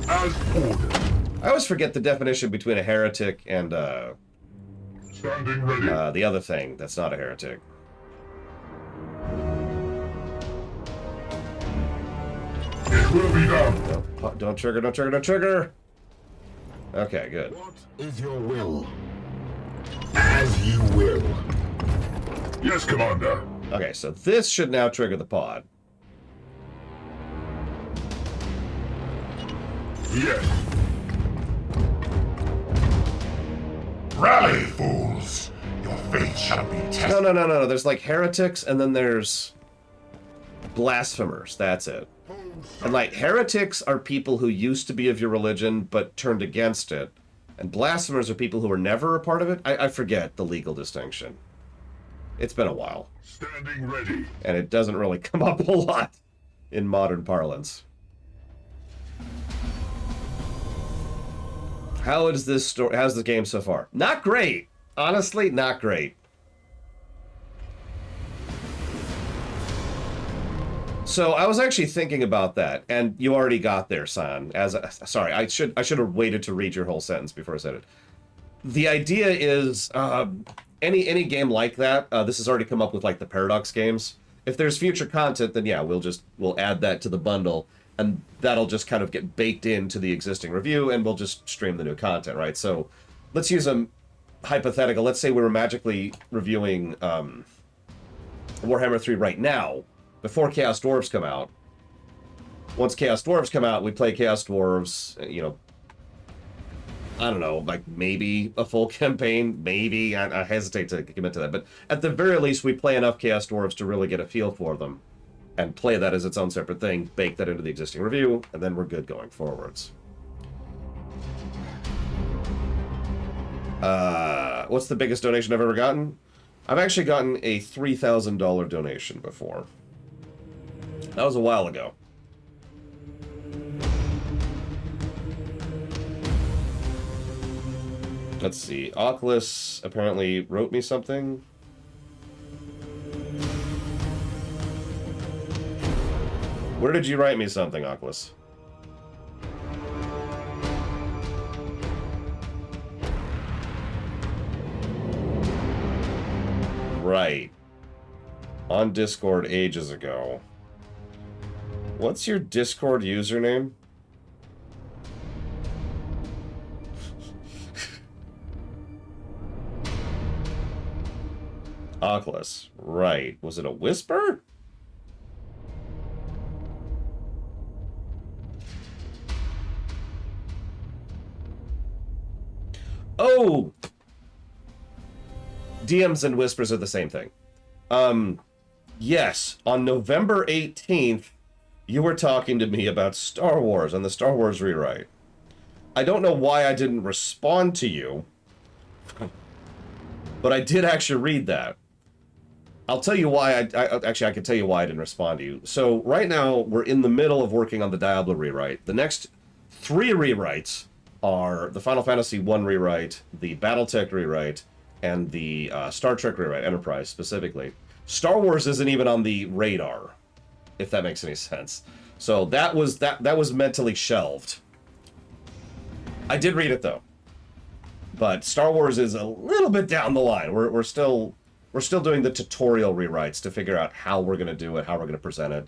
As ordered. I always forget the definition between a heretic and, Standing ready. the other thing that's not a heretic. It will be done. Don't trigger, don't trigger, don't trigger! Okay, good. What is your will? As you will. Yes, Commander. Okay, so this should now trigger the pod. Yes. Rally, fools! Your fate shall be tested. No. There's like heretics, and then there's blasphemers. That's it. And like heretics are people who used to be of your religion but turned against it, and blasphemers are people who were never a part of it. I forget the legal distinction. It's been a while, Standing ready. and it doesn't really come up a lot in modern parlance. How is this story? How's the game so far? Not great. Honestly, not great. So I was actually thinking about that, and you already got there, San. Sorry, I should have waited to read your whole sentence before I said it. The idea is any game like that. This has already come up with like the Paradox games. If there's future content, then yeah, we'll add that to the bundle. And that'll just kind of get baked into the existing review, and we'll just stream the new content, right? So let's use a hypothetical. Let's say we were magically reviewing Warhammer 3 right now, before Chaos Dwarves come out. Once Chaos Dwarves come out, we play Chaos Dwarves, I don't know, like maybe a full campaign, maybe. I hesitate to commit to that. But at the very least, we play enough Chaos Dwarves to really get a feel for them. And play that as its own separate thing, bake that into the existing review, and then we're good going forwards. What's the biggest donation I've ever gotten? I've actually gotten a $3,000 donation before. That was a while ago. Let's see. Oculus apparently wrote me something. Where did you write me something, Oculus? Right. On Discord ages ago. What's your Discord username? Oculus. Right. Was it a whisper? Oh! DMs and whispers are the same thing. Yes. On November 18th, you were talking to me about Star Wars and the Star Wars rewrite. I don't know why I didn't respond to you, but I did actually read that. I'll tell you why. I can tell you why I didn't respond to you. So right now, we're in the middle of working on the Diablo rewrite. The next 3 rewrites are the Final Fantasy 1 rewrite, the BattleTech rewrite, and the Star Trek rewrite, Enterprise specifically. Star Wars isn't even on the radar, if that makes any sense. So that was mentally shelved. I did read it though, but Star Wars is a little bit down the line. We're still doing the tutorial rewrites to figure out how we're gonna do it, how we're gonna present it,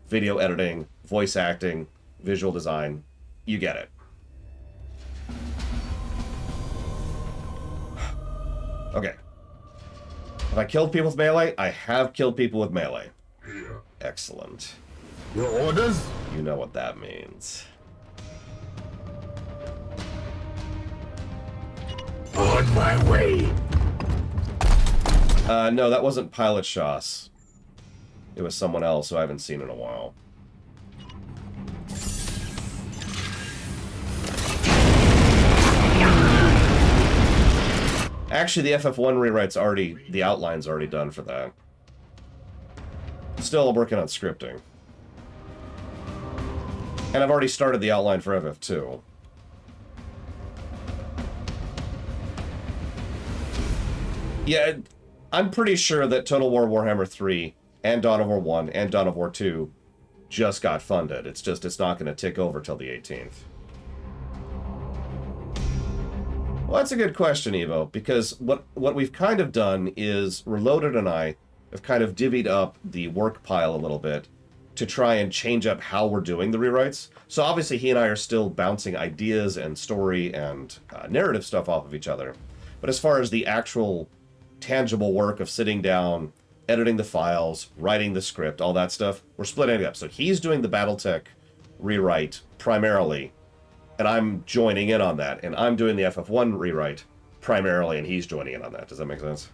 video editing, voice acting, visual design. You get it. Okay. Have I killed people with melee? I have killed people with melee. Here. Excellent. Your orders? You know what that means. On my way. No, that wasn't Pilot Shoss. It was someone else who I haven't seen in a while. Actually, the FF1 rewrite's already... the outline's already done for that. Still working on scripting. And I've already started the outline for FF2. Yeah, I'm pretty sure that Total War Warhammer 3 and Dawn of War 1 and Dawn of War 2 just got funded. It's just, it's not going to tick over till the 18th. Well, that's a good question, Evo, because what we've kind of done is Reloaded and I have kind of divvied up the work pile a little bit to try and change up how we're doing the rewrites. So obviously he and I are still bouncing ideas and story and narrative stuff off of each other. But as far as the actual tangible work of sitting down, editing the files, writing the script, all that stuff, we're splitting it up. So he's doing the BattleTech rewrite primarily, and I'm joining in on that. And I'm doing the FF1 rewrite primarily, and he's joining in on that. Does that make sense?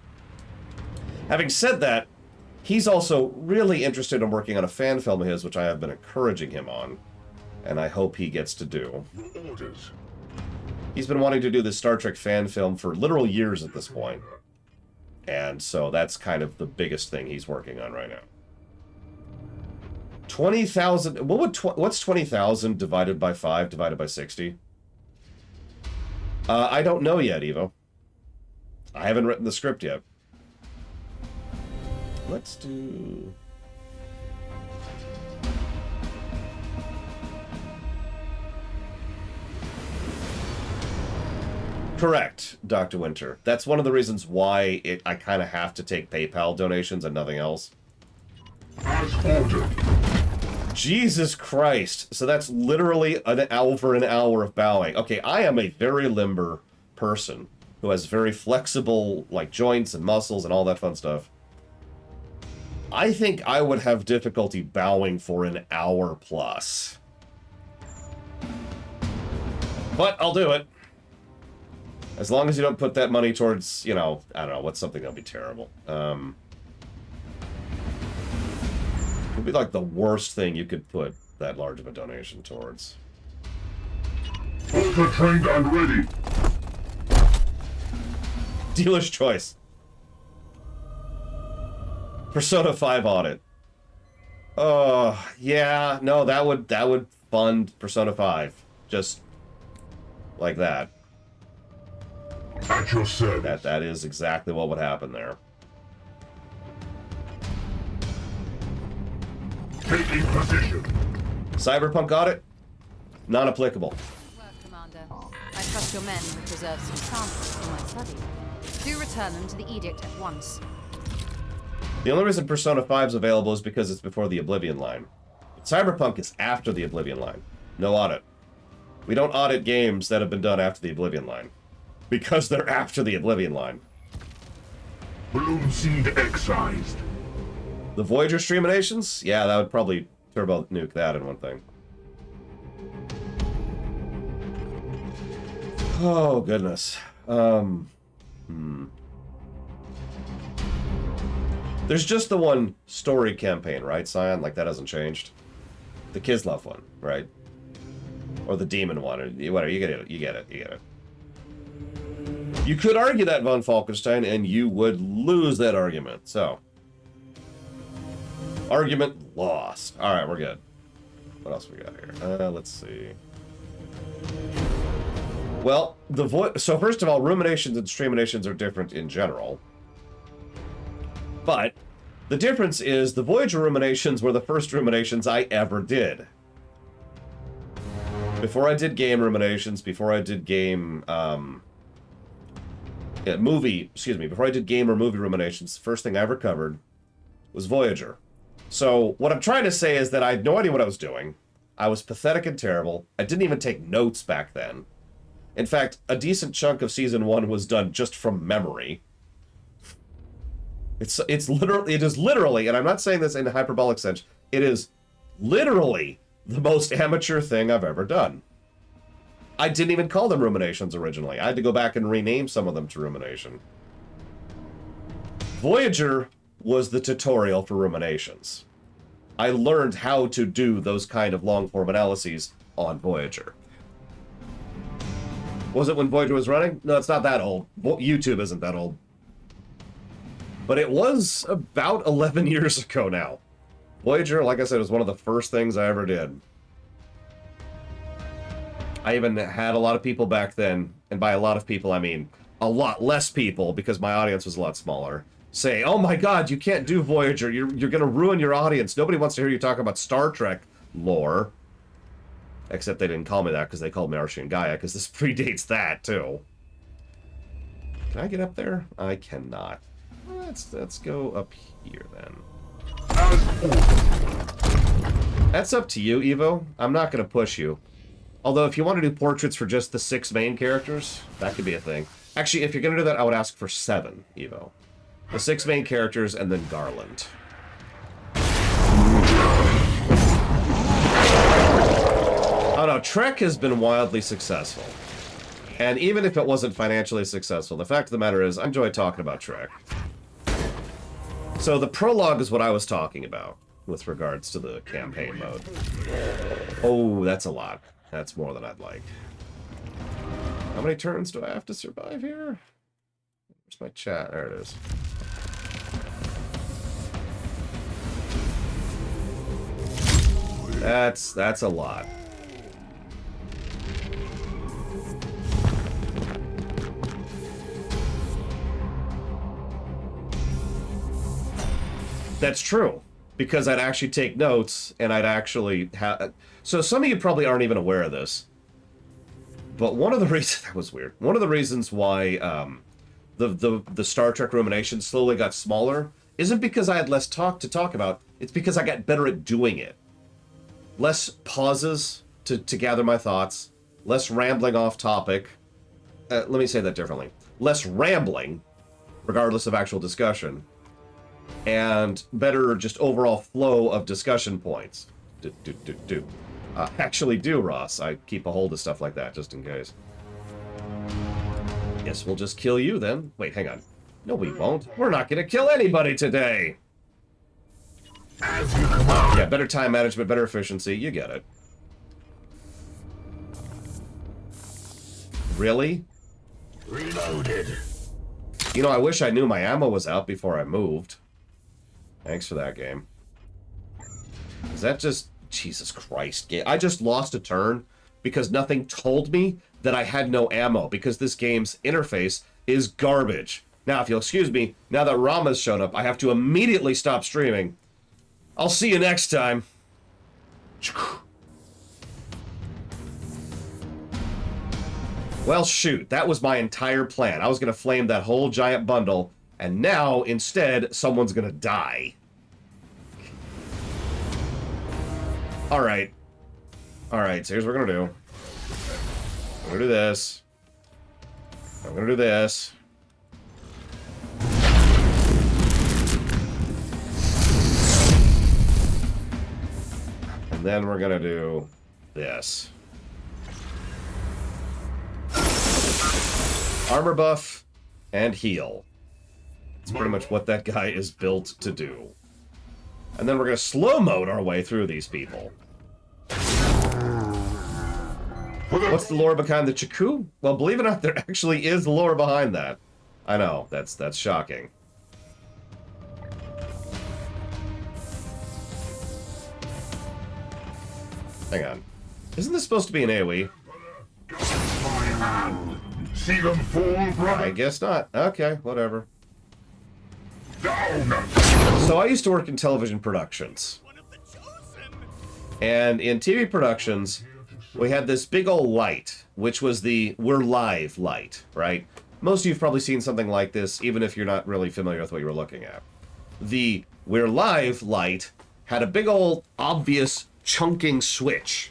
Having said that, he's also really interested in working on a fan film of his, which I have been encouraging him on, and I hope he gets to do. Your orders. He's been wanting to do this Star Trek fan film for literal years at this point. And so that's kind of the biggest thing he's working on right now. 20,000... what's 20,000 divided by 5 divided by 60? I don't know yet, Evo. I haven't written the script yet. Let's do... Correct, Dr. Winter. That's one of the reasons why I kind of have to take PayPal donations and nothing else. As ordered. Jesus Christ. So that's literally an hour of bowing. Okay, I am a very limber person who has very flexible, like, joints and muscles and all that fun stuff. I think I would have difficulty bowing for an hour plus. But I'll do it. As long as you don't put that money towards, you know, I don't know, what's something that'll be terrible. It would be like the worst thing you could put that large of a donation towards. Ultra trained and ready. Dealer's choice. Persona 5 audit. Oh, yeah, no, that would fund Persona 5. Just like that. At your service. That is exactly what would happen there. Taking position. Cyberpunk audit? Non-applicable. Work, Commander. I trust your men will preserve some samples for my study. Do return them to the Edict at once. The only reason Persona 5 is available is because it's before the Oblivion line. But Cyberpunk is after the Oblivion line. No audit. We don't audit games that have been done after the Oblivion line. Because they're after the Oblivion line. Balloon seed excised. The Voyager streaminations? Yeah, that would probably turbo nuke that in one thing. Oh, goodness. There's just the one story campaign, right, Cyan? Like, that hasn't changed. The Kislev one, right? Or the Demon one, or whatever. You get it. You get it. You get it. You could argue that, von Falkenstein, and you would lose that argument. So, argument lost. All right, we're good. What else we got here? Let's see. Well, so first of all, ruminations and streaminations are different in general. But the difference is the Voyager ruminations were the first ruminations I ever did. Before I did game ruminations, before I did game, before I did game or movie ruminations, the first thing I ever covered was Voyager. So what I'm trying to say is that I had no idea what I was doing. I was pathetic and terrible. I didn't even take notes back then. In fact, a decent chunk of Season 1 was done just from memory. It is literally, and I'm not saying this in a hyperbolic sense, it is literally the most amateur thing I've ever done. I didn't even call them ruminations originally. I had to go back and rename some of them to rumination. Voyager was the tutorial for ruminations. I learned how to do those kind of long-form analyses on Voyager. Was it when Voyager was running? No, it's not that old. YouTube isn't that old. But it was about 11 years ago now. Voyager, like I said, was one of the first things I ever did. I even had a lot of people back then, and by a lot of people I mean a lot less people because my audience was a lot smaller, say, oh my god, you can't do Voyager, you're going to ruin your audience. Nobody wants to hear you talk about Star Trek lore. Except they didn't call me that because they called me Archie and Gaia, because this predates that, too. Can I get up there? I cannot. Let's go up here, then. That's up to you, Evo. I'm not going to push you. Although, if you want to do portraits for just the 6 main characters, that could be a thing. Actually, if you're going to do that, I would ask for 7, Evo. The 6 main characters, and then Garland. Oh no, Trek has been wildly successful. And even if it wasn't financially successful, the fact of the matter is, I enjoy talking about Trek. So the prologue is what I was talking about with regards to the campaign mode. Oh, that's a lot. That's more than I'd like. How many turns do I have to survive here? Where's my chat? There it is. That's a lot. That's true, because I'd actually take notes, and I'd actually have... So some of you probably aren't even aware of this, but one of the reasons... That was weird. One of the reasons why the Star Trek rumination slowly got smaller isn't because I had less to talk about, it's because I got better at doing it. Less pauses to gather my thoughts, less rambling off topic. Let me say that differently. Less rambling, regardless of actual discussion, and better just overall flow of discussion points. Actually do, Ross. I keep a hold of stuff like that, just in case. Guess we'll just kill you, then. Wait, hang on. No, we won't. We're not gonna kill anybody today! Yeah, better time management, better efficiency. You get it. Really? Reloaded. You know, I wish I knew my ammo was out before I moved. Thanks for that, game. Is that just... Jesus Christ, game. I just lost a turn because nothing told me that I had no ammo, because this game's interface is garbage. Now, if you'll excuse me, now that Rama's shown up, I have to immediately stop streaming. I'll see you next time. Well, shoot, that was my entire plan. I was going to flame that whole giant bundle, and now, instead, someone's going to die. Alright. Alright, so here's what we're going to do. I'm going to do this. I'm going to do this. And then we're gonna do this. Armor buff and heal. It's pretty much what that guy is built to do. And then we're gonna slow mode our way through these people. What's the lore behind the Chaku? Well, believe it or not, there actually is lore behind that. I know, that's shocking. Hang on. Isn't this supposed to be an AoE? See them fall, brother? I guess not. Okay, whatever. Down! So I used to work in television productions. And in TV productions, we had this big old light, which was the "we're live" light, right? Most of you have probably seen something like this, even if you're not really familiar with what you were looking at. The "we're live" light had a big old obvious chunking switch,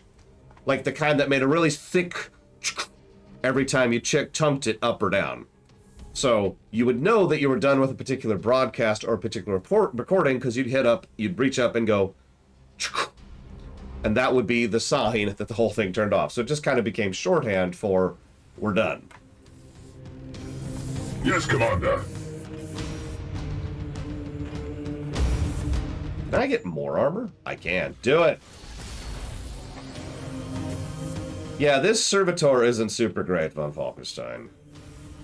like the kind that made a really thick every time you chunked it up or down. So you would know that you were done with a particular broadcast or a particular recording because you'd reach up and go, and that would be the sign that the whole thing turned off. So it just kind of became shorthand for we're done. Yes, Commander. Can I get more armor? I can. Do it. Yeah, this servitor isn't super great, von Falkenstein.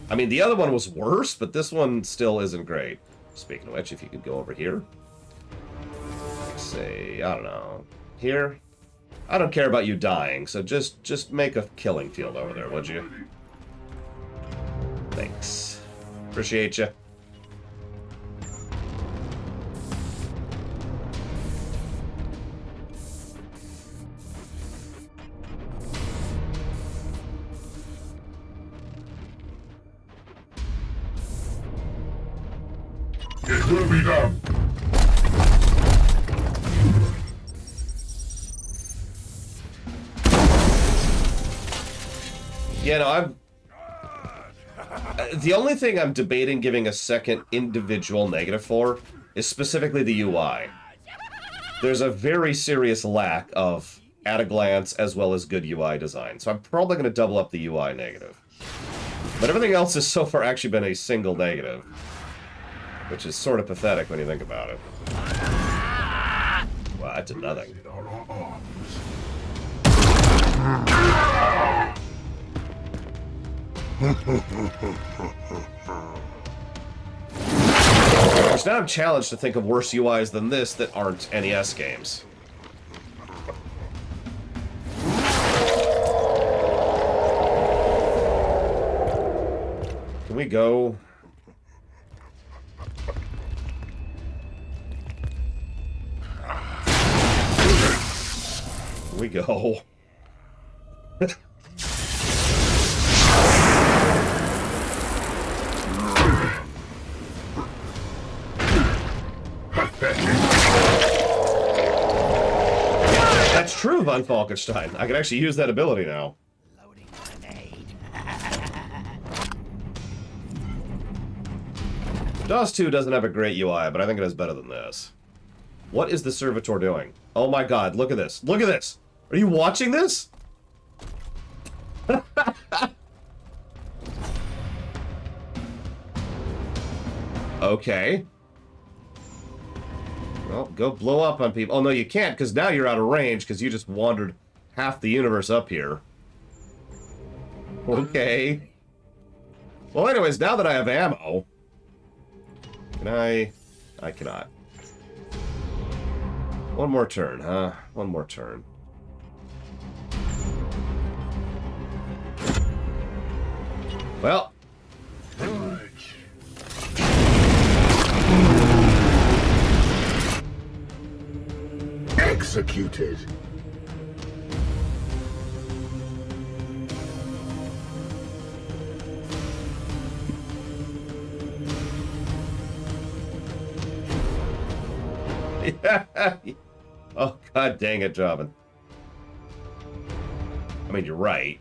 I mean, the other one was worse, but this one still isn't great. Speaking of which, if you could go over here. Say, I don't know. Here? I don't care about you dying, so just make a killing field over there, would you? Thanks. Appreciate you. It will be done. Yeah, no, the only thing I'm debating giving a second individual negative for is specifically the UI. There's a very serious lack of at-a-glance as well as good UI design, so I'm probably going to double up the UI negative. But everything else has so far actually been a single negative, which is sort of pathetic when you think about it. Wow, that did nothing. Because now I'm challenged to think of worse UIs than this that aren't NES games. Can we go? Here we go. That's true, von Falkenstein. I can actually use that ability now. Loading grenade. DOS 2 doesn't have a great UI, but I think it is better than this. What is the servitor doing? Oh my god, look at this. Look at this! Are you watching this? Okay. Well, go blow up on people. Oh, no, you can't, because now you're out of range, because you just wandered half the universe up here. Okay. Well, anyways, now that I have ammo... Can I cannot. One more turn, huh? One more turn. Well... Executed. Yeah. Oh, god dang it, Jobbin. I mean, you're right.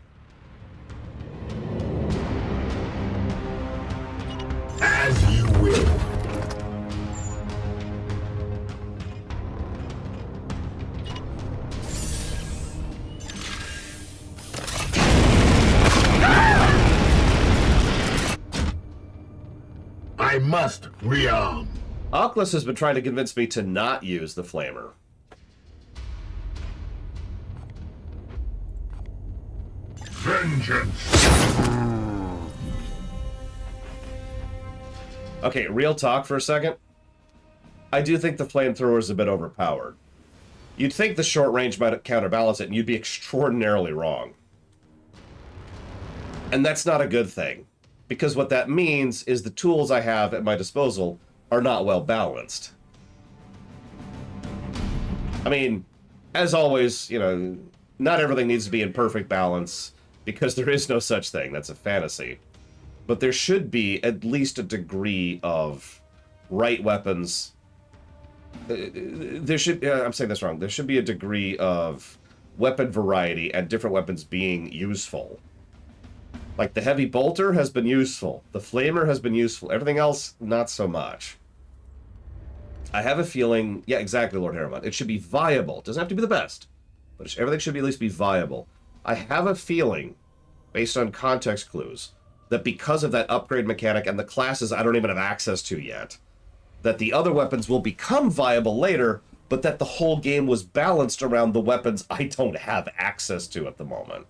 As you will. must rearm. Oculus has been trying to convince me to not use the flamer. Vengeance! Okay, real talk for a second. I do think the flamethrower is a bit overpowered. You'd think the short range might counterbalance it, and you'd be extraordinarily wrong. And that's not a good thing. Because what that means is the tools I have at my disposal are not well balanced. I mean, as always, you know, not everything needs to be in perfect balance, because there is no such thing. That's a fantasy. But there should be at least a degree of right weapons. There should, I'm saying this wrong. There should be a degree of weapon variety and different weapons being useful. Like, the heavy bolter has been useful. The flamer has been useful. Everything else, not so much. I have a feeling... Yeah, exactly, Lord Harriman. It should be viable. It doesn't have to be the best. But everything should be at least be viable. I have a feeling, based on context clues, that because of that upgrade mechanic and the classes I don't even have access to yet, that the other weapons will become viable later, but that the whole game was balanced around the weapons I don't have access to at the moment.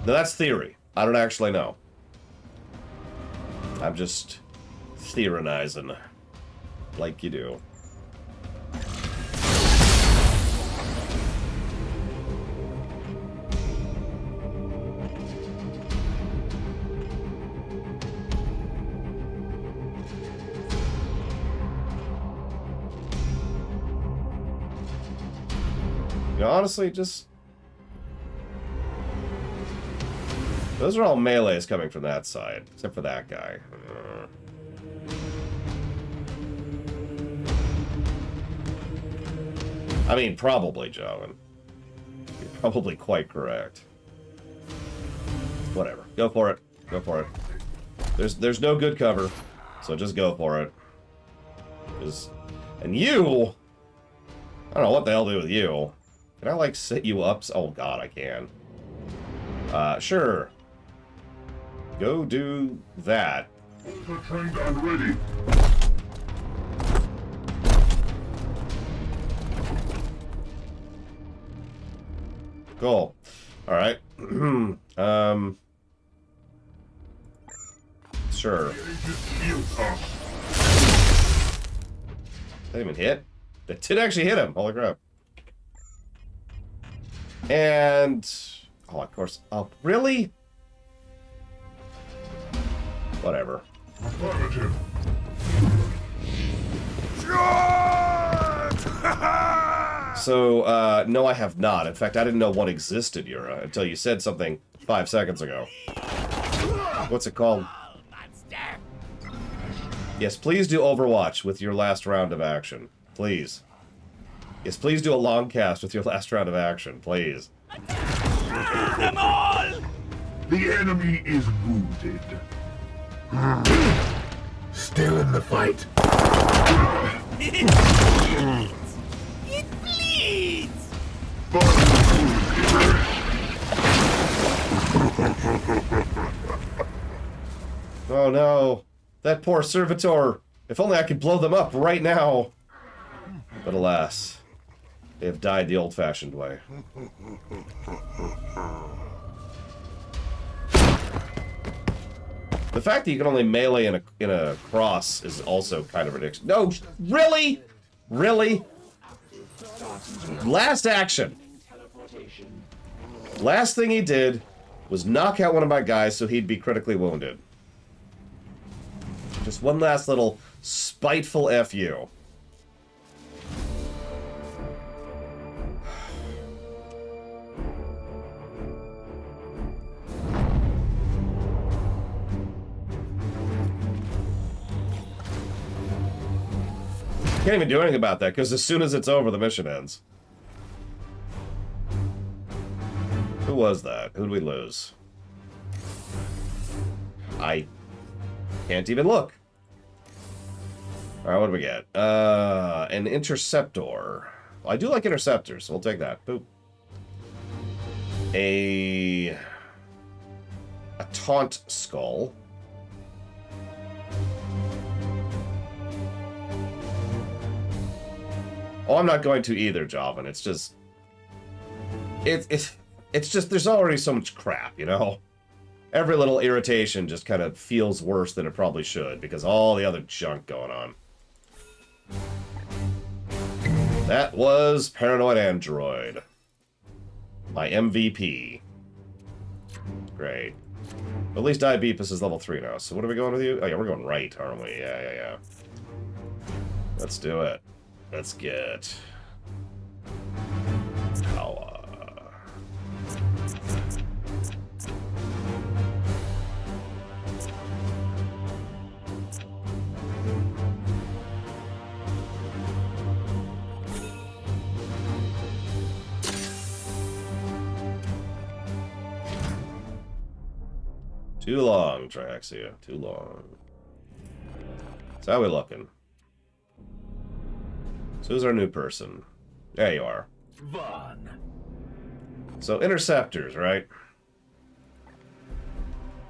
Now that's theory. I don't actually know. I'm just theorizing, like you do. You know, honestly, just... Those are all melees coming from that side, except for that guy. I mean, probably, Joven. You're probably quite correct. Whatever. Go for it. Go for it. There's no good cover, so just go for it. And you... I don't know what the hell to do with you. Can I, like, sit you up? Oh, God, I can. Sure. Go do that. Trained and ready. Cool. Alright. Sure. That even hit? That did actually hit him. Holy crap. And... Oh, of course. Oh, really? Whatever. So, no, I have not. In fact, I didn't know one existed, Yura, until you said something 5 seconds ago. What's it called? Yes, please do Overwatch with your last round of action. Please. Yes, please do a long cast with your last round of action. Please. Them all! The enemy is wounded. Still in the fight. It bleeds! Oh no. That poor servitor. If only I could blow them up right now. But alas, they have died the old-fashioned way. The fact that you can only melee in a cross is also kind of ridiculous. No, really? Really? Last action. Last thing he did was knock out one of my guys so he'd be critically wounded. Just one last little spiteful FU. Can't even do anything about that, because as soon as it's over, the mission ends. Who was that? Who'd we lose? I can't even look. Alright, what do we get? An interceptor. I do like interceptors, so we'll take that. Boop. A taunt skull. Oh, I'm not going to either, Jovan. It's just... It's just, there's already so much crap, you know? Every little irritation just kind of feels worse than it probably should, because all the other junk going on. That was Paranoid Android. My MVP. Great. At least Diabeepus is level 3 now, so what are we going with you? Oh yeah, we're going right, aren't we? Yeah. Let's do it. Let's get... Power. Too long, Triaxia. Too long. So how we looking? So who's our new person? There you are. Vaughn. So interceptors, right?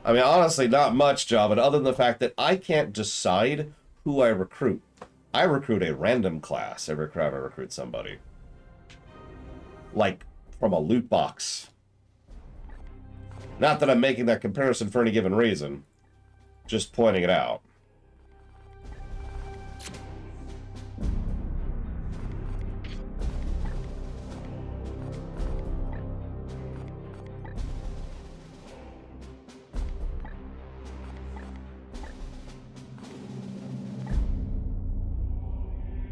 I mean, honestly, not much job, but other than the fact that I can't decide who I recruit. I recruit a random class every time I recruit somebody. Like, from a loot box. Not that I'm making that comparison for any given reason. Just pointing it out.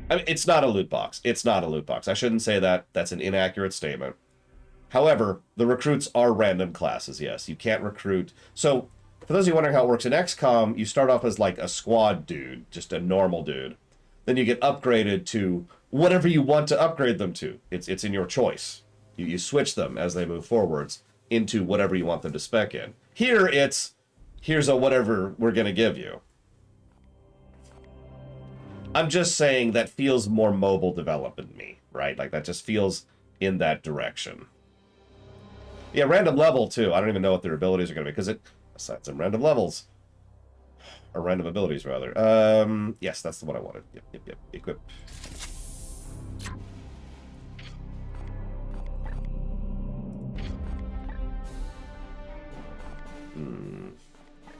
I mean, it's not a loot box. It's not a loot box. I shouldn't say that. That's an inaccurate statement. However, the recruits are random classes, yes. You can't recruit... So, for those of you wondering how it works, in XCOM, you start off as like a squad dude, just a normal dude. Then you get upgraded to whatever you want to upgrade them to. It's in your choice. You switch them as they move forwards into whatever you want them to spec in. Here, it's, here's a whatever we're going to give you. I'm just saying that feels more mobile development to me, right? Like, that just feels in that direction. Yeah, random level, too. I don't even know what their abilities are going to be, because it assigns them random levels. Or random abilities, rather. Yes, that's the one I wanted. Yep. Equip.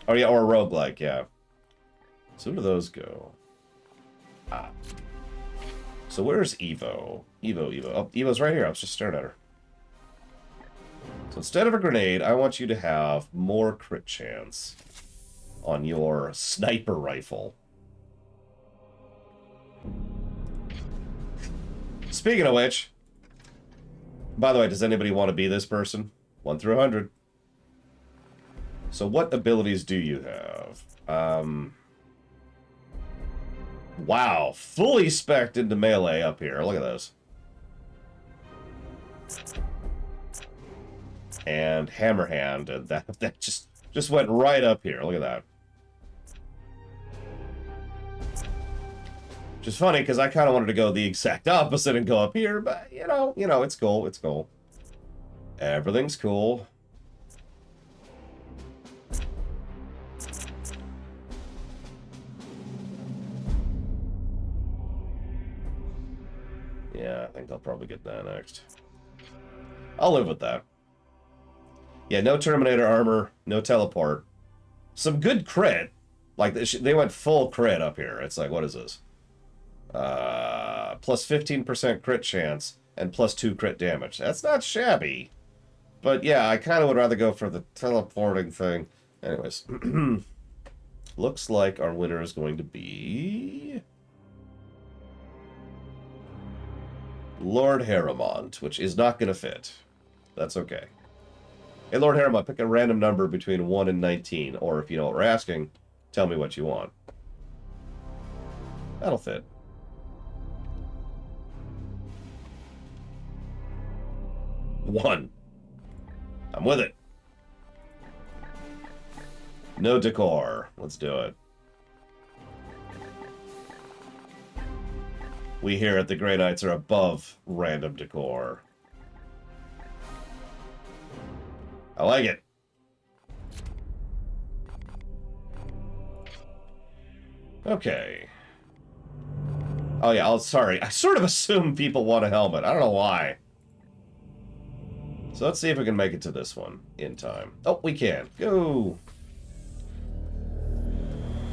Oh, yeah, or a roguelike, yeah. So where do those go? Ah. So where's Evo? Evo. Oh, Evo's right here. I was just staring at her. So instead of a grenade, I want you to have more crit chance on your sniper rifle. Speaking of which, by the way, does anybody want to be this person? 1 through 100. So what abilities do you have? Wow, fully spec'd into melee up here. Look at this. And hammer hand, and that just went right up here. Look at that. Which is funny because I kind of wanted to go the exact opposite and go up here, but you know, it's cool. It's cool. Everything's cool. Yeah, I think I'll probably get that next. I'll live with that. Yeah, no Terminator armor, no teleport. Some good crit. Like, they went full crit up here. It's like, what is this? Plus 15% crit chance and plus 2 crit damage. That's not shabby. But yeah, I kind of would rather go for the teleporting thing. Anyways. Looks like our winner is going to be... Lord Harrimont, which is not going to fit. That's okay. Hey, Lord Harrimont, pick a random number between 1 and 19, or if you know what we're asking, tell me what you want. That'll fit. One. I'm with it. No decor. Let's do it. We here at the Grey Knights are above random decor. I like it. Okay. Oh yeah, sorry. I sort of assume people want a helmet. I don't know why. So let's see if we can make it to this one in time. Oh, we can. Go!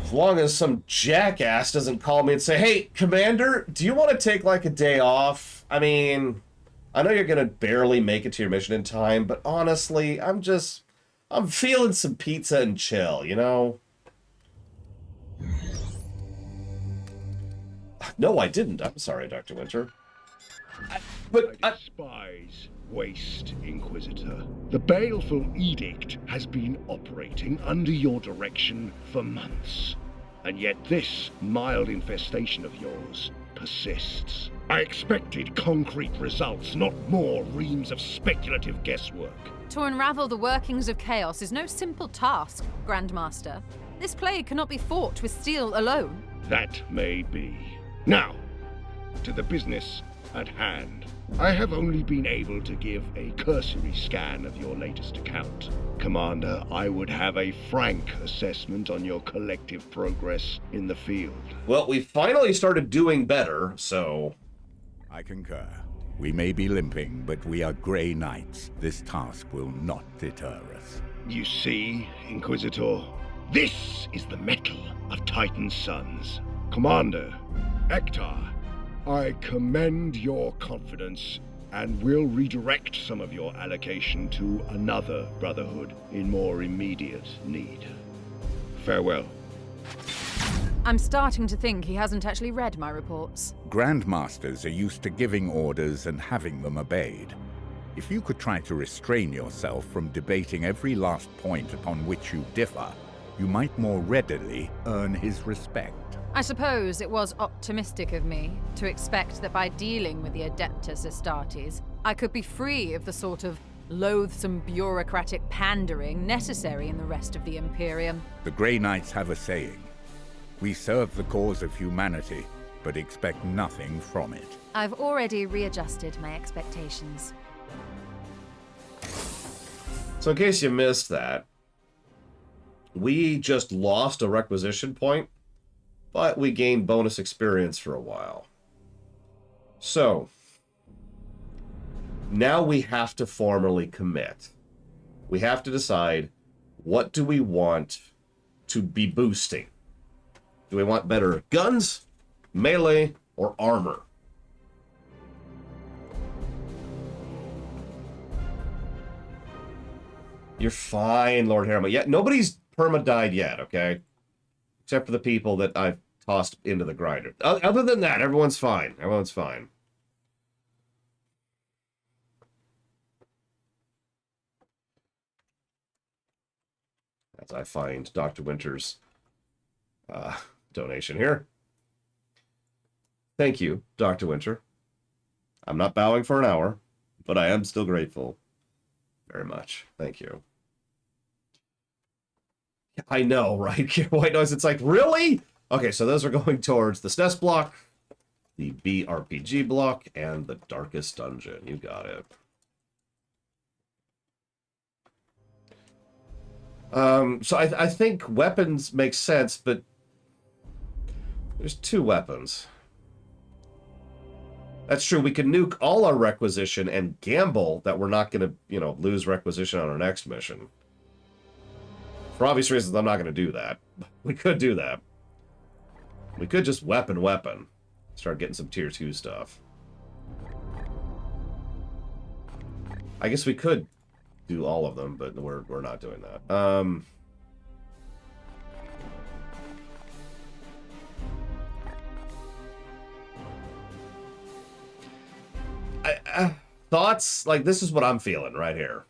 As long as some jackass doesn't call me and say, hey, Commander, do you want to take, like, a day off? I mean, I know you're going to barely make it to your mission in time, but honestly, I'm feeling some pizza and chill, you know? No, I didn't. I'm sorry, Dr. Winter. I despise waste, Inquisitor. The baleful edict has been operating under your direction for months. And yet this mild infestation of yours persists. I expected concrete results, not more reams of speculative guesswork. To unravel the workings of chaos is no simple task, Grandmaster. This plague cannot be fought with steel alone. That may be. Now, to the business at hand. I have only been able to give a cursory scan of your latest account. Commander, I would have a frank assessment on your collective progress in the field. Well, we finally started doing better, so... I concur. We may be limping, but we are Grey Knights. This task will not deter us. You see, Inquisitor, this is the mettle of Titan's sons. Commander, Ektar, I commend your confidence and will redirect some of your allocation to another Brotherhood in more immediate need. Farewell. I'm starting to think he hasn't actually read my reports. Grandmasters are used to giving orders and having them obeyed. If you could try to restrain yourself from debating every last point upon which you differ, you might more readily earn his respect. I suppose it was optimistic of me to expect that by dealing with the Adeptus Astartes, I could be free of the sort of loathsome bureaucratic pandering necessary in the rest of the Imperium. The Grey Knights have a saying. We serve the cause of humanity, but expect nothing from it. I've already readjusted my expectations. So in case you missed that, we just lost a requisition point, but we gained bonus experience for a while. So, now we have to formally commit. We have to decide, what do we want to be boosting? Do we want better guns, melee, or armor? You're fine, Lord Harriman. Yeah, nobody's perma-died yet, okay? Except for the people that I've tossed into the grinder. Other than that, everyone's fine. Everyone's fine. As I find Dr. Winter's donation here. Thank you, Dr. Winter. I'm not bowing for an hour, but I am still grateful. Very much. Thank you. I know, right? White noise, it's like, really? Okay, so those are going towards the SNES block, the BRPG block, and the Darkest Dungeon. You got it. So I think weapons make sense, but there's 2 weapons. That's true. We can nuke all our requisition and gamble that we're not going to, lose requisition on our next mission. For obvious reasons, I'm not going to do that. We could do that. We could just weapon. Start getting some tier 2 stuff. I guess we could do all of them, but we're not doing that. Thoughts? Like, this is what I'm feeling right here.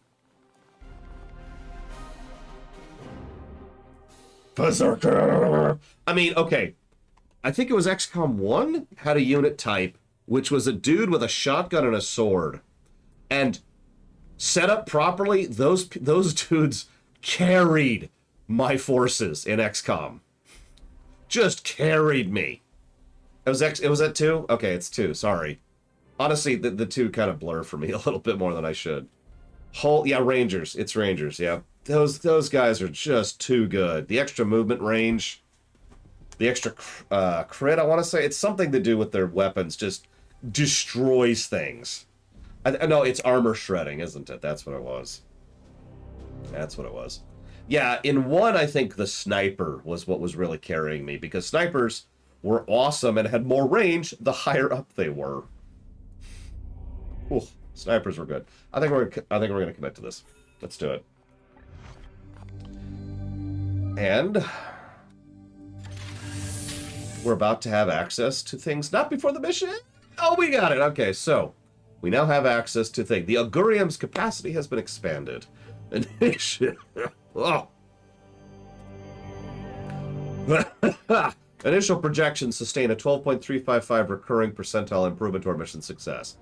Berserker! I mean, okay. I think it was XCOM 1 had a unit type, which was a dude with a shotgun and a sword. And set up properly, those dudes carried my forces in XCOM. Just carried me. It was at 2? Okay, it's 2, sorry. Honestly, the 2 kind of blur for me a little bit more than I should. Yeah, Rangers. It's Rangers, yeah. Those guys are just too good. The extra movement range, the extra crit, I want to say. It's something to do with their weapons. Just destroys things. No, it's armor shredding, isn't it? That's what it was. That's what it was. Yeah, in 1, I think the sniper was what was really carrying me, because snipers were awesome and had more range the higher up they were. Ooh, snipers were good. I think we're gonna commit to this. Let's do it. And we're about to have access to things not before the mission. Oh, we got it. Okay, so we now have access to things. The Augurium's capacity has been expanded. Oh. Initial projections sustain a 12.355 recurring percentile improvement toward mission success.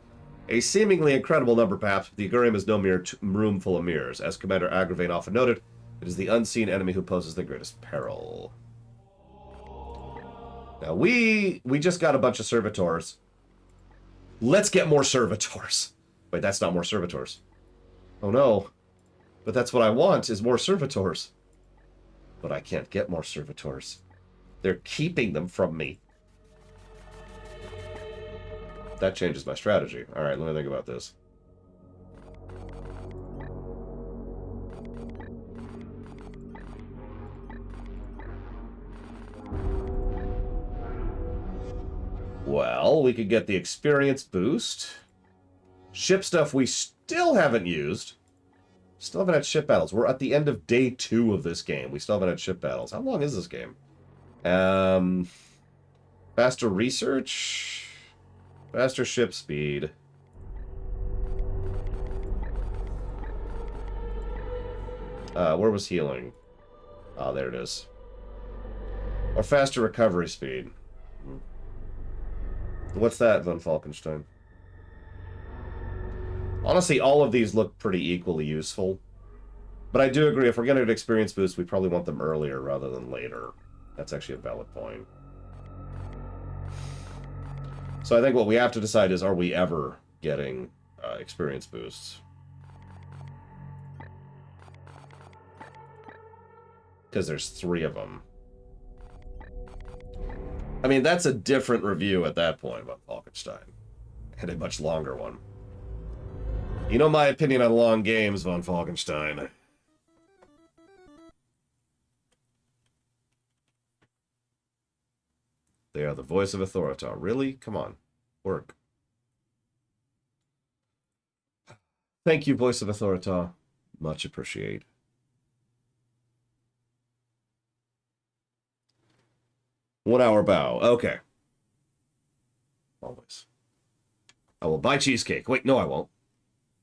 A seemingly incredible number, perhaps, but the Augurium is no mere room full of mirrors. As Commander Agravain often noted, it is the unseen enemy who poses the greatest peril. Now, we just got a bunch of servitors. Let's get more servitors. Wait, that's not more servitors. Oh, no. But that's what I want, is more servitors. But I can't get more servitors. They're keeping them from me. That changes my strategy. Alright, let me think about this. Well, we could get the experience boost. Ship stuff we still haven't used. Still haven't had ship battles. We're at the end of day 2 of this game. We still haven't had ship battles. How long is this game? Faster research. Faster ship speed. Where was healing? Ah, there it is. Or faster recovery speed. What's that, von Falkenstein? Honestly, all of these look pretty equally useful. But I do agree, if we're getting an experience boost, we probably want them earlier rather than later. That's actually a valid point. So I think what we have to decide is, are we ever getting experience boosts? Because there's 3 of them. I mean, that's a different review at that point about Falkenstein. And a much longer one. You know my opinion on long games, von Falkenstein. They are the voice of Authorita. Really? Come on. Work. Thank you, voice of Authorita. Much appreciate. One hour bow. Okay. Always. I will buy cheesecake. Wait, no, I won't.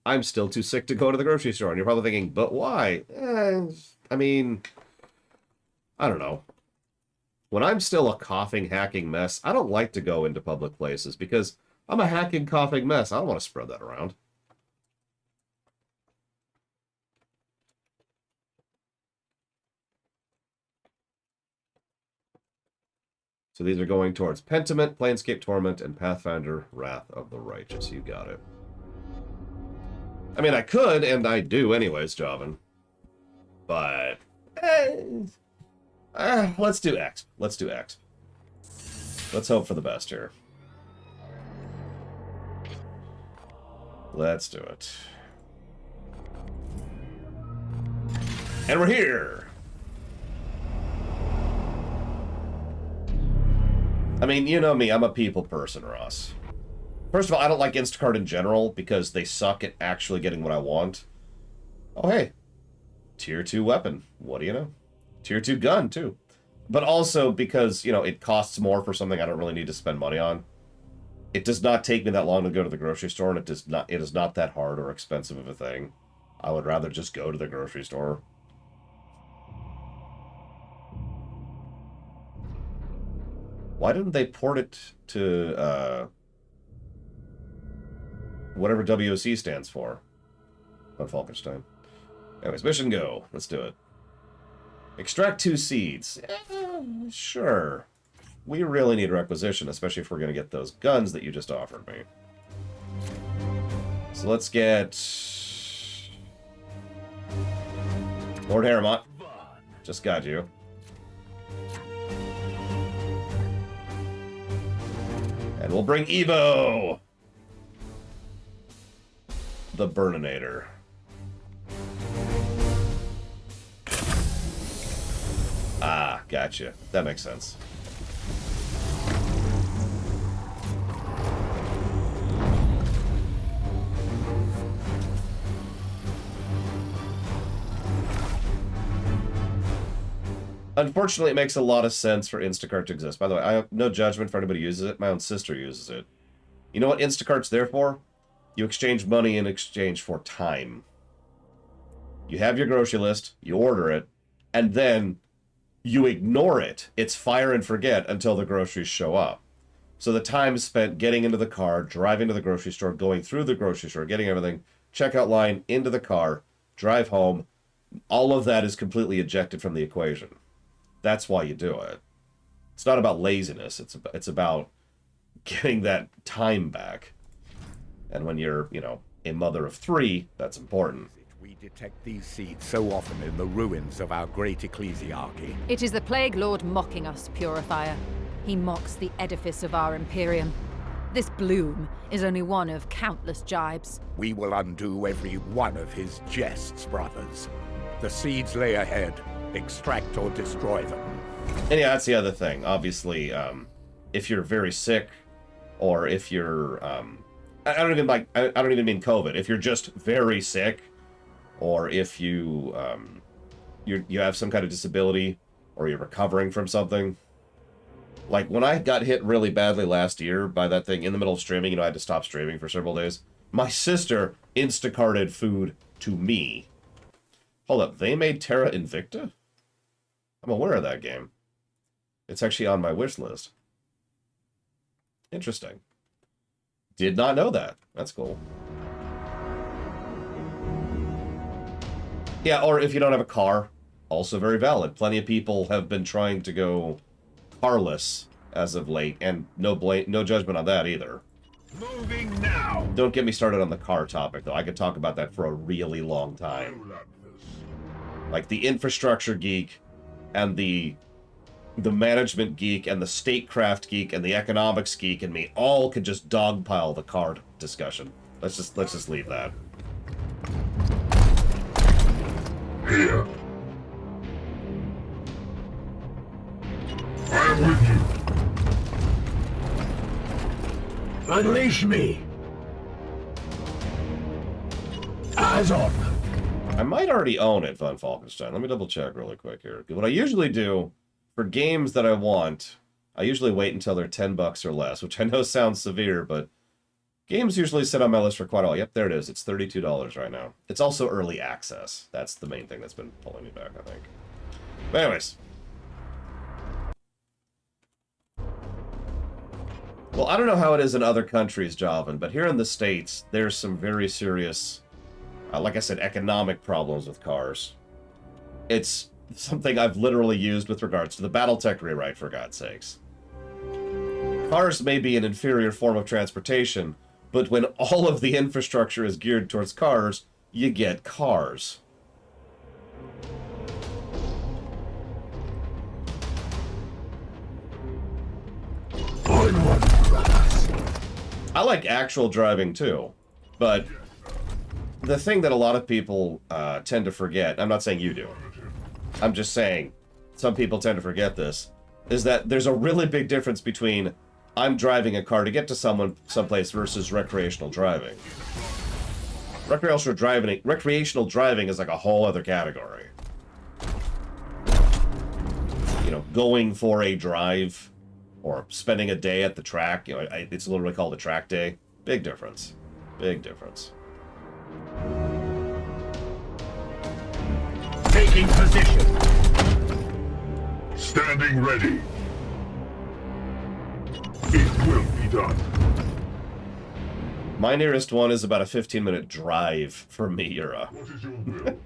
I'm still too sick to go to the grocery store. And you're probably thinking, but why? I mean, I don't know. When I'm still a coughing, hacking mess, I don't like to go into public places because I'm a hacking, coughing mess. I don't want to spread that around. So these are going towards Pentiment, Planescape Torment, and Pathfinder Wrath of the Righteous. You got it. I mean, I could, and I do anyways, Joven. But let's do X. Let's do X. Let's hope for the best here. Let's do it. And we're here! I mean, you know me, I'm a people person, Ross. First of all, I don't like Instacart in general because they suck at actually getting what I want. Oh, hey. Tier 2 weapon. What do you know? Tier 2 gun, too. But also because, you know, it costs more for something I don't really need to spend money on. It does not take me that long to go to the grocery store, and it is not that hard or expensive of a thing. I would rather just go to the grocery store. Why didn't they port it to, whatever WOC stands for? On Falkenstein. Anyways, mission go. Let's do it. Extract 2 seeds. Sure. We really need requisition, especially if we're going to get those guns that you just offered me. So let's get... Lord Harrimont. Just got you. And we'll bring Evo! The Burninator. Ah, gotcha. That makes sense. Unfortunately, it makes a lot of sense for Instacart to exist. By the way, I have no judgment for anybody who uses it. My own sister uses it. You know what Instacart's there for? You exchange money in exchange for time. You have your grocery list, you order it, and then you ignore it. It's fire and forget until the groceries show up. So the time spent getting into the car, driving to the grocery store, going through the grocery store, getting everything, checkout line, into the car, drive home, all of that is completely ejected from the equation. That's why you do it. It's not about laziness. It's about getting that time back. And when you're, you know, a mother of 3, that's important. We detect these seeds so often in the ruins of our great ecclesiarchy. It is the Plague Lord mocking us, Purifier. He mocks the edifice of our Imperium. This bloom is only one of countless jibes. We will undo every one of his jests, brothers. The seeds lay ahead. Extract or destroy them. And yeah, that's the other thing. Obviously, if you're very sick, or if you're, I don't even mean COVID. If you're just very sick, or if you, you have some kind of disability, or you're recovering from something. Like when I got hit really badly last year by that thing in the middle of streaming, you know, I had to stop streaming for several days. My sister Instacarted food to me. Hold up, they made Terra Invicta? I'm aware of that game. It's actually on my wish list. Interesting. Did not know that. That's cool. Yeah, or if you don't have a car, also very valid. Plenty of people have been trying to go carless as of late, and no judgment on that either. Moving now. Don't get me started on the car topic, though. I could talk about that for a really long time. Like the infrastructure geek and the management geek and the statecraft geek and the economics geek and me all could just dogpile the car discussion. Let's just leave that. Here. I am with you. Unleash me. Eyes on. I might already own it, Von Falkenstein. Let me double check really quick here. What I usually do for games that I want, I usually wait until they're $10 or less, which I know sounds severe, but games usually sit on my list for quite a while. Yep, there it is. It's $32 right now. It's also early access. That's the main thing that's been pulling me back, I think. But anyways. Well, I don't know how it is in other countries, Javan, but here in the States, there's some very serious, like I said, economic problems with cars. It's something I've literally used with regards to the Battletech rewrite, for God's sakes. Cars may be an inferior form of transportation, but when all of the infrastructure is geared towards cars, you get cars. I like actual driving too, but the thing that a lot of people tend to forget, I'm not saying you do, I'm just saying some people tend to forget this, is that there's a really big difference between I'm driving a car to get to someplace versus recreational driving. Recreational driving is like a whole other category. You know, going for a drive or spending a day at the track, you know, it's literally called a track day. Big difference. Big difference. Taking position. Standing ready. It will be done. My nearest one is about a 15-minute drive from me, Yura. What is your will?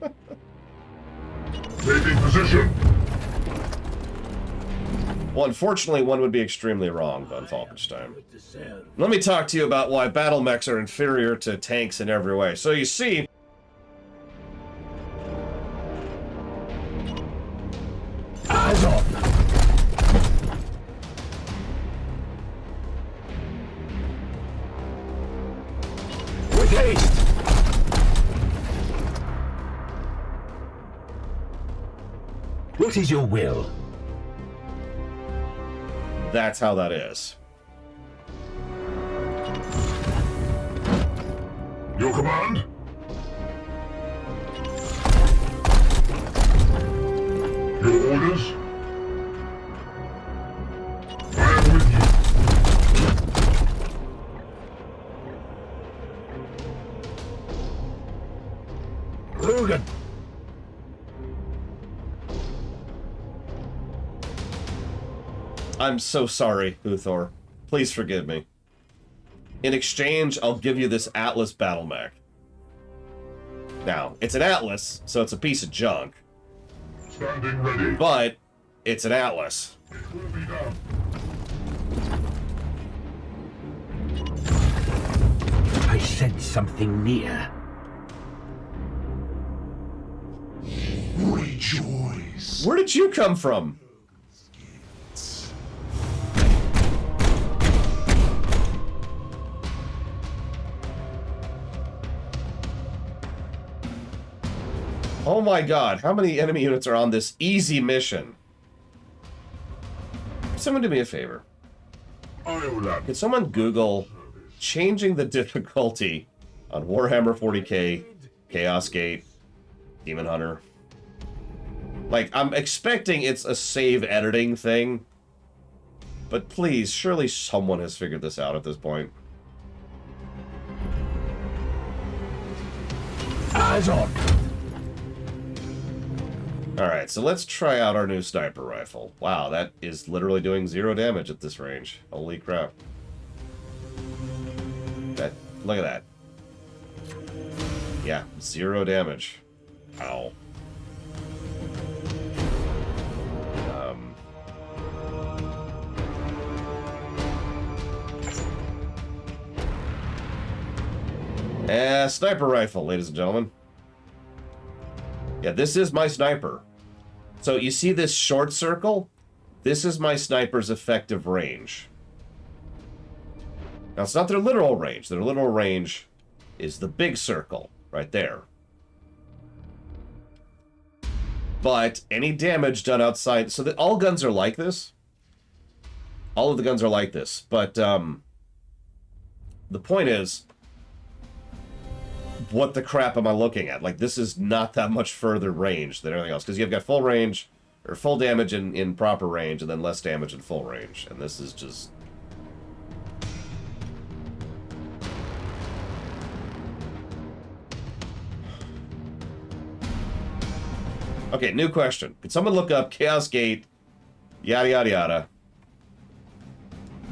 Taking position. Well, unfortunately, one would be extremely wrong, Von Falkenstein. Let me talk to you about why battle mechs are inferior to tanks in every way. So you see... Eyes on. With haste. What is your will? That's how that is. Your command? Your orders? I am with you. Logan. I'm so sorry, Uthor. Please forgive me. In exchange, I'll give you this Atlas battle mech. Now, it's an Atlas, so it's a piece of junk. Standing ready. But, it's an Atlas. It will be done. I sense something near. Rejoice. Where did you come from? Oh my god, how many enemy units are on this easy mission? Someone do me a favor. Could someone Google changing the difficulty on Warhammer 40k, Chaos Gate, Daemonhunter? Like, I'm expecting it's a save editing thing. But please, surely someone has figured this out at this point. Eyes on. Alright, so let's try out our new sniper rifle. Wow, that is literally doing 0 damage at this range. Holy crap. Look at that. Yeah, 0 damage. Ow. Sniper rifle, ladies and gentlemen. Yeah, this is my sniper. So you see this short circle? This is my sniper's effective range. Now, it's not their literal range. Their literal range is the big circle right there. But any damage done outside... So that all guns are like this. All of the guns are like this. But the point is... What the crap am I looking at? Like, this is not that much further range than everything else. Because you've got full range, or full damage in proper range, and then less damage in full range. And this is just... Okay, new question. Could someone look up Chaos Gate, yada yada yada,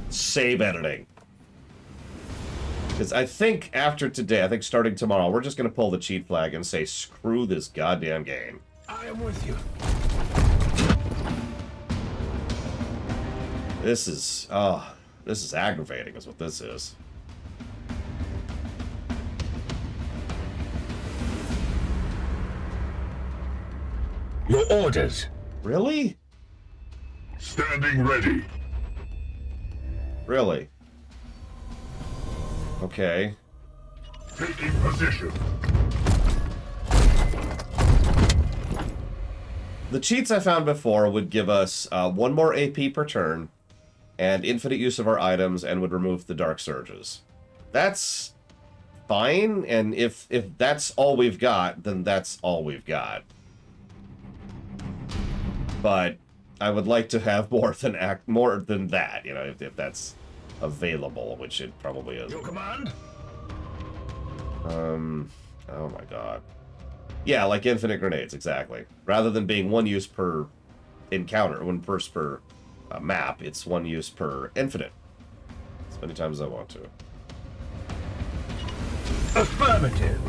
save editing? Because I think after today, I think starting tomorrow, we're just going to pull the cheat flag and say, screw this goddamn game. I am with you. This is aggravating is what this is. Your orders. Really? Standing ready. Really? Okay. Taking position. The cheats I found before would give us 1 more AP per turn and infinite use of our items and would remove the Dark Surges. That's fine, and if that's all we've got, then that's all we've got. But I would like to have more than that, you know, if that's available, which it probably is. Your command? Oh my god. Yeah, like infinite grenades, exactly. Rather than being 1 use per encounter, 1 burst per map, it's 1 use per infinite. As many times as I want to. Affirmative.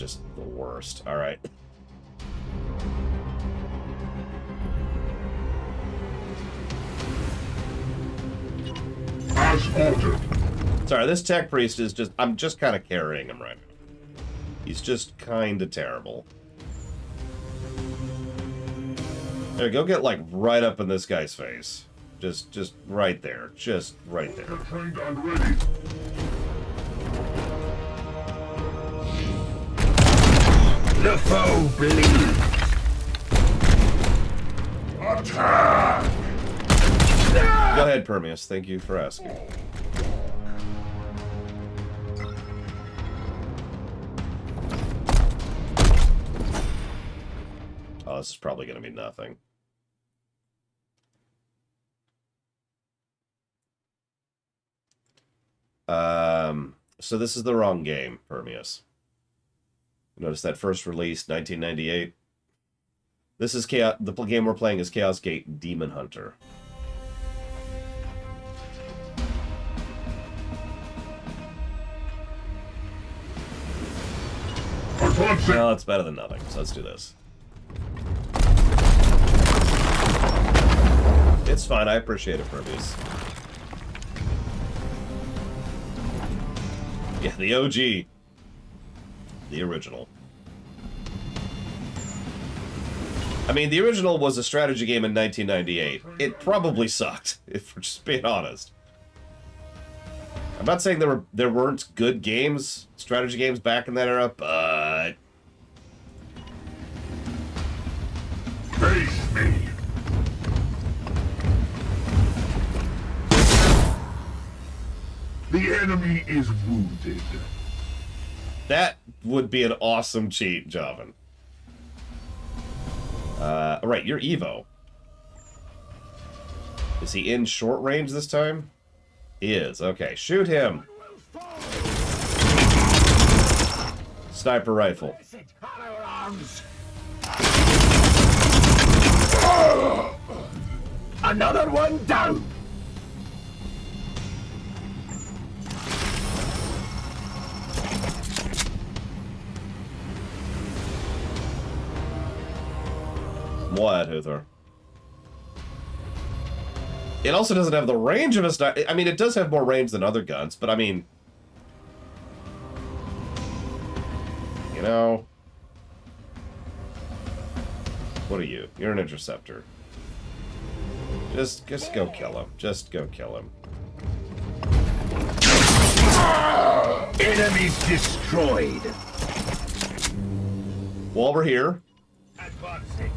just the worst. All right. As ordered. Sorry, this tech priest is just... I'm just kind of carrying him right now. He's just kind of terrible. There, go get, like, right up in this guy's face. Just right there. Just right there. Trained and ready. The foe bleeds. Attack! Go ahead, Permeus. Thank you for asking. Oh, this is probably going to be nothing. So this is the wrong game, Permeus. Notice that first release, 1998. This is Chaos. The game we're playing is Chaos Gate Daemonhunter. Well, it's better than nothing, so let's do this. It's fine, I appreciate it, Permeus. Yeah, the OG. The original. I mean, the original was a strategy game in 1998. It probably sucked, if we're just being honest. I'm not saying there weren't good games, strategy games back in that era, but... Face me. The enemy is wounded. That would be an awesome cheat, Javan. Right, you're Evo. Is he in short range this time? He is. Okay, shoot him. Sniper rifle. Another one down. What, Huthor? It also doesn't have the range of a sniper. I mean, it does have more range than other guns, but I mean... You know... What are you? You're an interceptor. Just go kill him. Just go kill him. Enemies destroyed. While we're here... Advancing.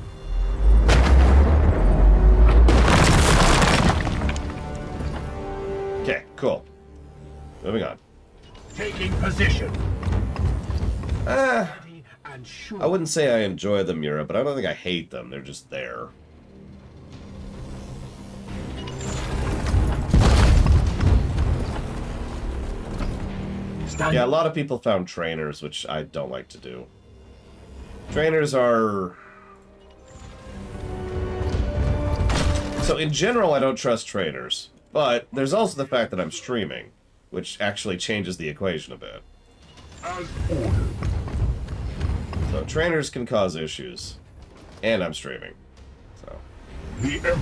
Okay, cool. Moving on. Taking position. I wouldn't say I enjoy them, Mira, but I don't think I hate them. They're just there. Yeah, a lot of people found trainers, which I don't like to do. Trainers are... So in general, I don't trust trainers. But there's also the fact that I'm streaming, which actually changes the equation a bit. As ordered. So trainers can cause issues. And I'm streaming. So. The Emperor.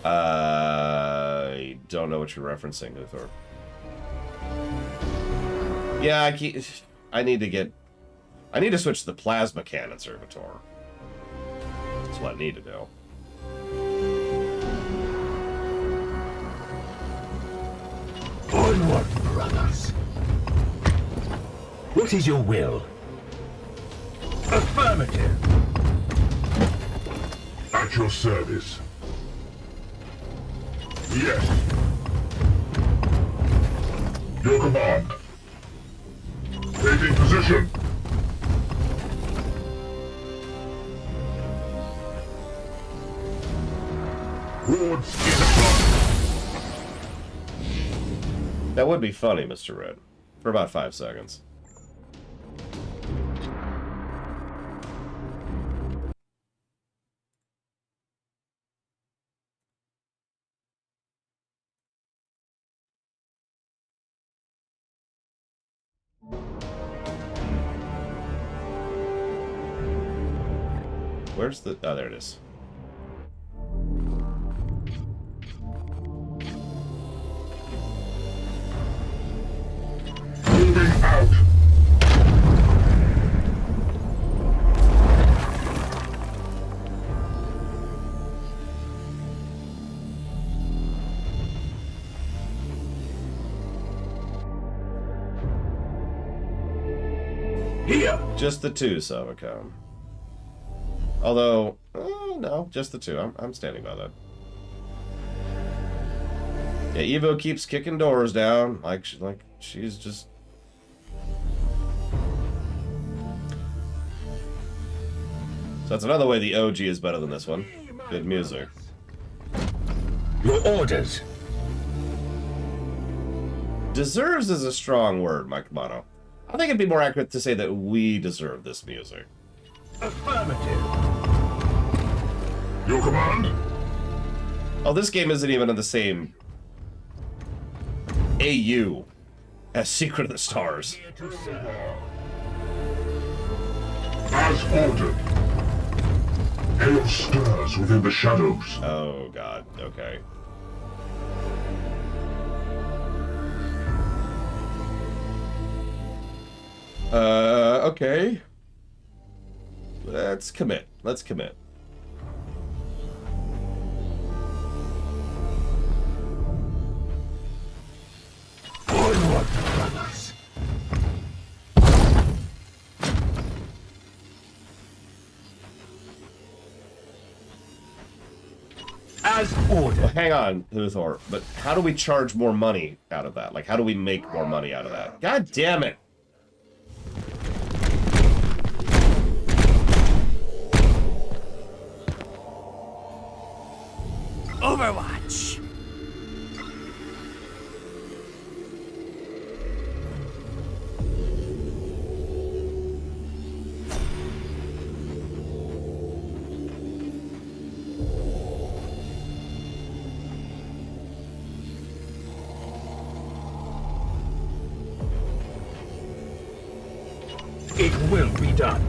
I don't know what you're referencing, Luthor. Yeah, I need to switch to the plasma cannon servitor. That's what I need to do. Onward, brothers. What is your will? Affirmative. At your service. Yes. Your command. Taking position. Wards in front. That would be funny, Mr. Red. For about 5 seconds. Where's the... Oh, there it is. Moving out. Here. Just the two, Savacom. Although, no, just the two. I'm standing by that. Yeah, Evo keeps kicking doors down, like she's just. So that's another way the OG is better than this one. Good music. Your orders. Deserves is a strong word, Mike Mono. I think it'd be more accurate to say that we deserve this music. Affirmative. Your command? Oh, this game isn't even in the same AU as Secret of the Stars. Here to serve. As ordered. Chaos stirs within the shadows. Oh, God. Okay. Okay. Let's commit. Let's commit. Onward, brothers. As ordered. Well, hang on, Luthor, but how do we charge more money out of that? Like, how do we make more money out of that? God damn it! Overwatch. It will be done.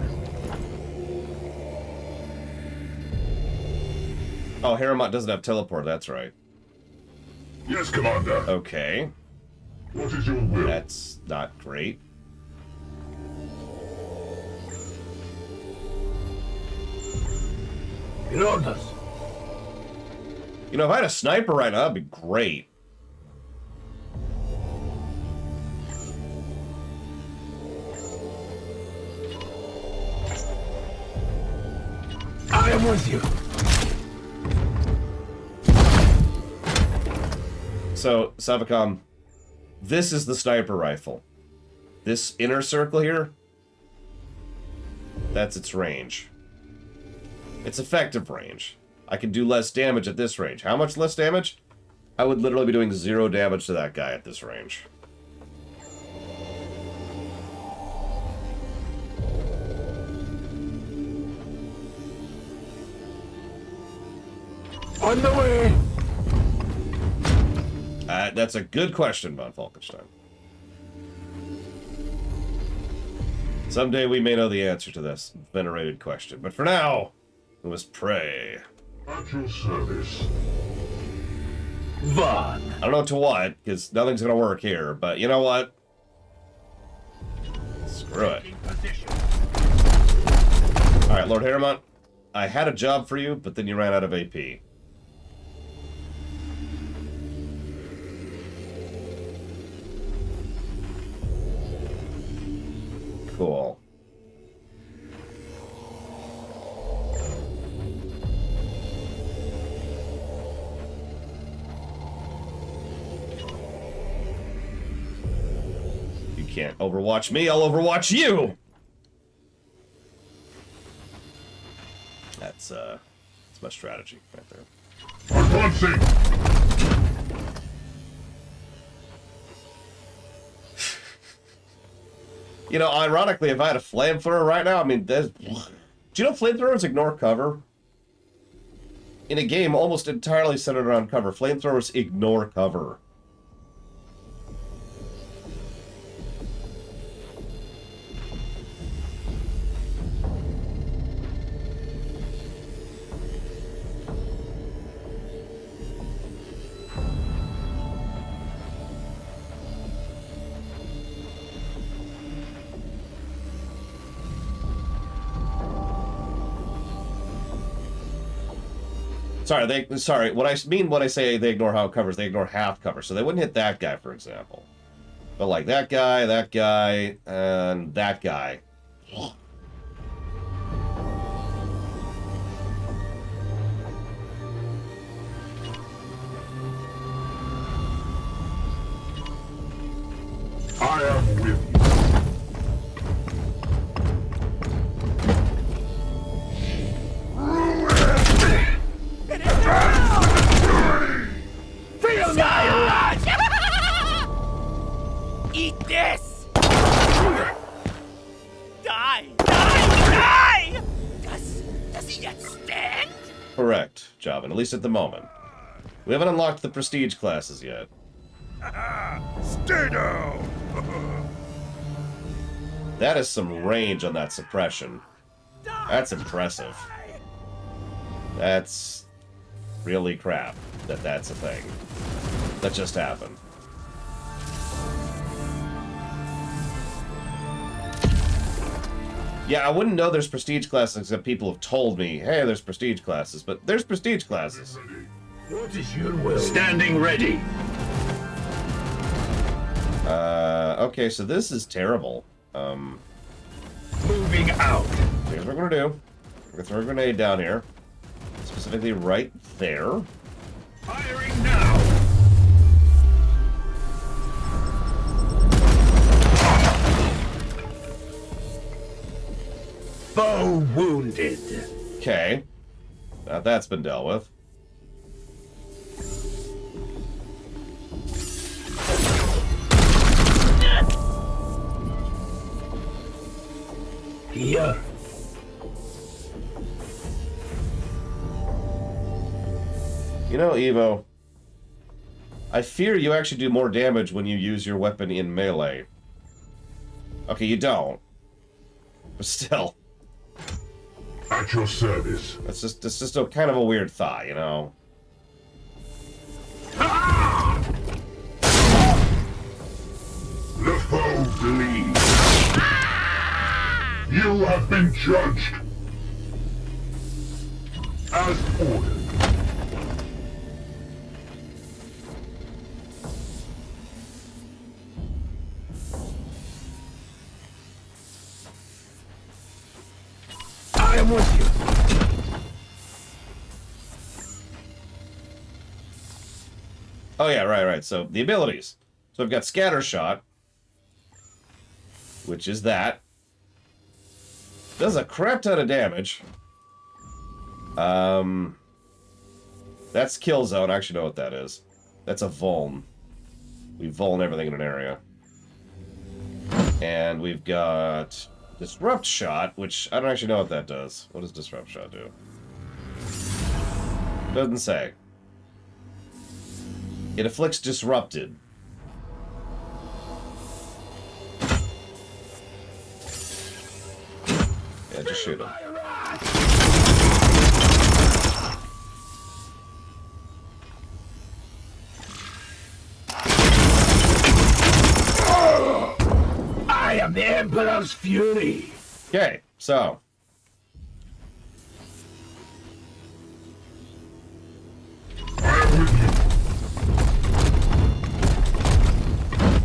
Oh, Harriman doesn't have teleport, that's right. Yes, Commander. Okay. What is your will? That's not great. Your orders. You know, if I had a sniper right now, that'd be great. I am with you. So, Savacom, this is the sniper rifle. This inner circle here, that's its range. It's effective range. I can do less damage at this range. How much less damage? I would literally be doing 0 damage to that guy at this range. On the way. That's a good question, Von Falkenstein. Someday we may know the answer to this venerated question, but for now, we must pray. At your service. Von. I don't know to what, because nothing's gonna work here, but you know what? Screw it. In position. Alright, Lord Harriman, I had a job for you, but then you ran out of AP. Cool. You can't overwatch me, I'll overwatch you! That's my strategy right there. Advancing! You know, ironically, if I had a flamethrower right now, I mean, there's... Do you know flamethrowers ignore cover? In a game almost entirely centered around cover, flamethrowers ignore cover. Sorry, what I mean when I say they ignore how it covers, they ignore half cover. So they wouldn't hit that guy, for example. But like that guy, and that guy. I am with you. Feel my wrath! Eat this! Die! Die! Does he yet stand? Correct, Javin, at least at the moment. We haven't unlocked the prestige classes yet. Stay down! That is some range on that suppression. That's impressive. That's really crap that that's a thing. That just happened. Yeah, I wouldn't know there's prestige classes except people have told me, hey, there's prestige classes, but there's prestige classes. What is your will? Standing ready. Okay, so this is terrible. Moving out. Here's what we're gonna do. We're gonna throw a grenade down here. Specifically right there. Firing now. Foe wounded. Okay. Now that's been dealt with. Here. You know, Evo, I fear you actually do more damage when you use your weapon in melee. Okay, you don't. But still. At your service. It's just a kind of a weird thought, you know? The foe bleeds. You have been judged. As ordered. I am with you. Oh yeah, right. So the abilities. So I've got Scatter Shot, which is that. Does a crap ton of damage. That's Kill Zone. I actually know what that is. That's a Vuln. We Vuln everything in an area. And we've got Disrupt Shot, which I don't actually know what that does. What does Disrupt Shot do? Doesn't say. It afflicts Disrupted. Yeah, just shoot him. I am the Emperor's fury. Okay, so.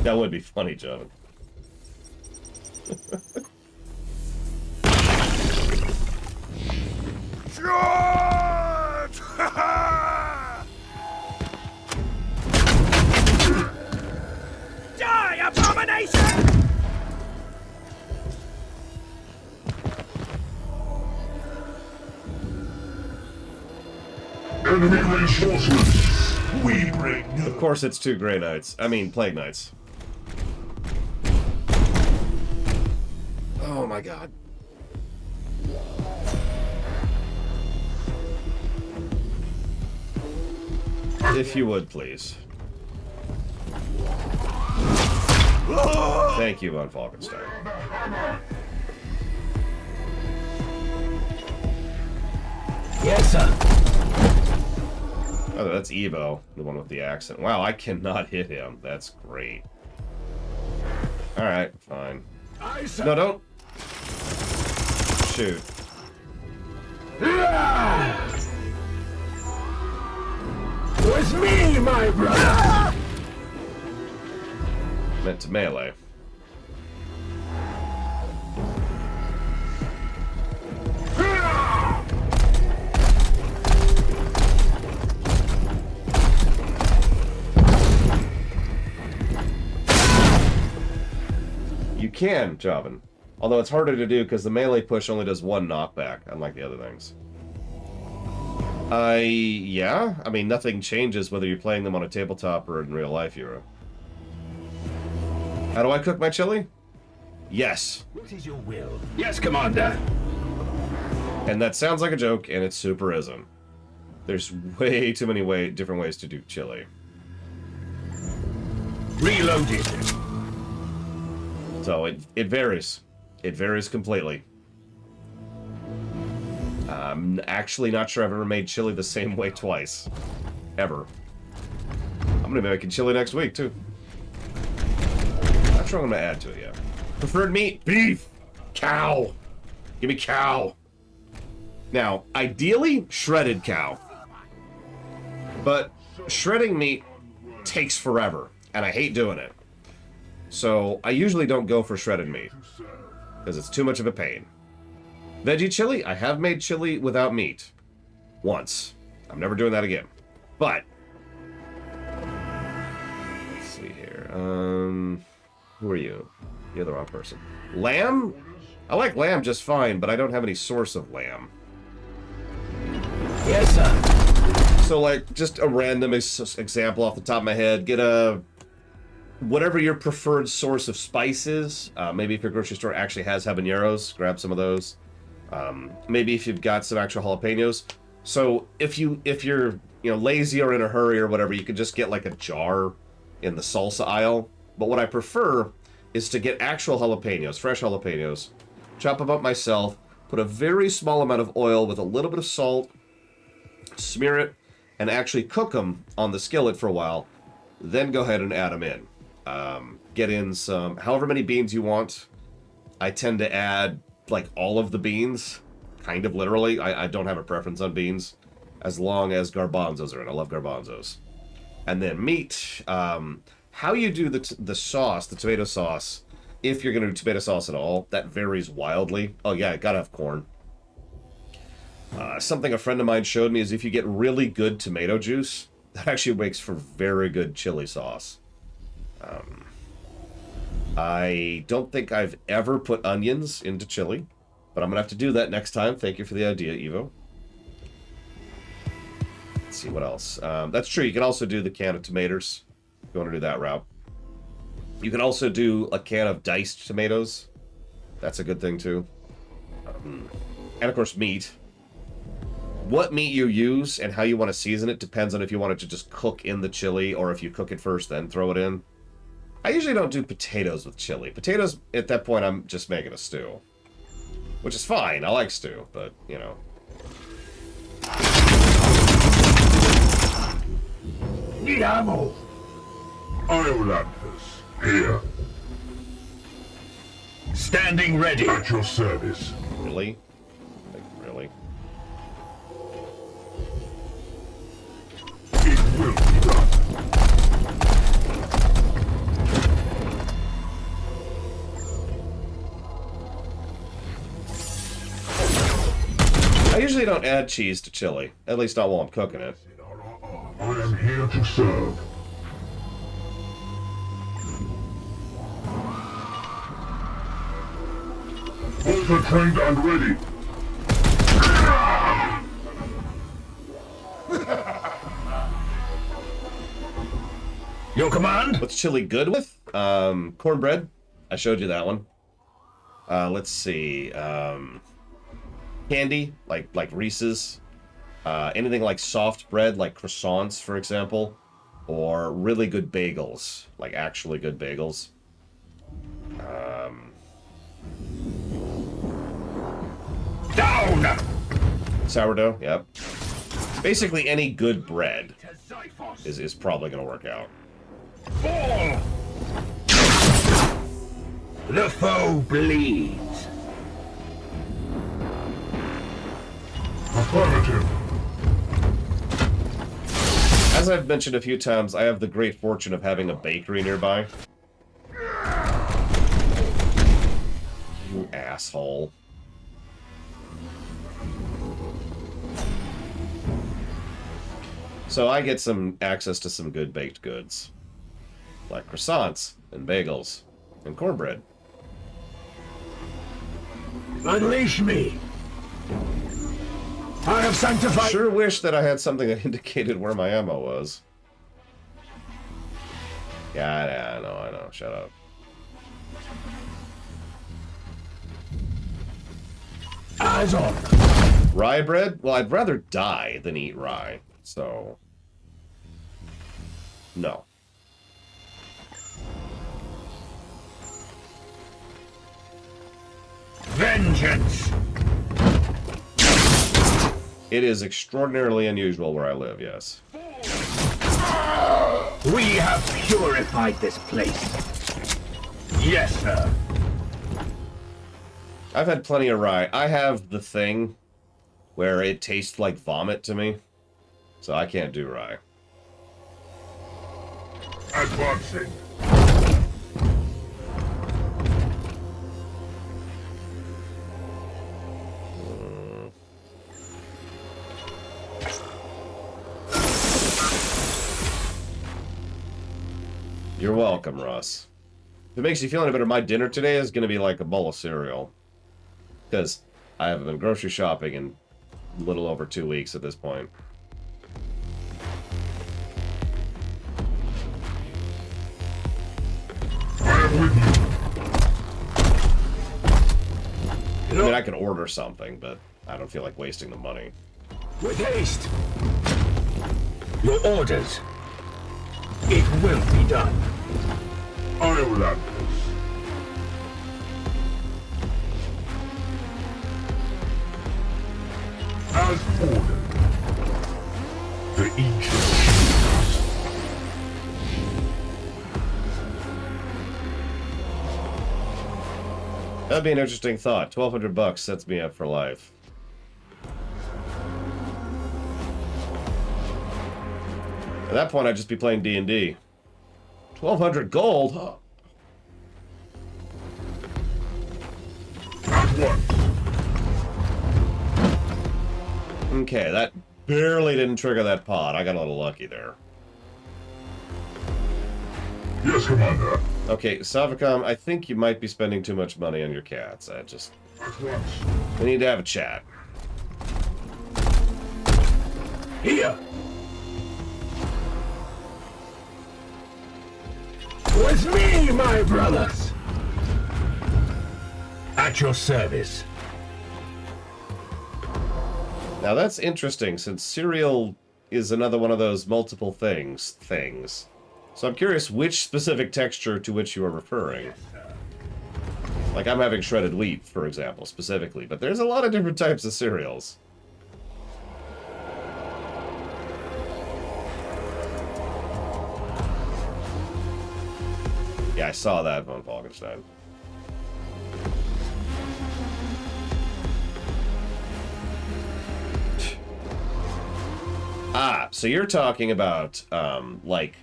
That would be funny, John. Die, abomination! Enemy reinforcements. We bring. Of course, it's 2 Grey Knights. I mean, Plague Knights. Oh my god. If you would, please. Thank you, Von Falkenstein. Yes, sir. Oh, that's Evo, the one with the accent. Wow, I cannot hit him. That's great. Alright, fine. No, don't. Shoot. Was me, my brother! Meant to melee. You can, Javan. Although it's harder to do because the melee push only does 1 knockback, unlike the other things. Yeah. I mean, nothing changes whether you're playing them on a tabletop or in real life, Euro. How do I cook my chili? Yes. What is your will? Yes, Commander. And that sounds like a joke, and it super isn't. There's way too many different ways to do chili. Reloaded. So it varies. It varies completely. I'm actually not sure I've ever made chili the same way twice. Ever. I'm gonna be making chili next week, too. Not sure I'm gonna add to it yet. Preferred meat? Beef! Cow! Give me cow! Now, ideally, shredded cow. But shredding meat takes forever, and I hate doing it. So I usually don't go for shredded meat, because it's too much of a pain. Veggie chili? I have made chili without meat. Once. I'm never doing that again. But let's see here. Who are you? You're the wrong person. Lamb? I like lamb just fine, but I don't have any source of lamb. Yes, sir. So, like, just a random example off the top of my head. Get whatever your preferred source of spice is. Maybe if your grocery store actually has habaneros, grab some of those. Maybe if you've got some actual jalapenos. So if you're lazy or in a hurry or whatever, you can just get like a jar in the salsa aisle. But what I prefer is to get actual jalapenos, fresh jalapenos, chop them up myself, put a very small amount of oil with a little bit of salt, smear it, and actually cook them on the skillet for a while. Then go ahead and add them in. Get in some, however many beans you want. I tend to add like all of the beans, kind of literally. I don't have a preference on beans, as long as garbanzos are in. I love garbanzos. And then meat. How you do the sauce, the tomato sauce, if you're going to do tomato sauce at all, that varies wildly. Oh yeah, gotta have corn. Something a friend of mine showed me is if you get really good tomato juice, that actually makes for very good chili sauce. I don't think I've ever put onions into chili, but I'm going to have to do that next time. Thank you for the idea, Evo. Let's see what else. That's true. You can also do the can of tomatoes if you want to do that route. You can also do a can of diced tomatoes. That's a good thing, too. And, of course, meat. What meat you use and how you want to season it depends on if you want it to just cook in the chili or if you cook it first, then throw it in. I usually don't do potatoes with chili. Potatoes, at that point, I'm just making a stew. Which is fine. I like stew, but, you know. Need ammo. Iolanthus, here. Standing ready. At your service. Really? Like, really? It will be done. I usually don't add cheese to chili. At least not while I'm cooking it. I am here to serve. Bolter trained and ready. Your command? What's chili good with? Cornbread. I showed you that one. Let's see. Candy, like Reese's. Anything like soft bread, like croissants, for example. Or really good bagels, like actually good bagels. Down! Sourdough, yep. Basically any good bread is probably going to work out. Fall! The foe bleeds. Affirmative. As As I've mentioned a few times, I have the great fortune of having a bakery nearby. You asshole. So I get some access to some good baked goods. Like croissants, and bagels, and cornbread. Unleash me! I have sanctified... Sure wish that I had something that indicated where my ammo was. Yeah, I know. Shut up. Eyes on. Rye bread? Well, I'd rather die than eat rye, so... No. Vengeance! It is extraordinarily unusual where I live, yes. We have purified this place. Yes, sir. I've had plenty of rye. I have the thing where it tastes like vomit to me, so I can't do rye. Advancing. You're welcome, Russ. If it makes you feel any better, my dinner today is going to be like a bowl of cereal. Because I haven't been grocery shopping in a little over 2 weeks at this point. I am with you. I mean, I could order something, but I don't feel like wasting the money. With haste. Your orders. It will be done. I will have this. As ordered. The ancient. That'd be an interesting thought. 1,200 bucks sets me up for life. At that point, I'd just be playing D&D. 1,200 gold? Huh. At once. Okay, that barely didn't trigger that pod. I got a little lucky there. Yes, Commander. Okay, Savicom, I think you might be spending too much money on your cats. At once. We need to have a chat. Here. With me, my brothers. At your service. Now that's interesting, since cereal is another one of those multiple things. So I'm curious which specific texture to which you are referring. Like I'm having shredded wheat, for example, specifically, but there's a lot of different types of cereals. Yeah, I saw that, von Falkenstein. Ah, so you're talking about, like...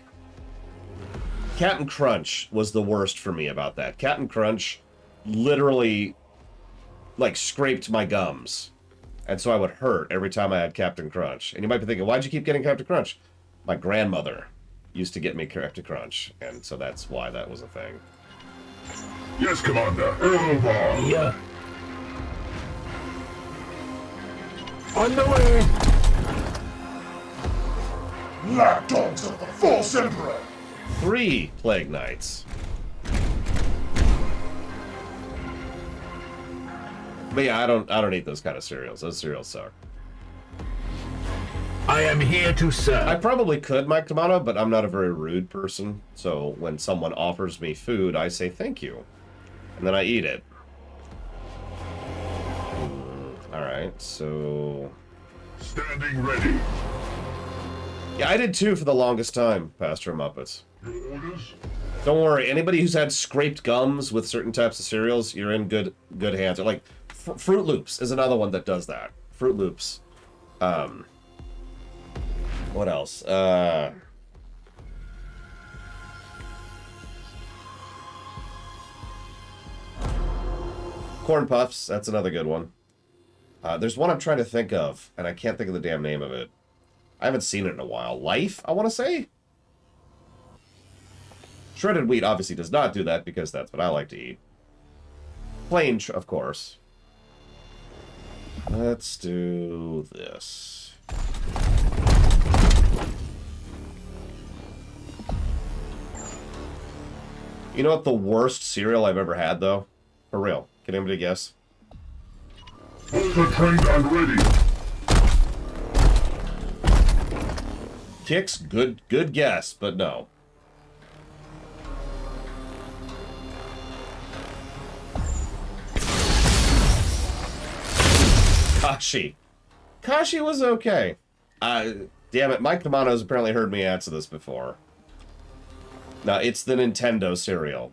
Captain Crunch was the worst for me about that. Captain Crunch literally, like, scraped my gums. And so I would hurt every time I had Captain Crunch. And you might be thinking, why'd you keep getting Captain Crunch? My grandmother used to get me Captain Crunch, and so that's why that was a thing. Yes, Commander. Over. Here. On the way. Lapdogs of the false emperor. 3 Plague Knights. But yeah, I don't eat those kind of cereals. Those cereals suck. I am here to serve. I probably could, Mike Tomato, but I'm not a very rude person. So when someone offers me food, I say thank you. And then I eat it. Alright, so... Standing ready. Yeah, I did too for the longest time, Pastor Muppets. Your orders? Don't worry, anybody who's had scraped gums with certain types of cereals, you're in good hands. Or like, Fruit Loops is another one that does that. Fruit Loops. What else? Corn Puffs, that's another good one. There's one I'm trying to think of, and I can't think of the damn name of it. I haven't seen it in a while. Life, I want to say? Shredded wheat obviously does not do that, because that's what I like to eat. Plain, of course. Let's do this. You know what the worst cereal I've ever had, though? For real. Can anybody guess? Bolter trained and ready. Kix, good guess, but no. Kashi. Kashi was okay. Damn it, Mike Kamano's apparently heard me answer this before. Now, it's the Nintendo cereal.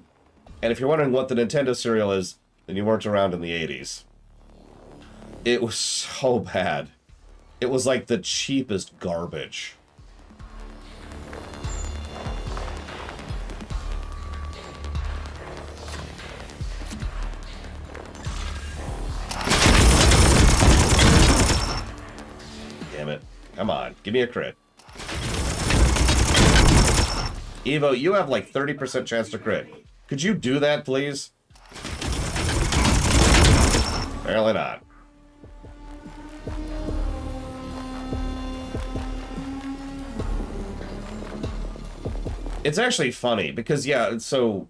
And if you're wondering what the Nintendo cereal is, then you weren't around in the 80s. It was so bad. It was like the cheapest garbage. Damn it. Come on, give me a crit. Evo, you have like 30% chance to crit. Could you do that, please? Apparently not. It's actually funny, because, yeah, so...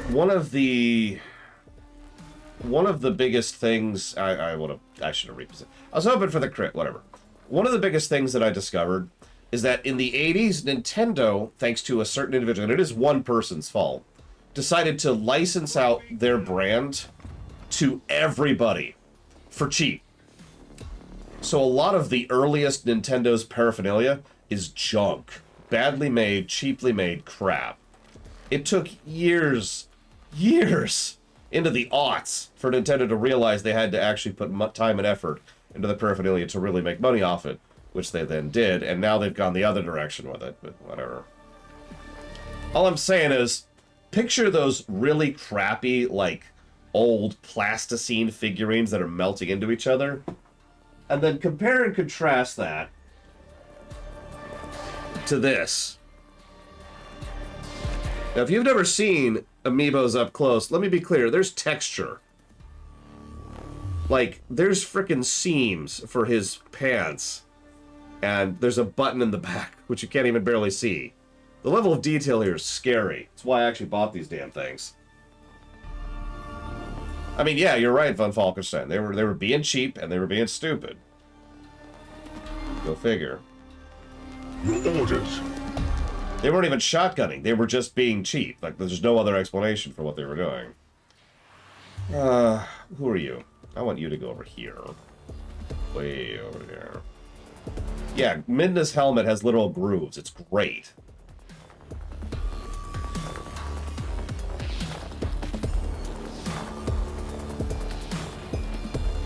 One of the biggest things... I should have repositioned. I was hoping for the crit, whatever. One of the biggest things that I discovered is that in the 80s, Nintendo, thanks to a certain individual, and it is one person's fault, decided to license out their brand to everybody for cheap. So a lot of the earliest Nintendo's paraphernalia is junk. Badly made, cheaply made crap. It took years into the aughts for Nintendo to realize they had to actually put time and effort into the paraphernalia to really make money off it, which they then did, and now they've gone the other direction with it, but whatever. All I'm saying is, picture those really crappy, like, old plasticine figurines that are melting into each other, and then compare and contrast that to this. Now, if you've never seen Amiibos up close, let me be clear, there's texture. Like, there's frickin' seams for his pants. And there's a button in the back, which you can't even barely see. The level of detail here is scary. That's why I actually bought these damn things. I mean, yeah, you're right, Von Falkenstein. They were being cheap, and they were being stupid. Go figure. Your orders. They weren't even shotgunning. They were just being cheap. Like, there's no other explanation for what they were doing. Who are you? I want you to go over here. Way over here. Yeah, Midna's helmet has little grooves. It's great.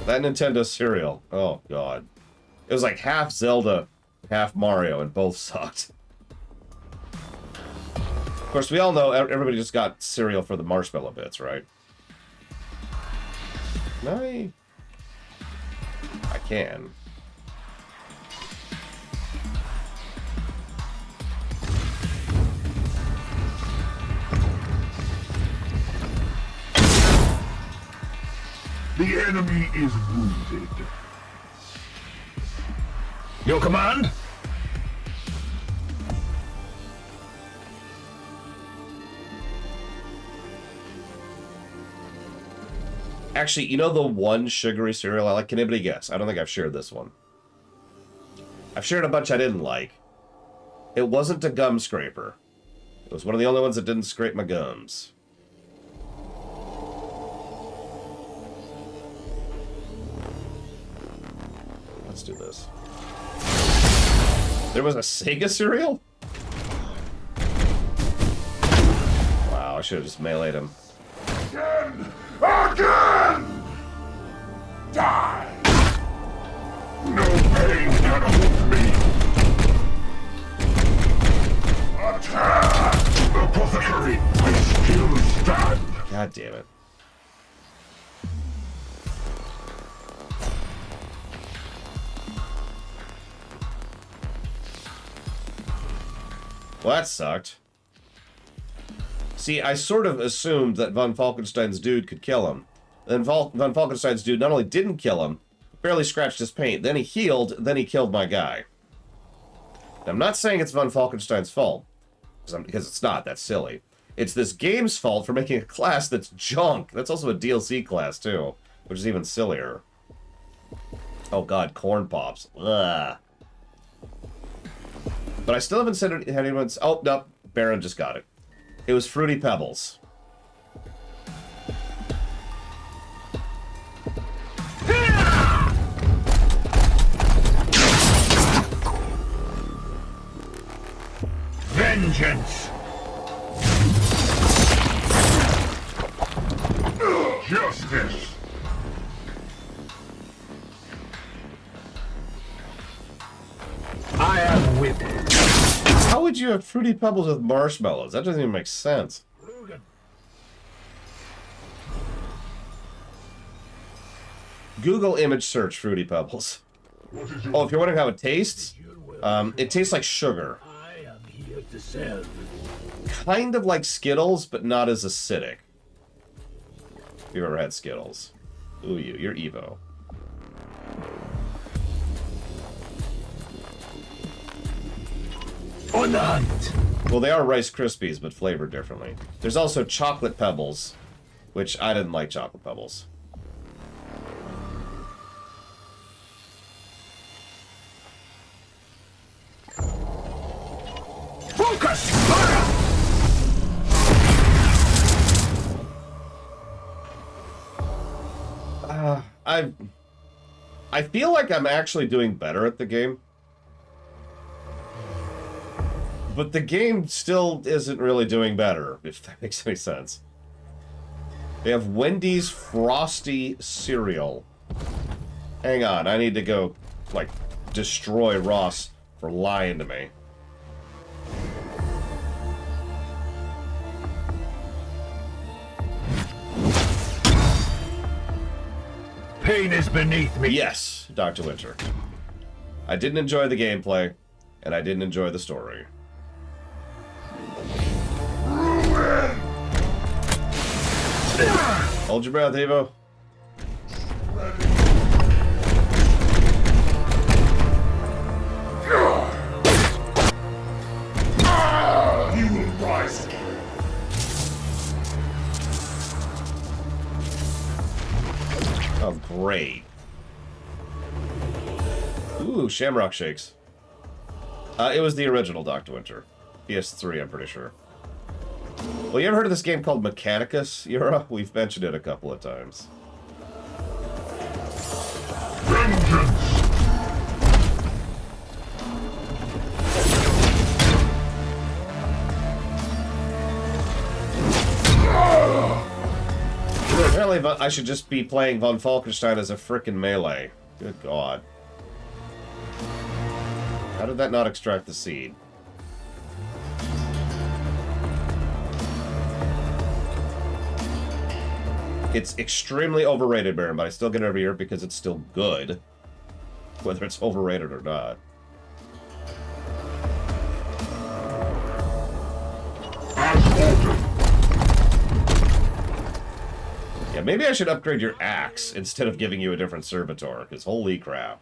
That Nintendo cereal. Oh, God. It was like half Zelda, half Mario, and both sucked. Of course, we all know everybody just got cereal for the marshmallow bits, right? I can. The enemy is wounded. Your command? Actually, you know the one sugary cereal I like? Can anybody guess? I don't think I've shared this one. I've shared a bunch I didn't like. It wasn't a gum scraper. It was one of the only ones that didn't scrape my gums. Let's do this. There was a Sega cereal? Wow, I should have just meleeed him. Again! Die! No pain, can hold me. Attack! Apothecary, I still stand. God damn it. Well, that sucked. See, I sort of assumed that von Falkenstein's dude could kill him. Then von Falkenstein's dude not only didn't kill him, barely scratched his paint. Then he healed, then he killed my guy. Now, I'm not saying it's von Falkenstein's fault, because it's not. That's silly. It's this game's fault for making a class that's junk. That's also a DLC class, too, which is even sillier. Oh god, corn pops. Ugh. But I still haven't said had anyone's... Oh, no, Baron just got it. It was Fruity Pebbles. Vengeance! Justice! I am with it. How would you have Fruity Pebbles with marshmallows? That doesn't even make sense. Google image search Fruity Pebbles. Oh, if you're wondering how it tastes, it tastes like sugar. I am here to serve. Kind of like Skittles, but not as acidic. If you've ever had Skittles. Ooh, you're Evo. On the hunt. Well, they are Rice Krispies, but flavored differently. There's also Chocolate Pebbles, which I didn't like Chocolate Pebbles. Focus! Fire! I feel like I'm actually doing better at the game. But the game still isn't really doing better, if that makes any sense. They have Wendy's Frosty cereal. Hang on, I need to go, like, destroy Ross for lying to me. Pain is beneath me. Yes, Dr. Winter. I didn't enjoy the gameplay, and I didn't enjoy the story. Hold your breath, Evo. You will rise. Oh, great. Ooh, Shamrock Shakes. It was the original Dr. Winter. PS3, I'm pretty sure. Well, you ever heard of this game called Mechanicus, Yura? We've mentioned it a couple of times. Apparently, I should just be playing von Falkenstein as a frickin' melee. Good god. How did that not extract the seed? It's extremely overrated, Baron, but I still get it every year because it's still good. Whether it's overrated or not. Yeah, maybe I should upgrade your axe instead of giving you a different servitor, because holy crap.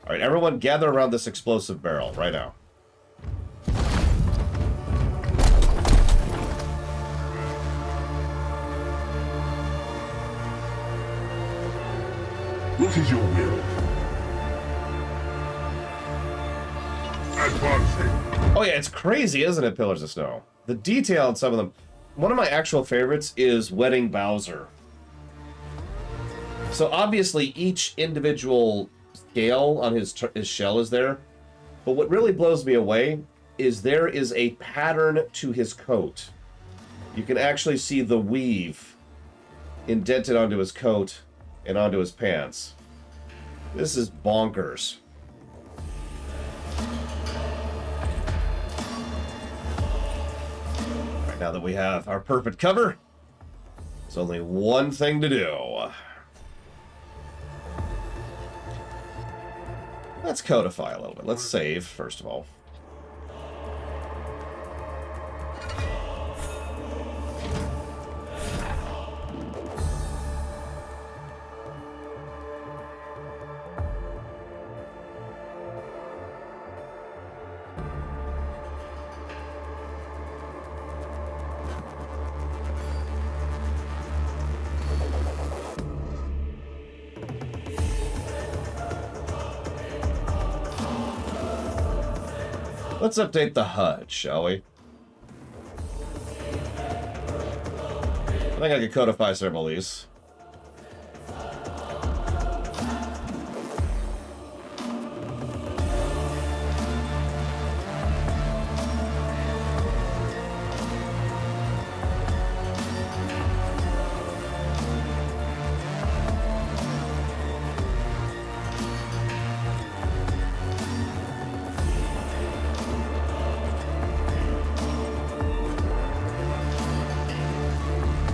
Alright, everyone gather around this explosive barrel right now. What is your will? Advancing. Oh yeah, it's crazy, isn't it, Pillars of Snow? The detail on some of them. One of my actual favorites is Wedding Bowser. So obviously each individual scale on his shell is there, but what really blows me away is there is a pattern to his coat. You can actually see the weave indented onto his coat and onto his pants. This is bonkers. Now that we have our perfect cover, there's only one thing to do. Let's codify a little bit. Let's save, first of all. Let's update the HUD, shall we? I think I could codify several of these.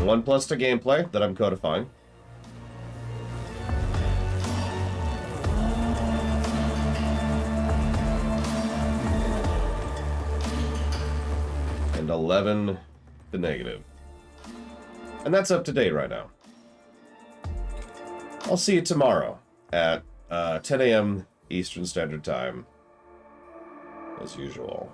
One plus to gameplay that I'm codifying. And 11 to negative. And that's up to date right now. I'll see you tomorrow at 10 a.m. Eastern Standard Time, as usual.